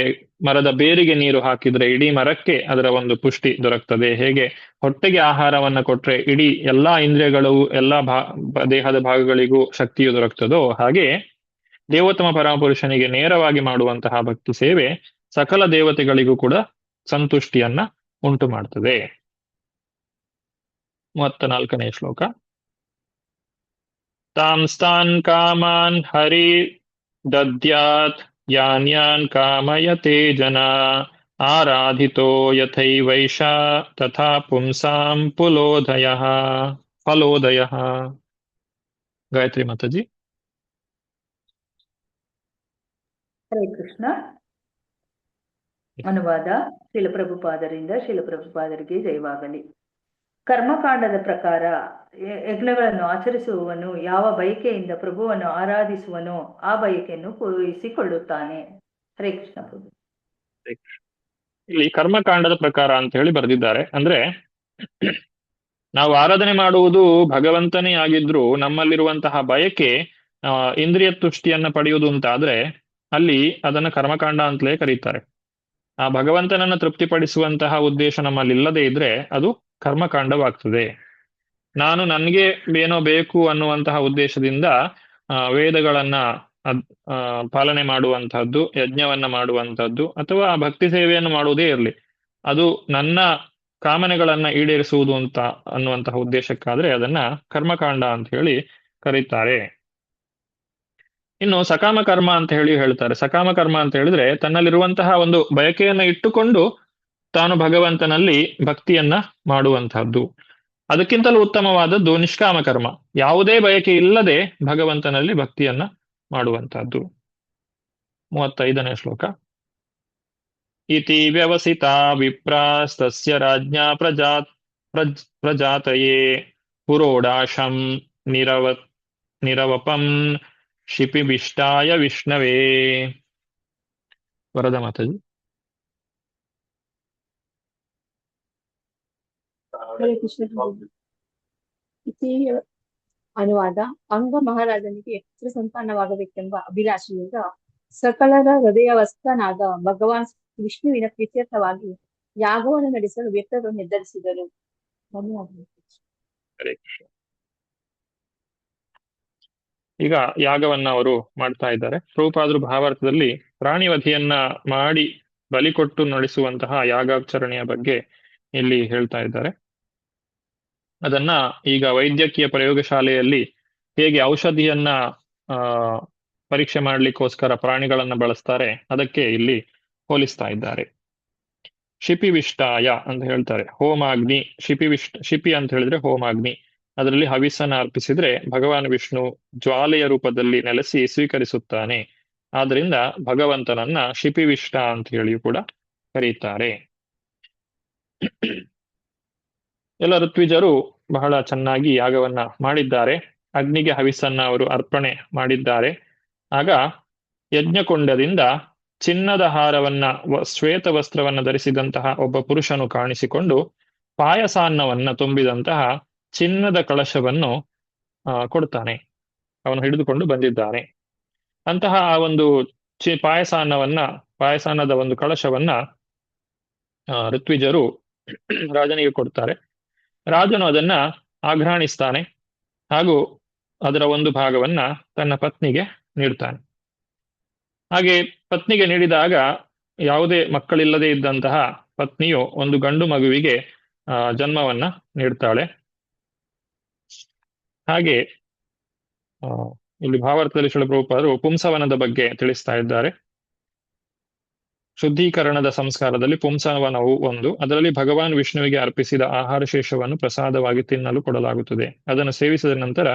ಮರದ ಬೇರಿಗೆ ನೀರು ಹಾಕಿದ್ರೆ ಇಡೀ ಮರಕ್ಕೆ ಅದರ ಒಂದು ಪುಷ್ಟಿ ದೊರಕ್ತದೆ, ಹೇಗೆ ಹೊಟ್ಟೆಗೆ ಆಹಾರವನ್ನ ಕೊಟ್ರೆ ಇಡೀ ಎಲ್ಲಾ ಇಂದ್ರಿಯಗಳು ಎಲ್ಲಾ ದೇಹದ ಭಾಗಗಳಿಗೂ ಶಕ್ತಿಯು ದೊರಕ್ತದೋ, ಹಾಗೆ ದೇವೋತ್ತಮ ಪರಮಪುರುಷನಿಗೆ ನೇರವಾಗಿ ಮಾಡುವಂತಹ ಭಕ್ತಿ ಸೇವೆ ಸಕಲ ದೇವತೆಗಳಿಗೂ ಕೂಡ ಸಂತುಷ್ಟಿಯನ್ನ ಉಂಟು ಮಾಡ್ತದೆ. 34ನೇ ಶ್ಲೋಕ. ತಾಂಸ್ತಾನ್ ಕಾಮಾನ್ ಹರಿ ದದ್ಯಾತ್ ಯಾನ್ಯಾನ್ ಕಾಮಯತೆ ಜನ ಆರಾಧಿತೋ ಯಥೈವೈಷ ತಥಾ ಪುಂಸಾಂ ಫಲೋದಯಃ. ಗಾಯತ್ರಿ ಮಾತಾಜಿ. ಹರೇ ಕೃಷ್ಣ. ಅನುವಾದ ಶಿಲಪ್ರಭುಪಾದರಿಂದ ಶಿಲಪ್ರಭುಪಾದರಿಗೆ ಜಯವಾಗಲಿ. ಕರ್ಮಕಾಂಡದ ಪ್ರಕಾರ ಯಜ್ಞಗಳನ್ನು ಆಚರಿಸುವವನು ಯಾವ ಬಯಕೆಯಿಂದ ಪ್ರಭುವನ್ನು ಆರಾಧಿಸುವನೋ ಆ ಬಯಕೆಯನ್ನು ಪೂರೈಸಿಕೊಳ್ಳುತ್ತಾನೆ. ಹರೇ ಕೃಷ್ಣ ಪ್ರಭು. ಇಲ್ಲಿ ಕರ್ಮಕಾಂಡದ ಪ್ರಕಾರ ಅಂತ ಹೇಳಿ ಬರೆದಿದ್ದಾರೆ. ಅಂದ್ರೆ ನಾವು ಆರಾಧನೆ ಮಾಡುವುದು ಭಗವಂತನೇ ಆಗಿದ್ರು ನಮ್ಮಲ್ಲಿರುವಂತಹ ಬಯಕೆ ಇಂದ್ರಿಯ ತುಷ್ಟಿಯನ್ನ ಪಡೆಯುವುದು ಅಂತಾದ್ರೆ ಅಲ್ಲಿ ಅದನ್ನ ಕರ್ಮಕಾಂಡ ಅಂತಲೇ ಕರೀತಾರೆ. ಆ ಭಗವಂತನನ್ನ ತೃಪ್ತಿಪಡಿಸುವಂತಹ ಉದ್ದೇಶ ನಮ್ಮಲ್ಲಿ ಇಲ್ಲದೆ ಇದ್ರೆ ಅದು ಕರ್ಮಕಾಂಡವಾಗ್ತದೆ. ನಾನು ನನ್ಗೆ ಏನೋ ಬೇಕು ಅನ್ನುವಂತಹ ಉದ್ದೇಶದಿಂದ ವೇದಗಳನ್ನ ಪಾಲನೆ ಮಾಡುವಂತಹದ್ದು, ಯಜ್ಞವನ್ನ ಮಾಡುವಂತಹದ್ದು ಅಥವಾ ಭಕ್ತಿ ಸೇವೆಯನ್ನು ಮಾಡುವುದೇ ಇರಲಿ, ಅದು ನನ್ನ ಕಾಮನೆಗಳನ್ನ ಈಡೇರಿಸುವುದು ಅಂತ ಅನ್ನುವಂತಹ ಉದ್ದೇಶಕ್ಕಾದ್ರೆ ಅದನ್ನ ಕರ್ಮಕಾಂಡ ಅಂತ ಹೇಳಿ ಕರೀತಾರೆ. ಇನ್ನು ಸಕಾಮ ಕರ್ಮ ಅಂತ ಹೇಳಿ ಹೇಳ್ತಾರೆ. ಸಕಾಮ ಕರ್ಮ ಅಂತ ಹೇಳಿದ್ರೆ ತನ್ನಲ್ಲಿರುವಂತಹ ಒಂದು ಬಯಕೆಯನ್ನ ಇಟ್ಟುಕೊಂಡು ತಾನು ಭಗವಂತನಲ್ಲಿ ಭಕ್ತಿಯನ್ನ ಮಾಡುವಂತಹದ್ದು. ಅದಕ್ಕಿಂತಲೂ ಉತ್ತಮವಾದದ್ದು ನಿಷ್ಕಾಮ ಕರ್ಮ, ಯಾವುದೇ ಬಯಕೆ ಇಲ್ಲದೆ ಭಗವಂತನಲ್ಲಿ ಭಕ್ತಿಯನ್ನ ಮಾಡುವಂತಹದ್ದು. 35ನೇ ಶ್ಲೋಕ. ಇತಿ ವ್ಯವಸಿತಾ ವಿಪ್ರಾಸ್ತಸ್ಯ ರಾಜ್ಞಾ ಪ್ರಜಾತಯೇ ಪುರೋಡಾಶಂ ನಿರವಪಂ ಶಿಪಿಬಿಷ್ಟಾಯ ವಿಷ್ಣವೇ. ವರದ ಮಾತಾಜಿ. ಹರೇ ಕೃಷ್ಣ. ಇತಿ ಅನುವಾದ. ಅಂಗ ಮಹಾರಾಜನಿಗೆ ಪುತ್ರ ಸಂತಾನವಾಗಬೇಕೆಂಬ ಅಭಿಲಾಷೆಯಿಂದ ಸಕಲರ ಹೃದಯವಸ್ಥನಾದ ಭಗವಾನ್ ವಿಷ್ಣುವಿನ ಪ್ರೀತ್ಯರ್ಥವಾಗಿ ಯಾಗವನ್ನು ನಡೆಸಲು ವ್ಯಕ್ತರು ನಿರ್ಧರಿಸಿದರು. ಹರೇ ಕೃಷ್ಣ. ಈಗ ಯಾಗವನ್ನ ಅವರು ಮಾಡ್ತಾ ಇದ್ದಾರೆ. ಪ್ರಭುಪಾದರು ಭಾವಾರ್ಥದಲ್ಲಿ ಪ್ರಾಣಿವಧಿಯನ್ನ ಮಾಡಿ ಬಲಿ ಕೊಟ್ಟು ನಡೆಸುವಂತಹ ಯಾಗಾಚರಣೆಯ ಬಗ್ಗೆ ಇಲ್ಲಿ ಹೇಳ್ತಾ ಇದ್ದಾರೆ. ಅದನ್ನ ಈಗ ವೈದ್ಯಕೀಯ ಪ್ರಯೋಗಶಾಲೆಯಲ್ಲಿ ಹೇಗೆ ಔಷಧಿಯನ್ನ ಪರೀಕ್ಷೆ ಮಾಡ್ಲಿಕ್ಕೋಸ್ಕರ ಪ್ರಾಣಿಗಳನ್ನ ಬಳಸ್ತಾರೆ ಅದಕ್ಕೆ ಇಲ್ಲಿ ಹೋಲಿಸ್ತಾ ಇದ್ದಾರೆ. ಶಿಪಿವಿಷ್ಟಾಯ ಅಂತ ಹೇಳ್ತಾರೆ. ಹೋಮಾಗ್ನಿ. ಶಿಪಿ ಅಂತ ಹೇಳಿದ್ರೆ ಹೋಮಾಗ್ನಿ. ಅದರಲ್ಲಿ ಹವಿಸ್ಸನ್ನ ಅರ್ಪಿಸಿದ್ರೆ ಭಗವಾನ್ ವಿಷ್ಣು ಜ್ವಾಲೆಯ ರೂಪದಲ್ಲಿ ನೆಲೆಸಿ ಸ್ವೀಕರಿಸುತ್ತಾನೆ. ಆದ್ರಿಂದ ಭಗವಂತನನ್ನ ಶಿಪಿವಿಷ್ಟ ಅಂತ ಹೇಳಿಯೂ ಕೂಡ ಕರೀತಾರೆ. ಎಲ್ಲ ಋತ್ವಿಜರು ಬಹಳ ಚೆನ್ನಾಗಿ ಯಾಗವನ್ನ ಮಾಡಿದ್ದಾರೆ. ಅಗ್ನಿಗೆ ಹವಿಸ್ಸನ್ನ ಅವರು ಅರ್ಪಣೆ ಮಾಡಿದ್ದಾರೆ. ಆಗ ಯಜ್ಞಕೊಂಡದಿಂದ ಚಿನ್ನದ ಹಾರವನ್ನ ಶ್ವೇತ ವಸ್ತ್ರವನ್ನ ಧರಿಸಿದಂತಹ ಒಬ್ಬ ಪುರುಷನು ಕಾಣಿಸಿಕೊಂಡು ಪಾಯಸಾನ್ನವನ್ನ ತುಂಬಿದಂತಹ ಚಿನ್ನದ ಕಳಶವನ್ನು ಕೊಡ್ತಾನೆ. ಅವನು ಹಿಡಿದುಕೊಂಡು ಬಂದಿದ್ದಾನೆ. ಅಂತಹ ಆ ಒಂದು ಪಾಯಸಾನ್ನದ ಒಂದು ಕಳಶವನ್ನ ಋತ್ವಿಜರು ರಾಜನಿಗೆ ಕೊಡ್ತಾರೆ. ರಾಜನು ಅದನ್ನ ಆಘ್ರಾಣಿಸ್ತಾನೆ ಹಾಗೂ ಅದರ ಒಂದು ಭಾಗವನ್ನ ತನ್ನ ಪತ್ನಿಗೆ ನೀಡ್ತಾನೆ. ಹಾಗೆ ಪತ್ನಿಗೆ ನೀಡಿದಾಗ ಯಾವುದೇ ಮಕ್ಕಳಿಲ್ಲದೆ ಇದ್ದಂತಹ ಪತ್ನಿಯು ಒಂದು ಗಂಡು ಮಗುವಿಗೆ ಜನ್ಮವನ್ನ ನೀಡ್ತಾಳೆ. ಹಾಗೆ ಇಲ್ಲಿ ಭಾವಾರ್ಥದಲ್ಲಿ ಶ್ರೀಲ ಪ್ರಭುಪಾದರು ಪುಂಸವನದ ಬಗ್ಗೆ ತಿಳಿಸ್ತಾ ಇದ್ದಾರೆ. ಶುದ್ಧೀಕರಣದ ಸಂಸ್ಕಾರದಲ್ಲಿ ಪುಂಸವನವು ಒಂದು. ಅದರಲ್ಲಿ ಭಗವಾನ್ ವಿಷ್ಣುವಿಗೆ ಅರ್ಪಿಸಿದ ಆಹಾರ ಶೇಷವನ್ನು ಪ್ರಸಾದವಾಗಿ ತಿನ್ನಲು ಕೊಡಲಾಗುತ್ತದೆ. ಅದನ್ನು ಸೇವಿಸಿದ ನಂತರ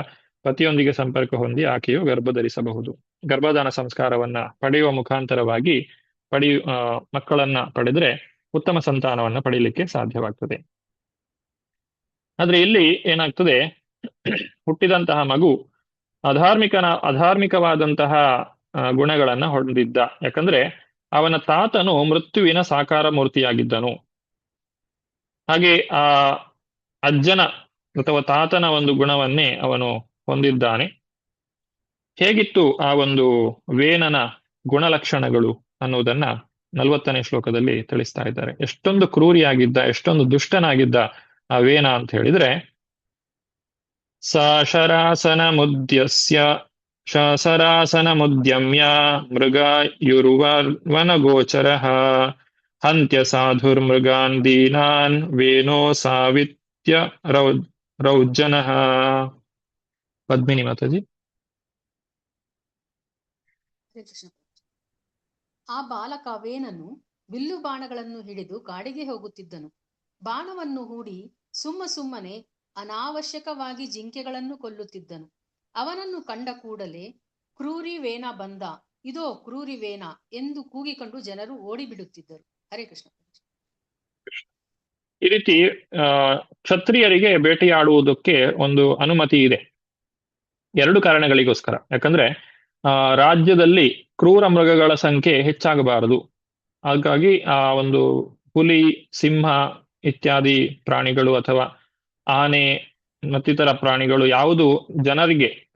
ಪತಿಯೊಂದಿಗೆ ಸಂಪರ್ಕ ಹೊಂದಿ ಆಕೆಯು ಗರ್ಭಧರಿಸಬಹುದು. ಗರ್ಭಧಾನ ಸಂಸ್ಕಾರವನ್ನ ಪಡೆಯುವ ಮುಖಾಂತರವಾಗಿ ಮಕ್ಕಳನ್ನ ಪಡೆದ್ರೆ ಉತ್ತಮ ಸಂತಾನವನ್ನ ಪಡೆಯಲಿಕ್ಕೆ ಸಾಧ್ಯವಾಗ್ತದೆ. ಆದ್ರೆ ಇಲ್ಲಿ ಏನಾಗ್ತದೆ, ಹುಟ್ಟಿದಂತಹ ಮಗು ಅಧಾರ್ಮಿಕವಾದಂತಹ ಗುಣಗಳನ್ನ ಹೊಂದಿದ್ದ. ಯಾಕಂದ್ರೆ ಅವನ ತಾತನು ಮೃತ್ಯುವಿನ ಸಾಕಾರ ಮೂರ್ತಿಯಾಗಿದ್ದನು. ಹಾಗೆ ಆ ಅಜ್ಜನ ಅಥವಾ ತಾತನ ಒಂದು ಗುಣವನ್ನೇ ಅವನು ಹೊಂದಿದ್ದಾನೆ. ಹೇಗಿತ್ತು ಆ ಒಂದು ವೇನನ ಗುಣಲಕ್ಷಣಗಳು ಅನ್ನುವುದನ್ನ 40ನೇ ಶ್ಲೋಕದಲ್ಲಿ ತಿಳಿಸ್ತಾ ಇದ್ದಾರೆ. ಎಷ್ಟೊಂದು ಕ್ರೂರಿಯಾಗಿದ್ದ, ಎಷ್ಟೊಂದು ದುಷ್ಟನಾಗಿದ್ದ ಆ ವೇನ ಅಂತ ಹೇಳಿದ್ರೆ, ಶರಾಸನ ಮುದ್ಯಮ್ಯ ಮೃಗಾಯುರ್ವನಗೋಚರಃ ಹಂತ್ಯ ಸಾಧುರ್ಮೃಗಾನ್ ದೀನಾನ್ ವೇನೋ ಸಾವಿತ್ಯ ರೌಜ್ಜನಃ. ಪದ್ಮಿನಿ ಮಾತಾಜಿ. ಹರೇ ಕೃಷ್ಣ. ಆ ಬಾಲಕ ವೇನನು ಬಿಲ್ಲು ಬಾಣಗಳನ್ನು ಹಿಡಿದು ಕಾಡಿಗೆ ಹೋಗುತ್ತಿದ್ದನು. ಬಾಣವನ್ನು ಹೂಡಿ ಸುಮ್ಮನೆ ಅನಾವಶ್ಯಕವಾಗಿ ಜಿಂಕೆಗಳನ್ನು ಕೊಲ್ಲುತ್ತಿದ್ದನು. ಅವನನ್ನು ಕಂಡ ಕೂಡಲೇ ಕ್ರೂರಿ ವೇನ ಬಂದ, ಇದೋ ಕ್ರೂರಿ ವೇನ ಎಂದು ಕೂಗಿಕೊಂಡು ಜನರು ಓಡಿಬಿಡುತ್ತಿದ್ದರು. ಹರೇ ಕೃಷ್ಣ. ಈ ರೀತಿ ಕ್ಷತ್ರಿಯರಿಗೆ ಬೇಟೆಯಾಡುವುದಕ್ಕೆ ಒಂದು ಅನುಮತಿ ಇದೆ, 2 ಕಾರಣಗಳಿಗೋಸ್ಕರ. ಯಾಕಂದ್ರೆ ರಾಜ್ಯದಲ್ಲಿ ಕ್ರೂರ ಮೃಗಗಳ ಸಂಖ್ಯೆ ಹೆಚ್ಚಾಗಬಾರದು. ಹಾಗಾಗಿ ಆ ಒಂದು ಹುಲಿ, ಸಿಂಹ ಇತ್ಯಾದಿ ಪ್ರಾಣಿಗಳು ಅಥವಾ ಆನೆ ಮತ್ತಿತರ ಪ್ರಾಣಿಗಳು ಯಾವುದು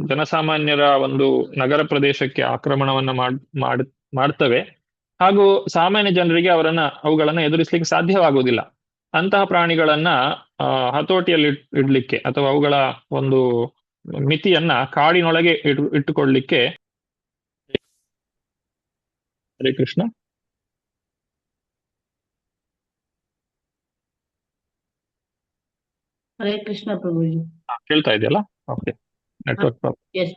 ಜನಸಾಮಾನ್ಯರ ಒಂದು ನಗರ ಪ್ರದೇಶಕ್ಕೆ ಆಕ್ರಮಣವನ್ನ ಮಾಡ್ತವೆ, ಹಾಗೂ ಸಾಮಾನ್ಯ ಜನರಿಗೆ ಅವುಗಳನ್ನ ಎದುರಿಸಲಿಕ್ಕೆ ಸಾಧ್ಯವಾಗುವುದಿಲ್ಲ. ಅಂತಹ ಪ್ರಾಣಿಗಳನ್ನ ಹತೋಟಿಯಲ್ಲಿ ಇಡ್ಲಿಕ್ಕೆ ಅಥವಾ ಅವುಗಳ ಒಂದು ಮಿತಿಯನ್ನ ಕಾಡಿನೊಳಗೆ ಇಟ್ಟುಕೊಳ್ಳಲಿಕ್ಕೆ. ಹರೇ ಕೃಷ್ಣ. ಹರೇ ಕೃಷ್ಣ ಪ್ರಭುಜಿ. ಕೇಳ್ತಾ ಇದೆಯಲ್ಲ? Okay, network problem. ಎಸ್.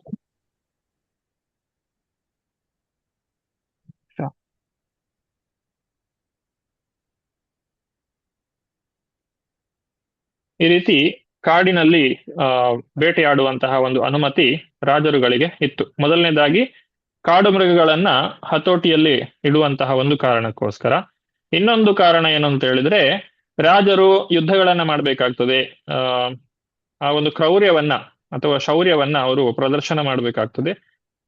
ಈ ರೀತಿ ಕಾಡಿನಲ್ಲಿ ಬೇಟೆಯಾಡುವಂತಹ ಒಂದು ಅನುಮತಿ ರಾಜರುಗಳಿಗೆ ಇತ್ತು. ಮೊದಲನೇದಾಗಿ ಕಾಡು ಮೃಗಗಳನ್ನ ಹತೋಟಿಯಲ್ಲಿ ಇಡುವಂತಹ ಒಂದು ಕಾರಣಕ್ಕೋಸ್ಕರ. ಇನ್ನೊಂದು ಕಾರಣ ಏನು ಅಂತ ಹೇಳಿದ್ರೆ, ರಾಜರು ಯುದ್ಧಗಳನ್ನ ಮಾಡಬೇಕಾಗ್ತದೆ. ಆ ಒಂದು ಕ್ರೌರ್ಯವನ್ನ ಅಥವಾ ಶೌರ್ಯವನ್ನ ಅವರು ಪ್ರದರ್ಶನ ಮಾಡಬೇಕಾಗ್ತದೆ.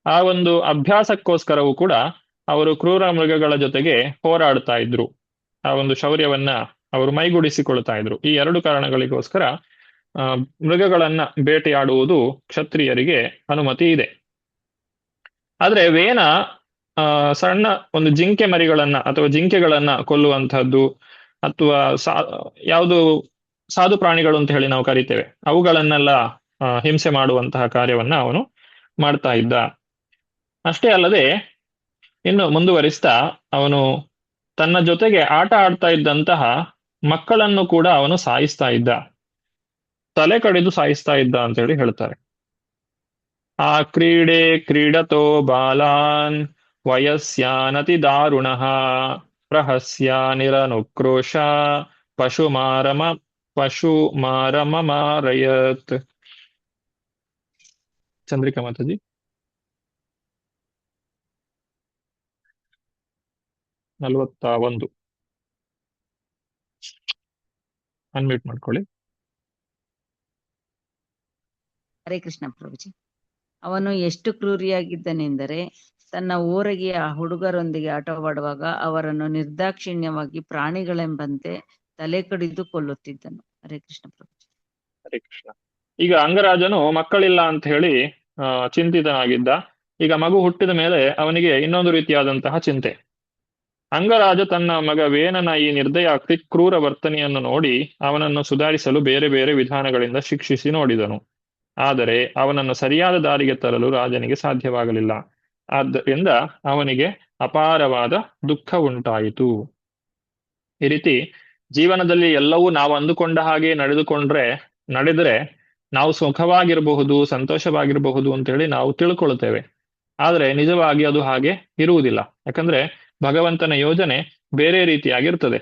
ಆ ಒಂದು ಅಭ್ಯಾಸಕ್ಕೋಸ್ಕರವೂ ಕೂಡ ಅವರು ಕ್ರೂರ ಮೃಗಗಳ ಜೊತೆಗೆ ಹೋರಾಡ್ತಾ ಇದ್ರು. ಆ ಒಂದು ಶೌರ್ಯವನ್ನ ಅವರು ಮೈಗೂಡಿಸಿಕೊಳ್ತಾ ಇದ್ರು. ಈ 2 ಕಾರಣಗಳಿಗೋಸ್ಕರ ಮೃಗಗಳನ್ನ ಬೇಟೆಯಾಡುವುದು ಕ್ಷತ್ರಿಯರಿಗೆ ಅನುಮತಿ ಇದೆ. ಆದ್ರೆ ವೇನ ಸಣ್ಣ ಒಂದು ಜಿಂಕೆ ಮರಿಗಳನ್ನ ಅಥವಾ ಜಿಂಕೆಗಳನ್ನ ಕೊಲ್ಲುವಂತಹದ್ದು ಅಥವಾ ಯಾವುದು ಸಾಧು ಪ್ರಾಣಿಗಳು ಅಂತ ಹೇಳಿ ನಾವು ಕರಿತೇವೆ, ಅವುಗಳನ್ನೆಲ್ಲ ಹಿಂಸೆ ಮಾಡುವಂತಹ ಕಾರ್ಯವನ್ನ ಅವನು ಮಾಡ್ತಾ ಇದ್ದ. ಅಷ್ಟೇ ಅಲ್ಲದೆ ಇನ್ನು ಮುಂದುವರಿಸ್ತಾ ಅವನು ತನ್ನ ಜೊತೆಗೆ ಆಟ ಆಡ್ತಾ ಇದ್ದಂತಹ ಮಕ್ಕಳನ್ನು ಕೂಡ ಅವನು ಸಾಯಿಸ್ತಾ ಇದ್ದ, ತಲೆ ಕಡಿದು ಸಾಯಿಸ್ತಾ ಇದ್ದ ಅಂತ ಹೇಳಿ ಹೇಳ್ತಾರೆ. ಆ ಕ್ರೀಡತೋ ಬಾಲಾನ್ ವಯಸ್ಯಾನತಿ ದಾರುಣಃ ಪ್ರಹಸ್ಯ ನಿರನುಕ್ರೋಶ ಪಶು ಮಾರಮಮಾರಯತ್. ಚಂದ್ರಿಕಾ ಮಾತಾಜಿ. ನಲವತ್ತ1 ಅನ್ಮ್ಯೂಟ್ ಮಾಡ್ಕೊಳ್ಳಿ. ಹರೇ ಕೃಷ್ಣ ಪ್ರಭುಜಿ. ಅವನು ಎಷ್ಟು ಕ್ರೂರಿಯಾಗಿದ್ದನೆಂದರೆ, ತನ್ನ ಊರಿಗೆ ಆ ಹುಡುಗರೊಂದಿಗೆ ಆಟವಾಡುವಾಗ ಅವರನ್ನು ನಿರ್ದಾಕ್ಷಿಣ್ಯವಾಗಿ ಪ್ರಾಣಿಗಳೆಂಬಂತೆ ತಲೆ ಕಡಿದು ಕೊಲ್ಲುತ್ತಿದ್ದನು. ಹರೇ ಕೃಷ್ಣ ಪ್ರಭುಜಿ. ಹರೇ ಕೃಷ್ಣ. ಈಗ ಅಂಗರಾಜನು ಮಕ್ಕಳಿಲ್ಲ ಅಂತ ಹೇಳಿ ಚಿಂತಿತನಾಗಿದ್ದ. ಈಗ ಮಗು ಹುಟ್ಟಿದ ಮೇಲೆ ಅವನಿಗೆ ಇನ್ನೊಂದು ರೀತಿಯಾದಂತಹ ಚಿಂತೆ. ಅಂಗರಾಜ ತನ್ನ ಮಗ ವೇನನ ಈ ನಿರ್ದಯ ಕ್ರೂರ ವರ್ತನೆಯನ್ನು ನೋಡಿ ಅವನನ್ನು ಸುಧಾರಿಸಲು ಬೇರೆ ಬೇರೆ ವಿಧಾನಗಳಿಂದ ಶಿಕ್ಷಿಸಿ ನೋಡಿದನು. ಆದರೆ ಅವನನ್ನು ಸರಿಯಾದ ದಾರಿಗೆ ತರಲು ರಾಜನಿಗೆ ಸಾಧ್ಯವಾಗಲಿಲ್ಲ. ಆದ್ದರಿಂದ ಅವನಿಗೆ ಅಪಾರವಾದ ದುಃಖ ಉಂಟಾಯಿತು. ಈ ರೀತಿ ಜೀವನದಲ್ಲಿ ಎಲ್ಲವೂ ನಾವು ಅಂದುಕೊಂಡ ಹಾಗೆ ನಡೆದರೆ ನಾವು ಸುಖವಾಗಿರಬಹುದು, ಸಂತೋಷವಾಗಿರಬಹುದು ಅಂತೇಳಿ ನಾವು ತಿಳ್ಕೊಳ್ತೇವೆ. ಆದರೆ ನಿಜವಾಗಿ ಅದು ಹಾಗೆ ಇರುವುದಿಲ್ಲ. ಯಾಕಂದ್ರೆ ಭಗವಂತನ ಯೋಜನೆ ಬೇರೆ ರೀತಿಯಾಗಿರ್ತದೆ.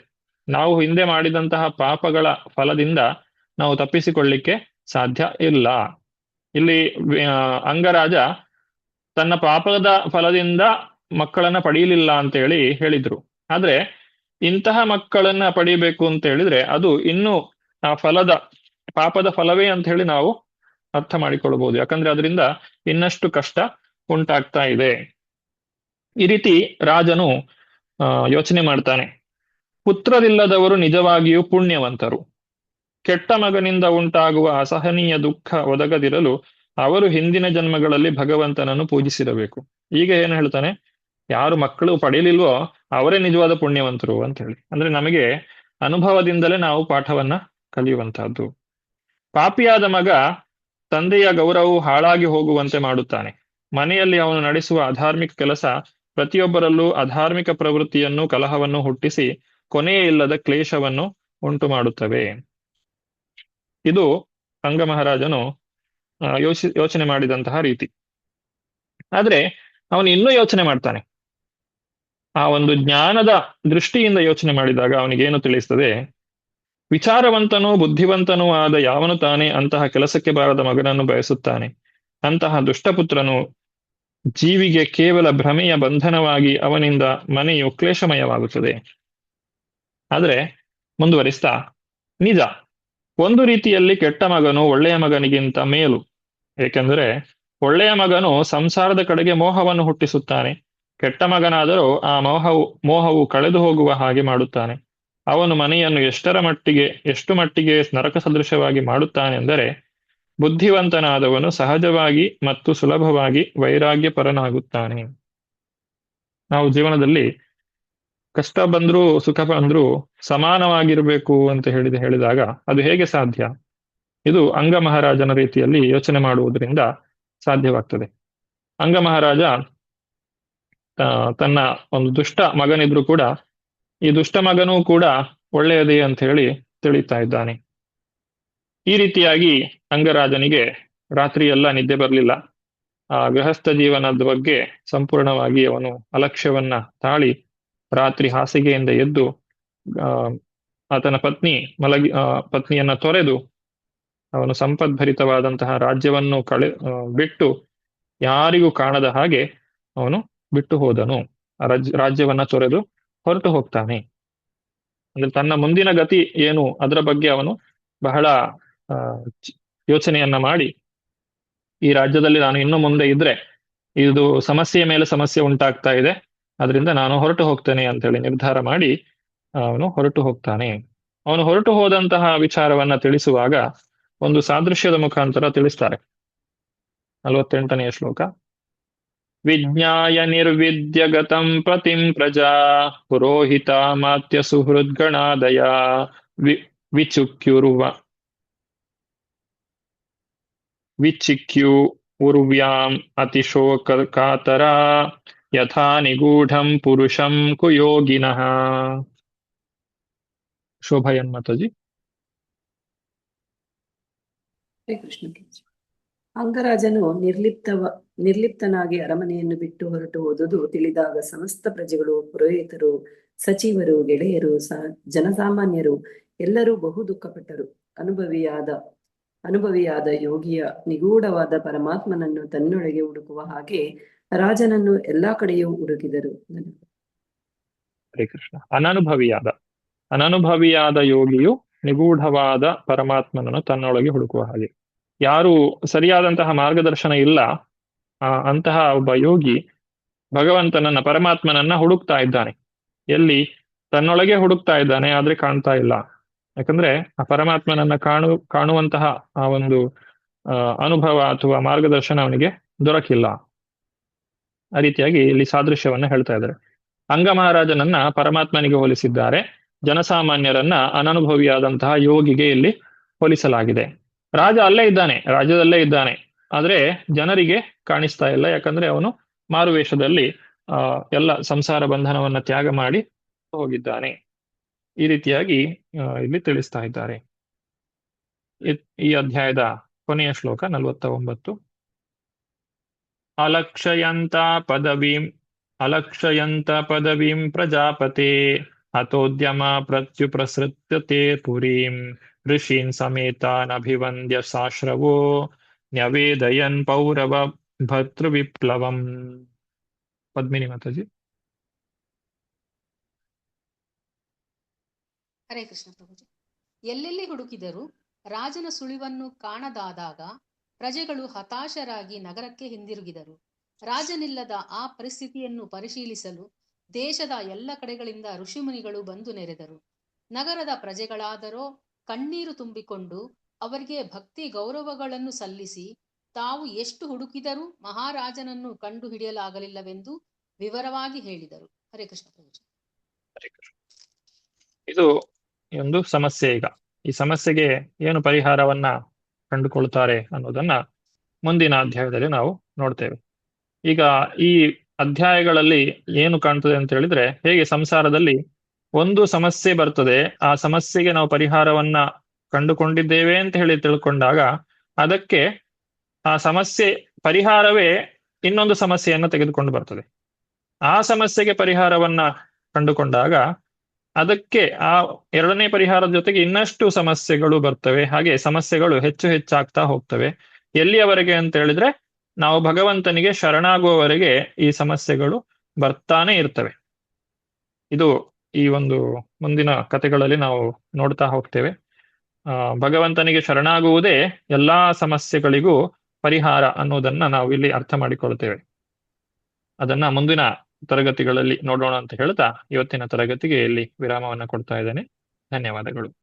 ನಾವು ಹಿಂದೆ ಮಾಡಿದಂತಹ ಪಾಪಗಳ ಫಲದಿಂದ ನಾವು ತಪ್ಪಿಸಿಕೊಳ್ಳಿಕ್ಕೆ ಸಾಧ್ಯ ಇಲ್ಲ. ಇಲ್ಲಿ ಅಂಗರಾಜ ತನ್ನ ಪಾಪದ ಫಲದಿಂದ ಮಕ್ಕಳನ್ನ ಪಡೆಯಲಿಲ್ಲ ಅಂತೇಳಿ ಹೇಳಿದ್ರು. ಆದ್ರೆ ಇಂತಹ ಮಕ್ಕಳನ್ನ ಪಡಿಬೇಕು ಅಂತ ಹೇಳಿದ್ರೆ ಅದು ಇನ್ನೂ ಆ ಪಾಪದ ಫಲವೇ ಅಂತ ಹೇಳಿ ನಾವು ಅರ್ಥ ಮಾಡಿಕೊಳ್ಬಹುದು. ಯಾಕಂದ್ರೆ ಅದರಿಂದ ಇನ್ನಷ್ಟು ಕಷ್ಟ ಉಂಟಾಗ್ತಾ ಇದೆ. ಈ ರೀತಿ ರಾಜನು ಯೋಚನೆ ಮಾಡ್ತಾನೆ, ಪುತ್ರರಿಲ್ಲದವರು ನಿಜವಾಗಿಯೂ ಪುಣ್ಯವಂತರು. ಕೆಟ್ಟ ಮಗನಿಂದ ಉಂಟಾಗುವ ಅಸಹನೀಯ ದುಃಖ ಒದಗದಿರಲು ಅವರು ಹಿಂದಿನ ಜನ್ಮಗಳಲ್ಲಿ ಭಗವಂತನನ್ನು ಪೂಜಿಸಿರಬೇಕು. ಈಗ ಏನು ಹೇಳ್ತಾನೆ, ಯಾರು ಮಕ್ಕಳು ಪಡೆಯಲಿಲ್ವೋ ಅವರೇ ನಿಜವಾದ ಪುಣ್ಯವಂತರು ಅಂತ ಹೇಳಿ. ಅಂದ್ರೆ ನಮಗೆ ಅನುಭವದಿಂದಲೇ ನಾವು ಪಾಠವನ್ನ ಕಲಿಯುವಂತಹದ್ದು. ಪಾಪಿಯಾದ ಮಗ ತಂದೆಯ ಗೌರವವು ಹಾಳಾಗಿ ಹೋಗುವಂತೆ ಮಾಡುತ್ತಾನೆ. ಮನೆಯಲ್ಲಿ ಅವನು ನಡೆಸುವ ಅಧಾರ್ಮಿಕ ಕೆಲಸ ಪ್ರತಿಯೊಬ್ಬರಲ್ಲೂ ಅಧಾರ್ಮಿಕ ಪ್ರವೃತ್ತಿಯನ್ನು, ಕಲಹವನ್ನು ಹುಟ್ಟಿಸಿ ಕೊನೆಯೇ ಇಲ್ಲದ ಕ್ಲೇಶವನ್ನು ಉಂಟು ಮಾಡುತ್ತವೆ. ಇದು ಅಂಗ ಮಹಾರಾಜನು ಯೋಚನೆ ಮಾಡಿದಂತಹ ರೀತಿ. ಆದ್ರೆ ಅವನು ಇನ್ನೂ ಯೋಚನೆ ಮಾಡ್ತಾನೆ. ಆ ಒಂದು ಜ್ಞಾನದ ದೃಷ್ಟಿಯಿಂದ ಯೋಚನೆ ಮಾಡಿದಾಗ ಅವನಿಗೇನು ತಿಳಿಸ್ತದೆ, ವಿಚಾರವಂತನೂ ಬುದ್ಧಿವಂತನೂ ಆದ ಯಾವನು ತಾನೇ ಅಂತಹ ಕೆಲಸಕ್ಕೆ ಬಾರದ ಮಗನನ್ನು ಬಯಸುತ್ತಾನೆ. ಅಂತಹ ದುಷ್ಟಪುತ್ರನು ಜೀವಿಗೆ ಕೇವಲ ಭ್ರಮೆಯ ಬಂಧನವಾಗಿ ಅವನಿಂದ ಮನೆಯು ಕ್ಲೇಶಮಯವಾಗುತ್ತದೆ. ಆದ್ರೆ ಮುಂದುವರಿಸ್ತಾ, ನಿಜ, ಒಂದು ರೀತಿಯಲ್ಲಿ ಕೆಟ್ಟ ಮಗನು ಒಳ್ಳೆಯ ಮಗನಿಗಿಂತ ಮೇಲು. ಏಕೆಂದರೆ ಒಳ್ಳೆಯ ಮಗನು ಸಂಸಾರದ ಕಡೆಗೆ ಮೋಹವನ್ನು ಹುಟ್ಟಿಸುತ್ತಾನೆ. ಕೆಟ್ಟ ಮಗನಾದರೂ ಆ ಮೋಹವು ಕಳೆದು ಹೋಗುವ ಹಾಗೆ ಮಾಡುತ್ತಾನೆ. ಅವನು ಮನೆಯನ್ನು ಎಷ್ಟು ಮಟ್ಟಿಗೆ ನರಕ ಸದೃಶವಾಗಿ ಮಾಡುತ್ತಾನೆಂದರೆ, ಬುದ್ಧಿವಂತನಾದವನು ಸಹಜವಾಗಿ ಮತ್ತು ಸುಲಭವಾಗಿ ವೈರಾಗ್ಯಪರನಾಗುತ್ತಾನೆ. ನಾವು ಜೀವನದಲ್ಲಿ ಕಷ್ಟ ಬಂದ್ರೂ ಸುಖ ಬಂದ್ರೂ ಸಮಾನವಾಗಿರ್ಬೇಕು ಅಂತ ಹೇಳಿದಾಗ ಅದು ಹೇಗೆ ಸಾಧ್ಯ? ಇದು ಅಂಗ ಮಹಾರಾಜನ ರೀತಿಯಲ್ಲಿ ಯೋಚನೆ ಮಾಡುವುದರಿಂದ ಸಾಧ್ಯವಾಗ್ತದೆ. ಅಂಗ ಮಹಾರಾಜ ತನ್ನ ಒಂದು ದುಷ್ಟ ಮಗನಿದ್ರು ಕೂಡ ಈ ದುಷ್ಟ ಮಗನೂ ಕೂಡ ಒಳ್ಳೆಯದೇ ಅಂತ ಹೇಳಿ ತಿಳಿತಾ ಇದ್ದಾನೆ. ಈ ರೀತಿಯಾಗಿ ಅಂಗರಾಜನಿಗೆ ರಾತ್ರಿ ಎಲ್ಲ ನಿದ್ದೆ ಬರಲಿಲ್ಲ. ಆ ಗೃಹಸ್ಥ ಜೀವನದ ಬಗ್ಗೆ ಸಂಪೂರ್ಣವಾಗಿ ಅವನು ಅಲಕ್ಷ್ಯವನ್ನ ತಾಳಿ ರಾತ್ರಿ ಹಾಸಿಗೆಯಿಂದ ಎದ್ದು ಆತನ ಪತ್ನಿಯನ್ನ ತೊರೆದು ಅವನು ಸಂಪದ್ಭರಿತವಾದಂತಹ ರಾಜ್ಯವನ್ನು ಬಿಟ್ಟು ಯಾರಿಗೂ ಕಾಣದ ಹಾಗೆ ಅವನು ಬಿಟ್ಟು ಹೋದನು. ರಾಜ್ಯವನ್ನ ತೊರೆದು ಹೊರಟು ಹೋಗ್ತಾನೆ. ಅಂದ್ರೆ ತನ್ನ ಮುಂದಿನ ಗತಿ ಏನು ಅದರ ಬಗ್ಗೆ ಅವನು ಬಹಳ ಯೋಚನೆಯನ್ನ ಮಾಡಿ, ಈ ರಾಜ್ಯದಲ್ಲಿ ನಾನು ಇನ್ನು ಮುಂದೆ ಇದ್ರೆ ಇದು ಸಮಸ್ಯೆಯ ಮೇಲೆ ಸಮಸ್ಯೆ ಉಂಟಾಗ್ತಾ ಇದೆ, ಅದರಿಂದ ನಾನು ಹೊರಟು ಹೋಗ್ತೇನೆ ಅಂತೇಳಿ ನಿರ್ಧಾರ ಮಾಡಿ ಅವನು ಹೊರಟು ಹೋಗ್ತಾನೆ. ಅವನು ಹೊರಟು ಹೋದಂತಹ ವಿಚಾರವನ್ನ ತಿಳಿಸುವಾಗ ಒಂದು ಸಾದೃಶ್ಯದ ಮುಖಾಂತರ ತಿಳಿಸ್ತಾರೆ. 48ನೇ ಶ್ಲೋಕ. ವಿಜ್ಞಾಯ ನಿರ್ವಿದ್ಯ ಗತಂ ಪತಿಂ ಪ್ರಜಾ ಪುರೋಹಿತ ಮಾತ್ಯ ಸುಹೃದ್ಗಣಾದಯ ವಿಚಿಕ್ಯು ಉರ್ವ್ಯಾಂ ಅತಿಶೋಕ ಕಾತರ ಯಥಾ ನಿಗೂಢಂ ಪುರುಷಂ ಕುಯೋಗಿನಃ. ಶೋಭಯನ್ ಮಾತಾಜಿ. ಕೃಷ್ಣ. ಅಂಗರಾಜನು ನಿರ್ಲಿಪ್ತನಾಗಿ ಅರಮನೆಯನ್ನು ಬಿಟ್ಟು ಹೊರಟು ಹೋದುದು ತಿಳಿದಾಗ ಸಮಸ್ತ ಪ್ರಜೆಗಳು, ಪುರೋಹಿತರು, ಸಚಿವರು, ಗೆಳೆಯರು, ಜನಸಾಮಾನ್ಯರು ಎಲ್ಲರೂ ಬಹು ದುಃಖಪಟ್ಟರು. ಅನುಭವಿಯಾದ ಯೋಗಿಯ ನಿಗೂಢವಾದ ಪರಮಾತ್ಮನನ್ನು ತನ್ನೊಳಗೆ ಹುಡುಕುವ ಹಾಗೆ ರಾಜನನ್ನು ಎಲ್ಲಾ ಕಡೆಯೂ ಹುಡುಕಿದರು. ಹರೇ ಕೃಷ್ಣ. ಅನನುಭವಿಯಾದ ಯೋಗಿಯು ನಿಗೂಢವಾದ ಪರಮಾತ್ಮನನ್ನು ತನ್ನೊಳಗೆ ಹುಡುಕುವ ಹಾಗೆ. ಯಾರು ಸರಿಯಾದಂತಹ ಮಾರ್ಗದರ್ಶನ ಇಲ್ಲ, ಅಂತಹ ಒಬ್ಬ ಯೋಗಿ ಭಗವಂತನನ್ನ, ಪರಮಾತ್ಮನನ್ನ ಹುಡುಕ್ತಾ ಇದ್ದಾನೆ. ಎಲ್ಲಿ? ತನ್ನೊಳಗೆ ಹುಡುಕ್ತಾ ಇದ್ದಾನೆ, ಆದ್ರೆ ಕಾಣ್ತಾ ಇಲ್ಲ. ಯಾಕಂದ್ರೆ ಆ ಪರಮಾತ್ಮನನ್ನ ಕಾಣುವಂತಹ ಆ ಒಂದು ಅನುಭವ ಅಥವಾ ಮಾರ್ಗದರ್ಶನ ಅವನಿಗೆ ದೊರಕಿಲ್ಲ. ಆ ರೀತಿಯಾಗಿ ಇಲ್ಲಿ ಸಾದೃಶ್ಯವನ್ನ ಹೇಳ್ತಾ ಇದ್ದಾರೆ. ಅಂಗ ಮಹಾರಾಜನನ್ನ ಪರಮಾತ್ಮನಿಗೆ ಹೋಲಿಸಿದ್ದಾರೆ, ಜನಸಾಮಾನ್ಯರನ್ನ ಅನನುಭವಿಯಾದಂತಹ ಯೋಗಿಗೆ ಇಲ್ಲಿ ಹೋಲಿಸಲಾಗಿದೆ. ರಾಜ ರಾಜ್ಯದಲ್ಲೇ ಇದ್ದಾನೆ, ಆದ್ರೆ ಜನರಿಗೆ ಕಾಣಿಸ್ತಾ ಇಲ್ಲ. ಯಾಕಂದ್ರೆ ಅವನು ಮಾರುವೇಷದಲ್ಲಿ ಎಲ್ಲ ಸಂಸಾರ ಬಂಧನವನ್ನ ತ್ಯಾಗ ಮಾಡಿ ಹೋಗಿದ್ದಾನೆ. ಈ ರೀತಿಯಾಗಿ ಇಲ್ಲಿ ತಿಳಿಸ್ತಾ ಇದ್ದಾರೆ. ಈ ಅಧ್ಯಾಯದ ಕೊನೆಯ ಶ್ಲೋಕ 49. ಅಲಕ್ಷಯಂತ ಪದವೀಂ ಪ್ರಜಾಪತೆ ಹತೋದ್ಯಮ ಪ್ರತ್ಯುಪ್ರಸೃತ್ಯತೆ ಪುರೀಂ ಋಷೀನ್ ಸಮೇತಾನಭಿವಂದ್ಯ ಸಾಶ್ರವೋ ನ್ಯವೇದಯನ್ ಪೌರವ ಭರ್ತೃವಿಪ್ಲವಂ. ಪದ್ಮಿನಿ ಮಾತಾಜಿ. ಹರೇ ಕೃಷ್ಣ ಪ್ರಭುಜಿ. ಎಲ್ಲೆಲ್ಲಿ ಹುಡುಕಿದರೂ ರಾಜನ ಸುಳಿವನ್ನು ಕಾಣದಾದಾಗ ಪ್ರಜೆಗಳು ಹತಾಶರಾಗಿ ನಗರಕ್ಕೆ ಹಿಂದಿರುಗಿದರು. ರಾಜನಿಲ್ಲದ ಆ ಪರಿಸ್ಥಿತಿಯನ್ನು ಪರಿಶೀಲಿಸಲು ದೇಶದ ಎಲ್ಲ ಕಡೆಗಳಿಂದ ಋಷಿಮುನಿಗಳು ಬಂದು ನೆರೆದರು. ನಗರದ ಪ್ರಜೆಗಳಾದರೋ ಕಣ್ಣೀರು ತುಂಬಿಕೊಂಡು ಅವರಿಗೆ ಭಕ್ತಿ ಗೌರವಗಳನ್ನು ಸಲ್ಲಿಸಿ ತಾವು ಎಷ್ಟು ಹುಡುಕಿದರೂ ಮಹಾರಾಜನನ್ನು ಕಂಡು ಹಿಡಿಯಲಾಗಲಿಲ್ಲವೆಂದು ವಿವರವಾಗಿ ಹೇಳಿದರು. ಹರೇ ಕೃಷ್ಣ ಪ್ರಭುಜಿ. ಇದು ಒಂದು ಸಮಸ್ಯೆ. ಈಗ ಈ ಸಮಸ್ಯೆಗೆ ಏನು ಪರಿಹಾರವನ್ನ ಕಂಡುಕೊಳ್ತಾರೆ ಅನ್ನೋದನ್ನ ಮುಂದಿನ ಅಧ್ಯಾಯದಲ್ಲಿ ನಾವು ನೋಡ್ತೇವೆ. ಈಗ ಈ ಅಧ್ಯಾಯಗಳಲ್ಲಿ ಏನು ಕಾಣ್ತದೆ ಅಂತ ಹೇಳಿದ್ರೆ, ಹೇಗೆ ಸಂಸಾರದಲ್ಲಿ ಒಂದು ಸಮಸ್ಯೆ ಬರ್ತದೆ, ಆ ಸಮಸ್ಯೆಗೆ ನಾವು ಪರಿಹಾರವನ್ನ ಕಂಡುಕೊಂಡಿದ್ದೇವೆ ಅಂತ ಹೇಳಿ ತಿಳ್ಕೊಂಡಾಗ ಅದಕ್ಕೆ ಆ ಸಮಸ್ಯೆ ಪರಿಹಾರವೇ ಇನ್ನೊಂದು ಸಮಸ್ಯೆಯನ್ನ ತೆಗೆದುಕೊಂಡು ಬರ್ತದೆ. ಆ ಸಮಸ್ಯೆಗೆ ಪರಿಹಾರವನ್ನ ಕಂಡುಕೊಂಡಾಗ ಅದಕ್ಕೆ ಆ ಎರಡನೇ ಪರಿಹಾರದ ಜೊತೆಗೆ ಇನ್ನಷ್ಟು ಸಮಸ್ಯೆಗಳು ಬರ್ತವೆ. ಹಾಗೆ ಸಮಸ್ಯೆಗಳು ಹೆಚ್ಚು ಹೆಚ್ಚಾಗ್ತಾ ಹೋಗ್ತವೆ. ಎಲ್ಲಿಯವರೆಗೆ ಅಂತ ಹೇಳಿದ್ರೆ, ನಾವು ಭಗವಂತನಿಗೆ ಶರಣಾಗುವವರೆಗೆ ಈ ಸಮಸ್ಯೆಗಳು ಬರ್ತಾನೆ ಇರ್ತವೆ. ಇದು ಈ ಒಂದು ಮುಂದಿನ ಕಥೆಗಳಲ್ಲಿ ನಾವು ನೋಡ್ತಾ ಹೋಗ್ತೇವೆ. ಭಗವಂತನಿಗೆ ಶರಣಾಗುವುದೇ ಎಲ್ಲಾ ಸಮಸ್ಯೆಗಳಿಗೂ ಪರಿಹಾರ ಅನ್ನೋದನ್ನ ನಾವು ಇಲ್ಲಿ ಅರ್ಥ ಮಾಡಿಕೊಳ್ತೇವೆ. ಅದನ್ನ ಮುಂದಿನ ತರಗತಿಗಳಲ್ಲಿ ನೋಡೋಣ ಅಂತ ಹೇಳ್ತಾ ಇವತ್ತಿನ ತರಗತಿಗೆ ಇಲ್ಲಿ ವಿರಾಮವನ್ನ ಕೊಡ್ತಾ ಇದ್ದೇನೆ. ಧನ್ಯವಾದಗಳು.